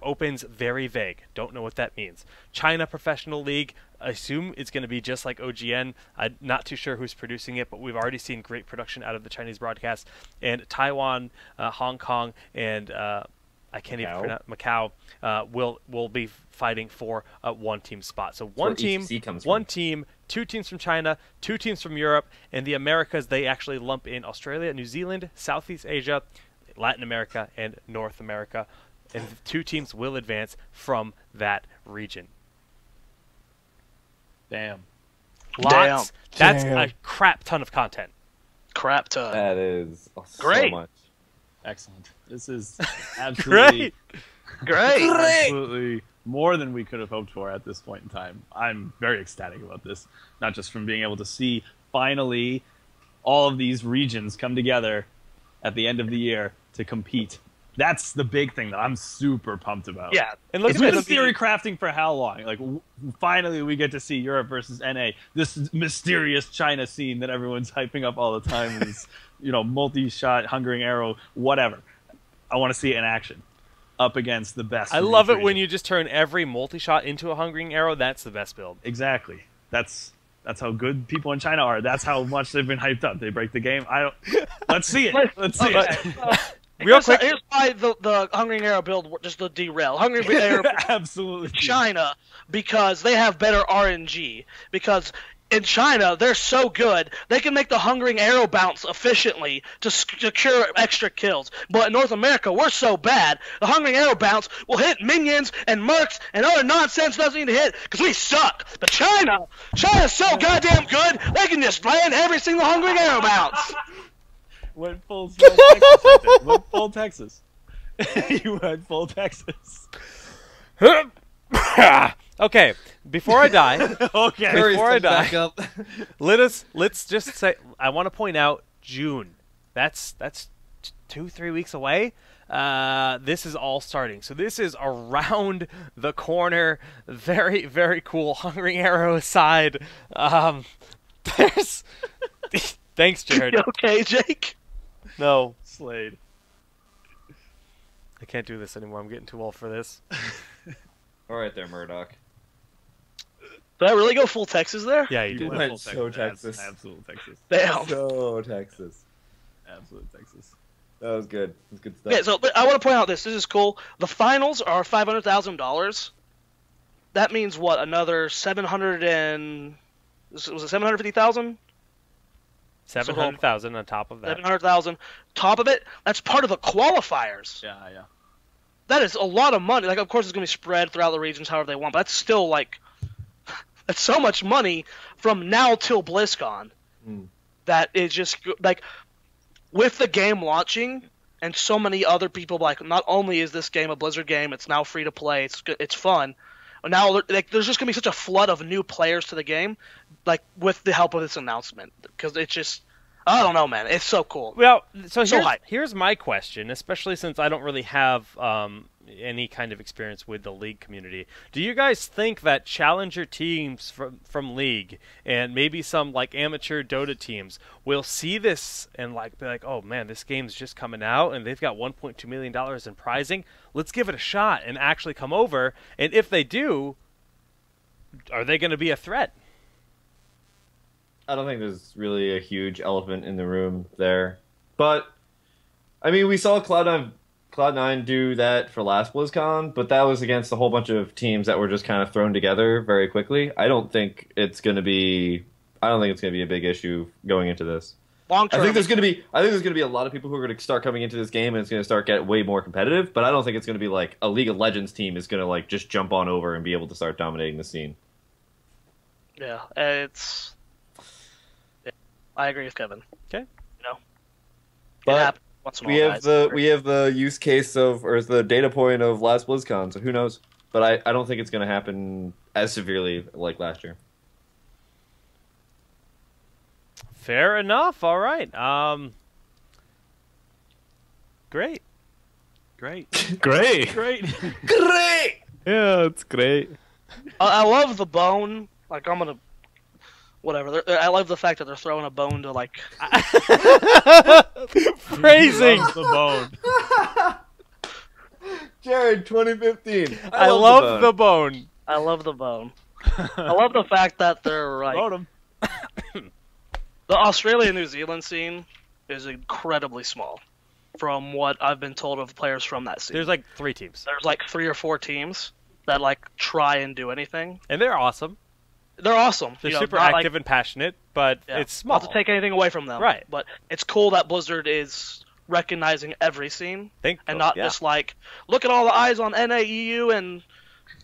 S1: Opens very vague. Don't know what that means. China Professional League, I assume it's going to be just like OGN. I'm not too sure who's producing it, but we've already seen great production out of the Chinese broadcast. And Taiwan, Hong Kong, and I can't even pronounce Macau will be fighting for a one-team spot. So one team, 2 teams from China, 2 teams from Europe, and the Americas, they actually lump in Australia, New Zealand, Southeast Asia, Latin America, and North America. And 2 teams will advance from that region.
S3: Damn.
S1: Lots. That's
S5: Damn.
S1: a crap ton of content.
S4: Crap ton.
S5: That is
S4: Great.
S5: so much.
S3: Excellent. This is absolutely
S1: Great.
S3: absolutely more than we could have hoped for at this point in time. I'm very ecstatic about this, not just from being able to see finally all of these regions come together at the end of the year to compete. That's the big thing that I'm super pumped about.
S4: Yeah.
S1: And look
S3: It's
S1: at
S3: been
S1: this.
S3: theory crafting for how long? Like, finally we get to see Europe versus NA. This mysterious China scene that everyone's hyping up all the time is, multi-shot, hungering arrow, whatever. I want to see it in action. Up against the best.
S1: I
S3: from
S1: love
S3: each
S1: it when
S3: region.
S1: you just turn every multi-shot into a hungering arrow. That's the best build.
S3: Exactly. That's how good people in China are. That's how much they've been hyped up. They break the game. Let's see it. Let's see it.
S1: Real quick.
S4: Here's why the Hungering Arrow build just the derail. Hungering Arrow
S3: Absolutely.
S4: China because they have better RNG. Because in China, they're so good, they can make the Hungering Arrow bounce efficiently to secure extra kills. But in North America, we're so bad, the Hungering Arrow bounce will hit minions and mercs and other nonsense doesn't need to hit because we suck. But China's so goddamn good, they can just land every single Hungering Arrow bounce.
S3: Went full Texas. I think. Went full Texas. You went full Texas.
S1: Okay, before I die,
S3: Okay.
S5: Hurry,
S1: Before I
S5: come back
S1: die.
S5: up.
S1: let's just say I want to point out June. That's 2-3 weeks away. This is all starting. So this is around the corner. Very, very cool. Hungering Arrow aside. There's thanks, Jared.
S4: You okay, Jake?
S1: No,
S3: Slade.
S1: I can't do this anymore. I'm getting too old for this.
S5: All right there, Murdoch.
S4: Did I really go full Texas there?
S1: Yeah, you
S3: You
S1: did.
S5: went
S3: full
S5: so Texas.
S3: Absolute Texas.
S4: Damn.
S5: So Texas.
S3: Absolute Texas.
S5: That was good. That was good stuff.
S4: Okay, so but I want to point out this. This is cool. The finals are $500,000. That means what? Another 700 and was it 750,000?
S1: 700,000 on top of that.
S4: 700,000. Top of it, that's part of the qualifiers.
S3: Yeah.
S4: That is a lot of money. Like, of course, it's going to be spread throughout the regions however they want, but that's still like that's so much money from now till BlizzCon. That is just like with the game launching and so many other people like not only is this game a Blizzard game, it's now free to play, it's good, it's fun. Now like there's just gonna be such a flood of new players to the game, like with the help of this announcement, because it's just I don't know, man, it's so cool.
S1: Well, so
S4: So
S1: here's,
S4: hype.
S1: here's my question, especially since I don't really have any kind of experience with the League community. Do you guys think that challenger teams from League and maybe some like amateur Dota teams will see this and like be like, oh man, this game's just coming out and they've got $1.2 million in prizing. Let's give it a shot and actually come over. And if they do, are they going to be a threat?
S5: I don't think there's really a huge elephant in the room there. But, I mean, we saw Cloud9 do that for last BlizzCon, but that was against a whole bunch of teams that were just kind of thrown together very quickly. I don't think it's going to be a big issue going into this.
S4: Long term,
S5: I think there's going to be a lot of people who are going to start coming into this game and it's going to start get way more competitive, but I don't think it's going to be like a League of Legends team is going to like just jump on over and be able to start dominating the scene.
S4: yeah, it's. Yeah, I agree with Kevin.
S1: Okay.
S4: You know,
S5: But
S4: it happens once in a
S5: We
S4: while,
S5: have
S4: guys.
S5: the use case of or the data point of last BlizzCon, so who knows? But I don't think it's going to happen as severely like last year.
S1: Fair enough. All right. Great.
S3: Great.
S2: Great.
S3: Great.
S5: Great.
S2: Yeah, it's great.
S4: I love the bone. Like I'm gonna, whatever. I love the fact that they're throwing a bone to like.
S1: Phrasing.
S3: Loves the bone.
S5: Jared, 2015.
S1: I love the bone.
S4: I love the bone. I love the fact that they're like
S3: Vote him.
S4: the Australia-New Zealand scene is incredibly small, from what I've been told of players from that scene.
S1: There's like 3 teams.
S4: There's like 3 or 4 teams that like try and do anything.
S1: And they're awesome.
S4: They're awesome.
S1: They're
S4: you know,
S1: super
S4: not
S1: active and passionate, but
S4: yeah,
S1: it's small.
S4: Not to take anything away from them,
S1: Right.
S4: But it's cool that Blizzard is recognizing every scene and not just like look at all the eyes on NAEU and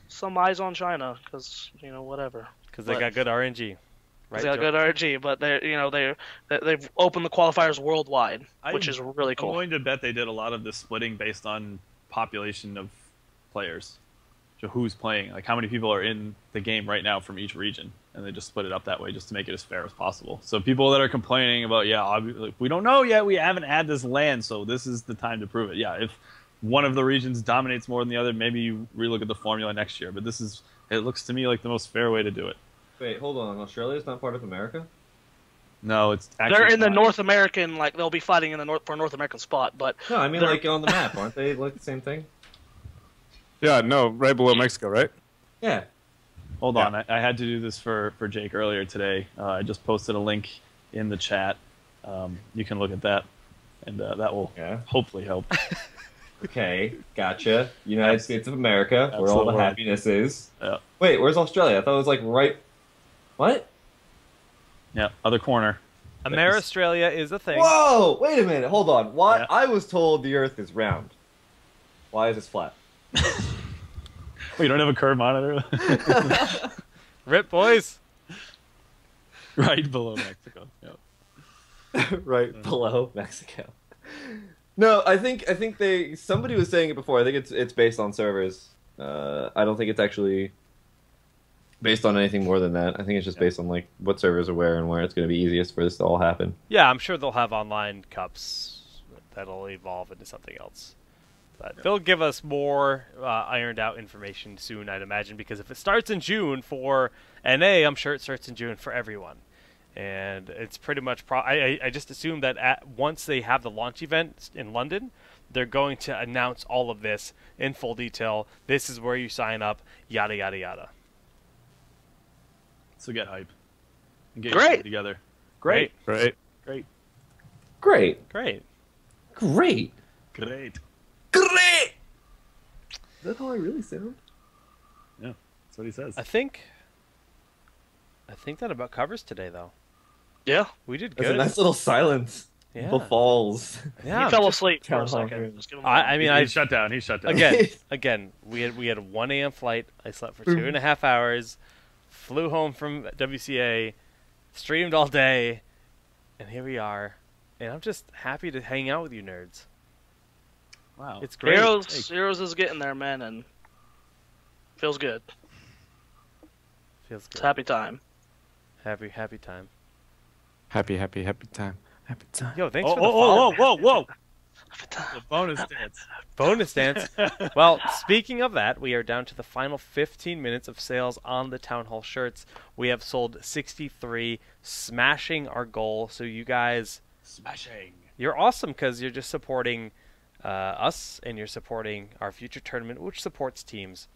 S4: some eyes on China because whatever.
S1: Because they
S4: but-
S1: got good RNG. Right,
S4: They got
S1: Joe?
S4: good RG, but they've opened the qualifiers worldwide, which is really
S3: I'm
S4: cool.
S3: willing to bet they did a lot of this splitting based on population of players. So who's playing? Like how many people are in the game right now from each region, and they just split it up that way just to make it as fair as possible. So people that are complaining about, we don't know yet, we haven't had this land, so this is the time to prove it. Yeah, if one of the regions dominates more than the other, maybe you relook at the formula next year. But it looks to me like the most fair way to do it.
S5: Wait, hold on. Australia's not part of America?
S3: No, it's actually
S4: They're in the
S3: not.
S4: North American, like they'll be fighting in the for a North American spot, but
S5: No, I mean
S4: they're-
S5: like on the map, aren't they like the same thing?
S2: Yeah, no, right below Mexico, right?
S5: Yeah.
S3: Hold on, I had to do this for Jake earlier today. I just posted a link in the chat. You can look at that, and that will hopefully help.
S5: Okay, gotcha. United States of America, where all the
S3: Absolutely.
S5: happiness is.
S3: Yeah.
S5: Wait, where's Australia? I thought it was like right. What?
S3: Yeah, other corner.
S1: Ameristralia is a thing.
S5: Whoa! Wait a minute. Hold on. Why?
S3: Yeah.
S5: I was told the Earth is round. Why is it flat?
S3: We don't have a curve monitor.
S1: Rip, boys.
S3: Right below Mexico. Yep.
S5: Right below Mexico. No, I think somebody was saying it before. I think it's based on servers. I don't think it's actually based on anything more than that. I think it's just based on like what servers are where and where it's going to be easiest for this to all happen.
S1: Yeah, I'm sure they'll have online cups that'll evolve into something else. But they'll give us more ironed out information soon, I'd imagine, because if it starts in June for NA, I'm sure it starts in June for everyone. And it's pretty much I just assume that once they have the launch event in London, they're going to announce all of this in full detail. This is where you sign up, yada, yada, yada.
S3: So get hype. And get
S4: Great.
S3: your shit together.
S1: Great.
S2: Right.
S3: Great.
S5: Great.
S1: Great.
S5: Great.
S3: Great.
S5: Great. Is that how I really sound?
S3: Yeah, that's what he says.
S1: I think that about covers today, though.
S4: yeah,
S1: We did
S5: That's a
S1: good.
S5: nice little silence.
S1: Yeah.
S5: Befalls.
S1: Yeah.
S4: he fell asleep for
S5: Town
S4: a
S5: hall
S4: second.
S5: room.
S4: Just give him
S1: I mean,
S3: He's shut down. He's shut down.
S1: Again, we had a 1 a.m. flight. I slept for 2.5 hours, flew home from WCA, streamed all day, and here we are. And I'm just happy to hang out with you nerds.
S3: Wow.
S1: It's great.
S4: Heroes is getting there, man, and feels good.
S1: Feels
S4: It's
S1: good.
S4: happy time.
S1: Happy time.
S2: Happy time. Happy time.
S1: Yo, thanks
S3: Oh,
S1: for the
S3: oh,
S1: follow.
S3: whoa, whoa, whoa.
S4: Happy time.
S3: The bonus dance.
S1: Bonus dance. Well, speaking of that, we are down to the final 15 minutes of sales on the Town Hall shirts. We have sold 63, smashing our goal. So you guys,
S3: Smashing.
S1: you're awesome because you're just supporting us and you're supporting our future tournament, which supports teams.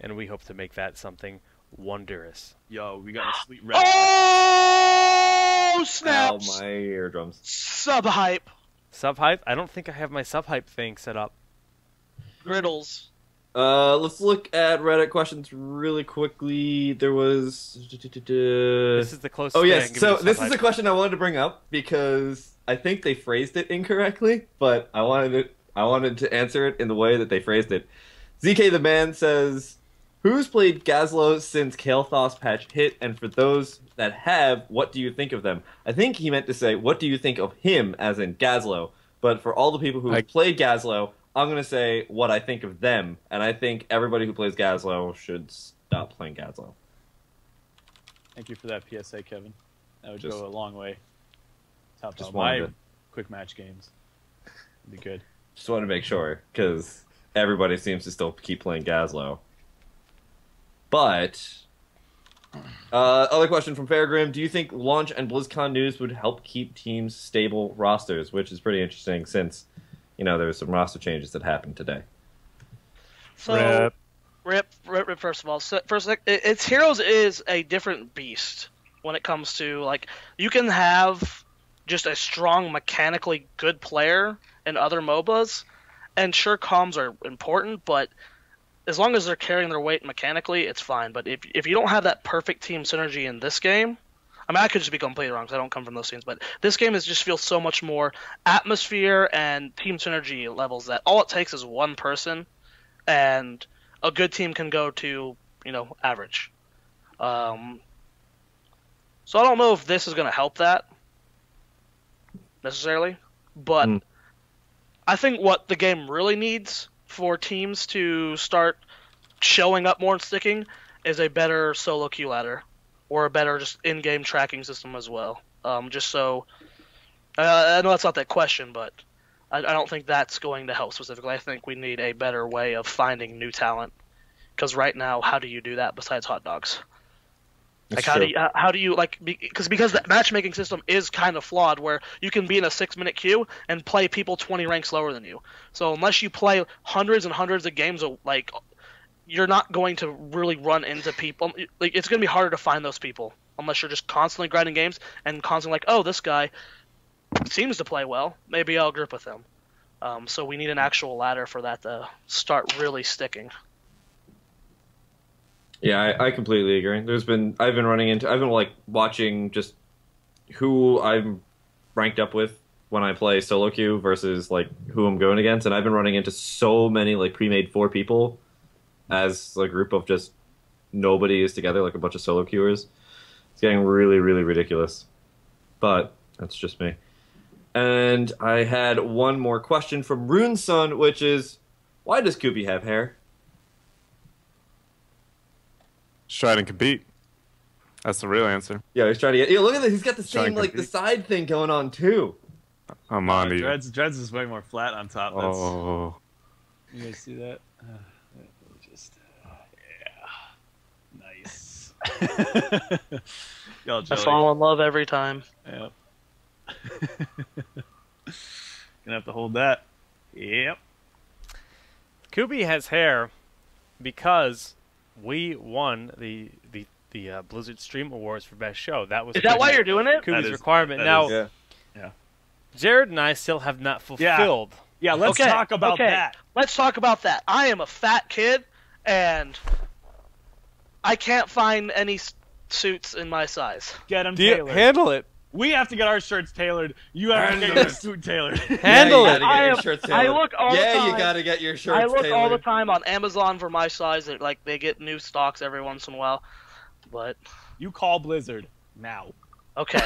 S1: And we hope to make that something wondrous.
S3: Yo, we got a sweet red.
S4: Oh,
S5: Ow,
S4: snaps!
S5: my eardrums.
S4: Sub hype.
S1: Sub hype? I don't think I have my sub hype thing set up.
S4: Griddles.
S5: Let's look at Reddit questions really quickly. There was.
S1: This is the closest
S5: Oh
S1: thing I
S5: yes,
S1: can give
S5: so
S1: you to
S5: this
S1: sub
S5: is a
S1: hype.
S5: question I wanted to bring up because I think they phrased it incorrectly, but I wanted to answer it in the way that they phrased it. ZK the Man says, "Who's played Gazlo since Kael'thas patch hit? And for those that have, what do you think of them?" I think he meant to say, "What do you think of him?" as in Gazlo. But for all the people who have played Gazlo, I'm gonna say what I think of them, and I think everybody who plays Gazlo should stop playing Gazlo.
S3: Thank you for that PSA, Kevin. That would
S5: Just-
S3: go a long way. Top
S5: just
S3: out my
S5: wanted to-
S3: quick match games. It'd be good.
S5: Just want to make sure, because everybody seems to still keep playing Gazlo. But, other question from Fairgrim. Do you think launch and BlizzCon news would help keep teams stable rosters? Which is pretty interesting since, there were some roster changes that happened today.
S4: So, Rip, first of all. It's Heroes is a different beast when it comes to, like, you can have just a strong, mechanically good player in other MOBAs, and sure, comms are important, but as long as they're carrying their weight mechanically, it's fine. But if you don't have that perfect team synergy in this game, I mean, I could just be completely wrong because I don't come from those scenes, but this game just feels so much more atmosphere and team synergy levels that all it takes is one person, and a good team can go to, average. So I don't know if this is going to help that necessarily, but I think what the game really needs for teams to start showing up more and sticking is a better solo queue ladder or a better just in-game tracking system as well. Just so I know that's not that question, but I don't think that's going to help specifically. I think we need a better way of finding new talent, because right now, how do you do that besides hot dogs? Like how do you like because the matchmaking system is kind of flawed, where you can be in a 6-minute queue and play people 20 ranks lower than you. So unless you play hundreds and hundreds of games, like, you're not going to really run into people. Like, it's going to be harder to find those people unless you're just constantly grinding games and constantly like, oh, this guy seems to play well, maybe I'll group with him. So we need an actual ladder for that to start really sticking.
S5: Yeah, I completely agree. I've been like watching just who I'm ranked up with when I play solo queue versus like who I'm going against, and I've been running into so many like pre-made 4 people as a group of just nobody is together, like a bunch of solo queuers. It's getting really, really ridiculous. But that's just me. And I had one more question from Runesun, which is, why does Kubi have hair?
S2: Just try to compete. That's the real answer.
S5: Yeah, he's trying to get. Yeah, look at this. He's got the
S2: Trying
S5: same
S2: to
S5: like the
S2: compete.
S5: side thing going on too.
S2: I'm on to you.
S3: Dreads is way more flat on top. That's,
S2: Oh,
S3: you guys see that? Yeah, nice. Y'all
S4: I
S3: jelly.
S4: fall in love every time.
S3: Yep. Gonna have to hold that. Yep.
S1: Kubi has hair because we won the Blizzard Stream Awards for Best Show. That was
S4: Is that why you're doing it?
S1: Kubi's
S3: That is-
S1: requirement.
S3: that
S1: Now,
S3: is-
S5: Yeah.
S1: Jared and I still have not fulfilled.
S3: Yeah, let's
S4: Okay,
S3: talk about
S4: okay.
S3: that.
S4: Let's talk about that. I am a fat kid, and I can't find any suits in my size.
S3: Get them
S1: Do
S3: tailored.
S1: handle it.
S3: We have to get our shirts tailored. You have to get your suit tailored.
S1: Handle
S5: yeah,
S1: it.
S5: you gotta get your shirts
S4: I
S5: tailored.
S4: look all the
S5: Yeah,
S4: time.
S5: you gotta get your shirts
S4: I look
S5: tailored.
S4: all the time on Amazon for my size. Like, they get new stocks every once in a while. But
S3: You call Blizzard now,
S4: okay,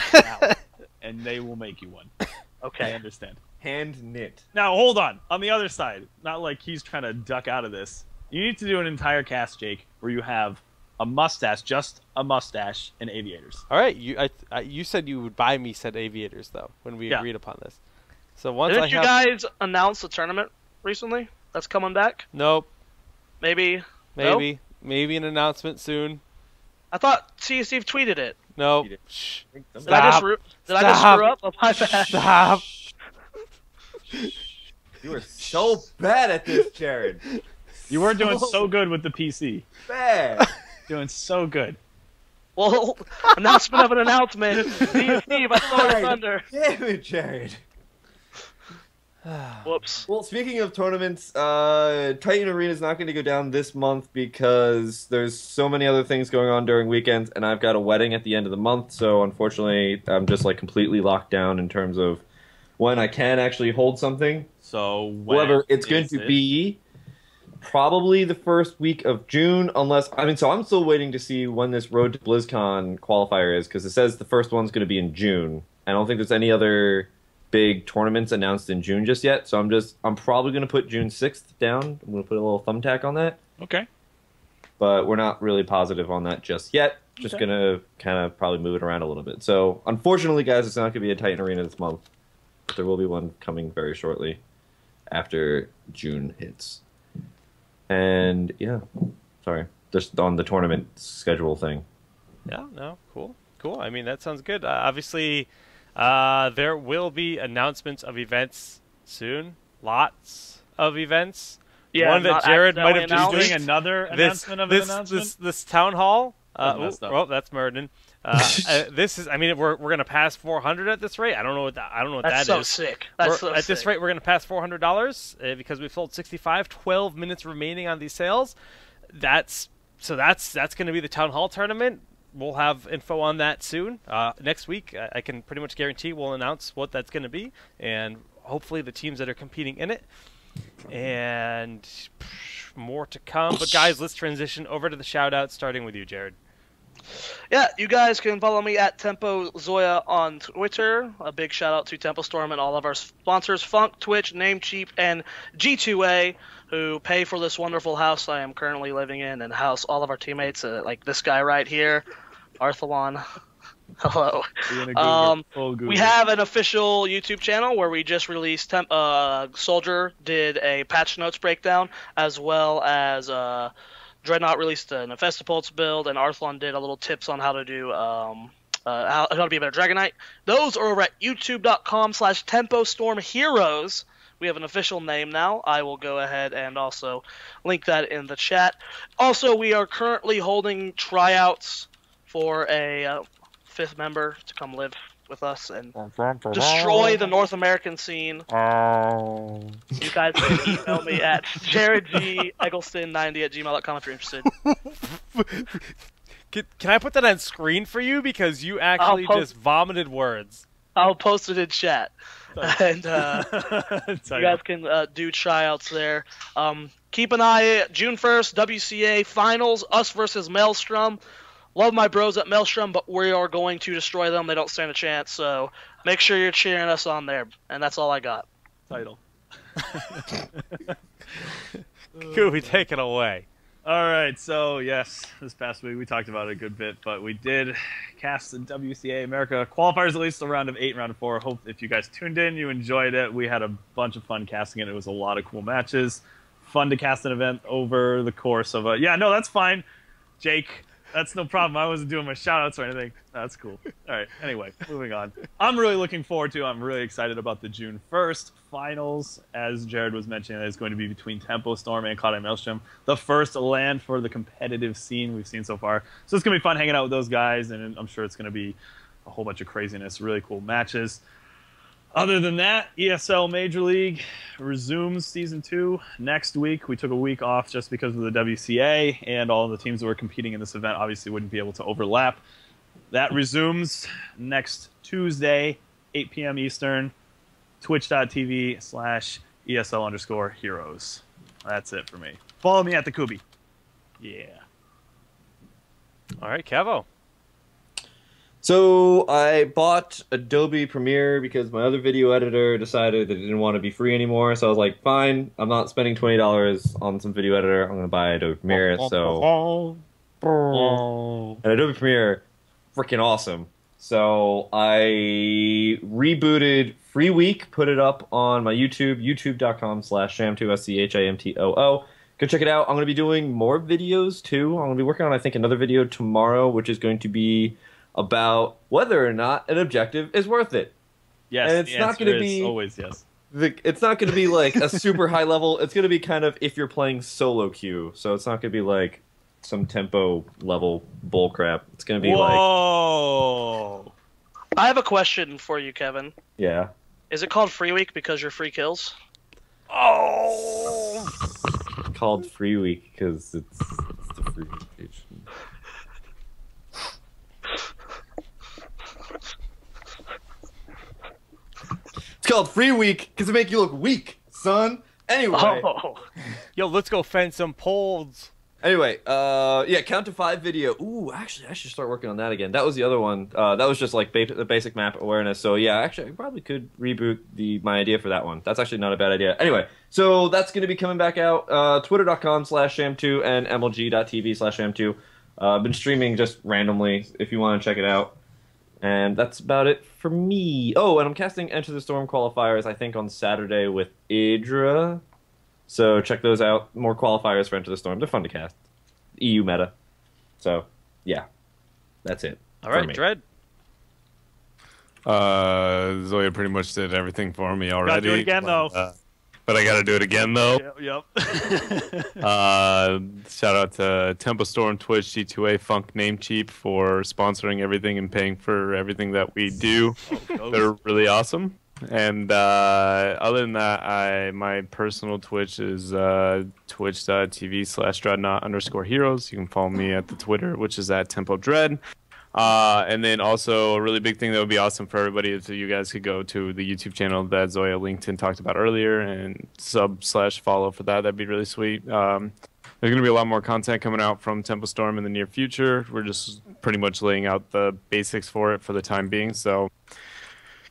S3: and they will make you one. I
S4: okay.
S3: understand.
S5: Hand knit.
S3: Now, hold on. On the other side, not like he's trying to duck out of this. You need to do an entire cast, Jake, where you have a mustache, just a mustache, and aviators.
S1: All right, you said you would buy me said aviators though when we
S3: Yeah.
S1: agreed upon this. So once
S4: Didn't
S1: I
S4: you
S1: have
S4: guys announce the tournament recently? That's coming back.
S1: nope,
S4: Maybe.
S1: maybe an announcement soon.
S4: I thought Steve tweeted it.
S1: Nope.
S5: Tweet it.
S1: Shh.
S4: Did I just
S1: Stop.
S4: screw up? Oh, my bad.
S1: Stop.
S5: You are so bad at this, Jared.
S3: You were doing so good with the PC.
S5: Bad.
S3: Doing so good.
S4: Well, announcement of an announcement. Steve, I stole your thunder.
S5: Damn it, Jared.
S4: Whoops.
S5: Well, speaking of tournaments, Titan Arena is not going to go down this month because there's so many other things going on during weekends, and I've got a wedding at the end of the month, so unfortunately, I'm just like completely locked down in terms of when I can actually hold something.
S3: So, when
S5: However, it's going
S3: is
S5: to
S3: it?
S5: be probably the first week of June, unless so I'm still waiting to see when this Road to BlizzCon qualifier is, because it says the first one's going to be in June. I don't think there's any other big tournaments announced in June just yet, so I'm probably going to put June 6th down. I'm going to put a little thumbtack on that,
S3: Okay.
S5: but we're not really positive on that just yet. Just
S3: Okay.
S5: going to kind of probably move it around a little bit. So, unfortunately, guys, it's not going to be a Titan Arena this month. But there will be one coming very shortly after June hits. And, yeah, sorry, just on the tournament schedule thing.
S1: Yeah, no, cool. I mean, that sounds good. Obviously, there will be announcements of events soon. Lots of events.
S4: Yeah,
S1: One that
S4: not
S1: Jared might have
S4: accidentally
S1: just
S3: Doing another announcement of an announcement?
S1: This town hall.
S3: That's messed up.
S1: Oh, that's Murden. This is. I mean, we're gonna pass 400 at this rate. I don't know what
S4: That's
S1: that
S4: so
S1: is.
S4: sick. That's so
S1: At
S4: sick.
S1: this rate, we're going to pass $400 because we've sold 65. 12 minutes remaining on these sales. That's going to be the town hall tournament. We'll have info on that soon. Next week, I can pretty much guarantee we'll announce what that's going to be, and hopefully the teams that are competing in it. And more to come. But guys, let's transition over to the shout-outs, starting with you, Jared.
S4: Yeah, you guys can follow me at Tempo Zoya on Twitter. A big shout out to Tempo Storm and all of our sponsors, Funk, Twitch, Namecheap, and G2A, who pay for this wonderful house I am currently living in and house all of our teammates, like this guy right here, Arthalon. Hello. We have an official YouTube channel where we just released Soldier did a patch notes breakdown, as well as Dreadnought released an Infestipulse build, and Arthalon did a little tips on how to do how to be a better Dragon Knight. Those are over at youtube.com/TempoStormHeroes. We have an official name now. I will go ahead and also link that in the chat. Also, we are currently holding tryouts for a 5th member to come live with us and destroy the North American scene. You guys can email me at jaredgeggleston90@gmail.com if you're interested.
S1: Can I put that on screen for you? Because you actually just vomited words.
S4: I'll post it in chat. And you guys can do tryouts there. Keep an eye, June 1st, WCA Finals, us versus Maelstrom. Love my bros at Maelstrom, but we are going to destroy them. They don't stand a chance, so make sure you're cheering us on there. And that's all I got.
S3: Title.
S1: Gooby, take it away.
S3: All right, so yes, this past week we talked about it a good bit, but we did cast the WCA America qualifiers, at least the round of 8 and round of 4. Hope if you guys tuned in, you enjoyed it. We had a bunch of fun casting it. It was a lot of cool matches. Fun to cast an event over the course of a... Yeah, no, that's fine, Jake. That's no problem. I wasn't doing my shout-outs or anything. That's cool. All right, anyway, moving on. I'm really looking forward to, I'm really excited about the June 1st finals. As Jared was mentioning, it's going to be between Tempo Storm and Kael'thas Maelstrom. The first land for the competitive scene we've seen so far. So it's going to be fun hanging out with those guys, and I'm sure it's going to be a whole bunch of craziness, really cool matches. Other than that, ESL Major League resumes Season 2 next week. We took a week off just because of the WCA, and all the teams that were competing in this event obviously wouldn't be able to overlap. That resumes next Tuesday, 8 p.m. Eastern, twitch.tv/ESL_heroes. That's it for me. Follow me at the Kubi. Yeah.
S1: All right, Kevo.
S5: So I bought Adobe Premiere because my other video editor decided that it didn't want to be free anymore. So I was like, fine, I'm not spending $20 on some video editor. I'm going to buy Adobe Premiere. So and Adobe Premiere, freaking awesome. So I rebooted Free Week, put it up on my YouTube, youtube.com/Shamtoo, SCHAMTOO. Go check it out. I'm going to be doing more videos too. I'm going to be working on, I think, another video tomorrow, which is going to be about whether or not an objective is worth it.
S3: Yes,
S5: and it's not going to be
S3: always yes.
S5: It's not going to be like a super high level. It's going to be kind of if you're playing solo queue. So it's not going to be like some tempo level bullcrap. It's going to be
S3: Whoa.
S4: I have a question for you, Kevin.
S5: Yeah.
S4: Is it called Free Week because you're free kills?
S1: Oh!
S5: It's called Free Week because it's the free page. It's called Free Week because it make you look weak, son. Anyway.
S4: Oh.
S1: Yo, let's go fence some poles.
S5: Anyway, yeah, count to 5 video. Ooh, actually, I should start working on that again. That was the other one. That was just like the basic map awareness. So yeah, actually, I probably could reboot my idea for that one. That's actually not a bad idea. Anyway, so that's going to be coming back out. Twitter.com/Sham2 and MLG.tv/Sham2. I've been streaming just randomly if you want to check it out. And that's about it for me. Oh, and I'm casting Enter the Storm qualifiers, I think, on Saturday with Idra. So check those out. More qualifiers for Enter the Storm. They're fun to cast. EU meta. So, yeah. That's it.
S1: All right, Dread.
S2: Zoya pretty much did everything for me already.
S3: Gotta do it again, though.
S2: But I gotta do it again, though.
S3: Yep.
S2: Shout out to Tempo Storm, Twitch, G2A, Funk, Namecheap for sponsoring everything and paying for everything that we do. They're really awesome. And other than that, my personal Twitch is twitch.tv/Dreadnought_heroes. You can follow me at the Twitter, which is at TempoDread. And then also a really big thing that would be awesome for everybody is if you guys could go to the YouTube channel that Zoya linked and talked about earlier and sub/follow for that. That'd be really sweet. there's going to be a lot more content coming out from Tempo Storm in the near future. We're just pretty much laying out the basics for it for the time being. So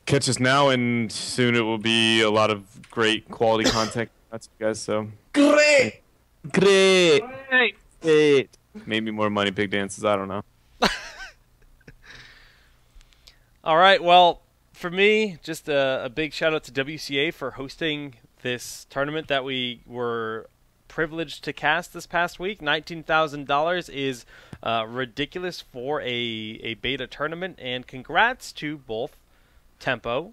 S2: catch us now, and soon it will be a lot of great quality content. That's you guys. So great. Maybe more money pig dances. I don't know.
S1: All right. Well, for me, just a big shout out to WCA for hosting this tournament that we were privileged to cast this past week. $19,000 is ridiculous for a beta tournament, and congrats to both Tempo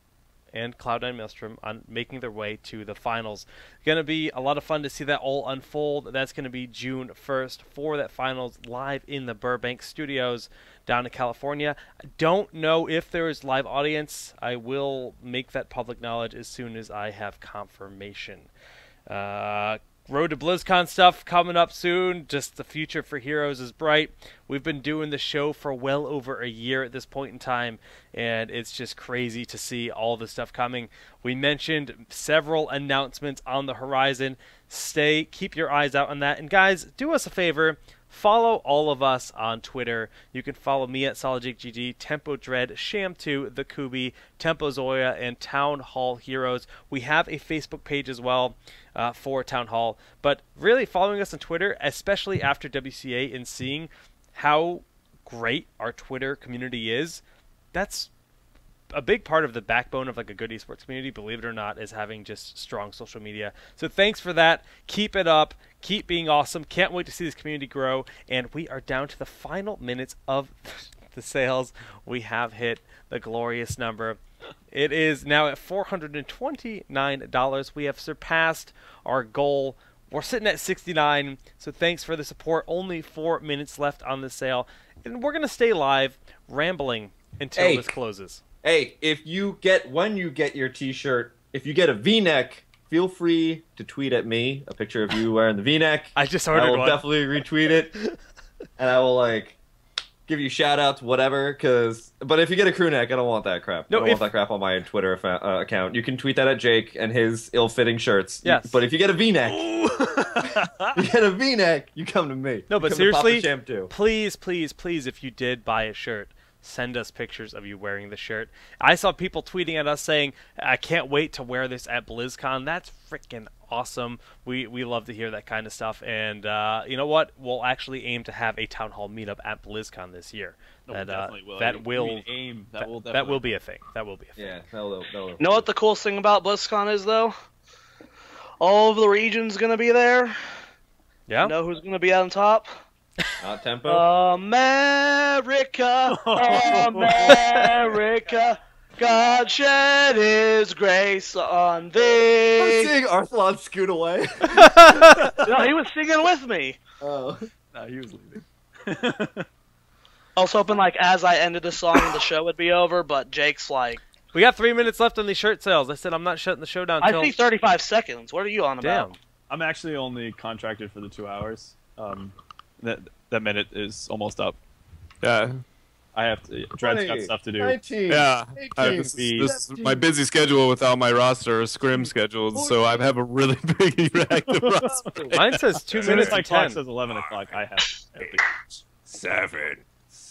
S1: and Cloud9 Maelstrom on making their way to the finals. Going to be a lot of fun to see that all unfold. That's going to be June 1st for that finals live in the Burbank studios down in California. I don't know if there is live audience. I will make that public knowledge as soon as I have confirmation. Road to BlizzCon stuff coming up soon. Just the future for Heroes is bright. We've been doing the show for well over a year at this point in time, and it's just crazy to see all the stuff coming. We mentioned several announcements on the horizon. Keep your eyes out on that. And guys, do us a favor. Follow all of us on Twitter. You can follow me at SolidJakeGG, Tempo Dread, Sham2, The Kubi, Tempo Zoya, and Town Hall Heroes. We have a Facebook page as well for Town Hall. But really following us on Twitter, especially after WCA, and seeing how great our Twitter community is, that's a big part of the backbone of like a good esports community, believe it or not, is having just strong social media. So thanks for that. Keep it up. Keep being awesome. Can't wait to see this community grow. And we are down to the final minutes of the sales. We have hit the glorious number. It is now at $429. We have surpassed our goal. We're sitting at 69. So thanks for the support. Only 4 minutes left on the sale. And we're going to stay live, rambling until this closes.
S5: Hey, when you get your t-shirt, if you get a V-neck, feel free to tweet at me a picture of you wearing the V-neck.
S1: I just ordered one.
S5: I will definitely retweet it, and I will give you shout-outs, whatever. But if you get a crew neck, I don't want that crap. I don't want that crap on my Twitter account. You can tweet that at Jake and his ill-fitting shirts.
S1: Yes.
S5: But if you get a V-neck, you come to me.
S1: No, but seriously, please, if you did buy a shirt, send us pictures of you wearing the shirt. I saw people tweeting at us saying, I can't wait to wear this at BlizzCon. That's freaking awesome. We love to hear that kind of stuff. And you know what? We'll actually aim to have a Town Hall meetup at BlizzCon this year.
S3: Definitely will.
S1: That will be a thing.
S5: Yeah, that'll.
S4: You know what the coolest thing about BlizzCon is, though? All of the regions going to be there.
S1: Yeah.
S4: You know who's going to be on top?
S5: Not Tempo.
S4: America, America, God shed His grace on thee.
S5: I'm seeing Arthlon scoot away.
S4: No, he was singing with me.
S5: Oh,
S3: No, he was leaving.
S4: I was hoping, as I ended the song, the show would be over, but Jake's like,
S1: we got 3 minutes left on these shirt sales. I said I'm not shutting the show down until...
S4: I see 35 seconds. What are you on about?
S1: Damn.
S3: I'm actually only contracted for the 2 hours. That minute is almost up.
S2: Yeah.
S3: I have to. Dread's got stuff to do.
S5: 19,
S2: Yeah.
S5: 18,
S2: This is my busy schedule without my roster scrim scheduled, so I have a really big interactive roster.
S1: Mine says 2
S3: As soon
S1: minutes
S3: as my
S1: and
S3: clock
S1: 10.
S3: says 11 o'clock, I have.
S2: 7.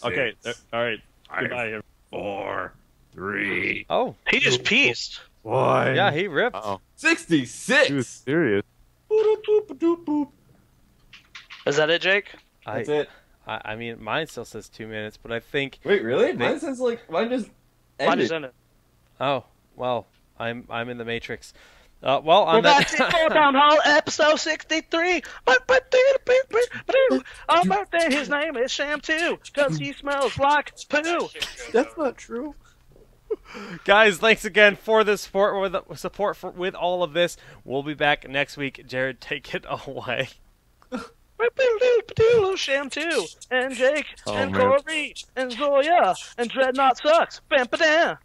S3: Okay. All right. Goodbye.
S2: 4, 3.
S1: Oh.
S4: He just pieced.
S2: 1.
S1: Yeah, he ripped.
S2: Oh,
S5: 66.
S2: he was serious.
S4: Is that it, Jake?
S5: That's it.
S1: I mean, mine still says 2 minutes, but I think...
S5: Wait, really? Mine says mine just ended.
S4: Mine just ended.
S1: Oh, well, I'm in the Matrix. Well, on
S4: We're back
S1: that...
S4: to Town Hall, episode 63. My birthday, his name is Sham2, because he smells like poo.
S5: That's not true.
S1: Guys, thanks again for the support with all of this. We'll be back next week. Jared, take it away.
S4: Sham2, and Jake, and
S2: man.
S4: Corey, and Zoya, and Dreadnought Sucks. Bam, ba-dam.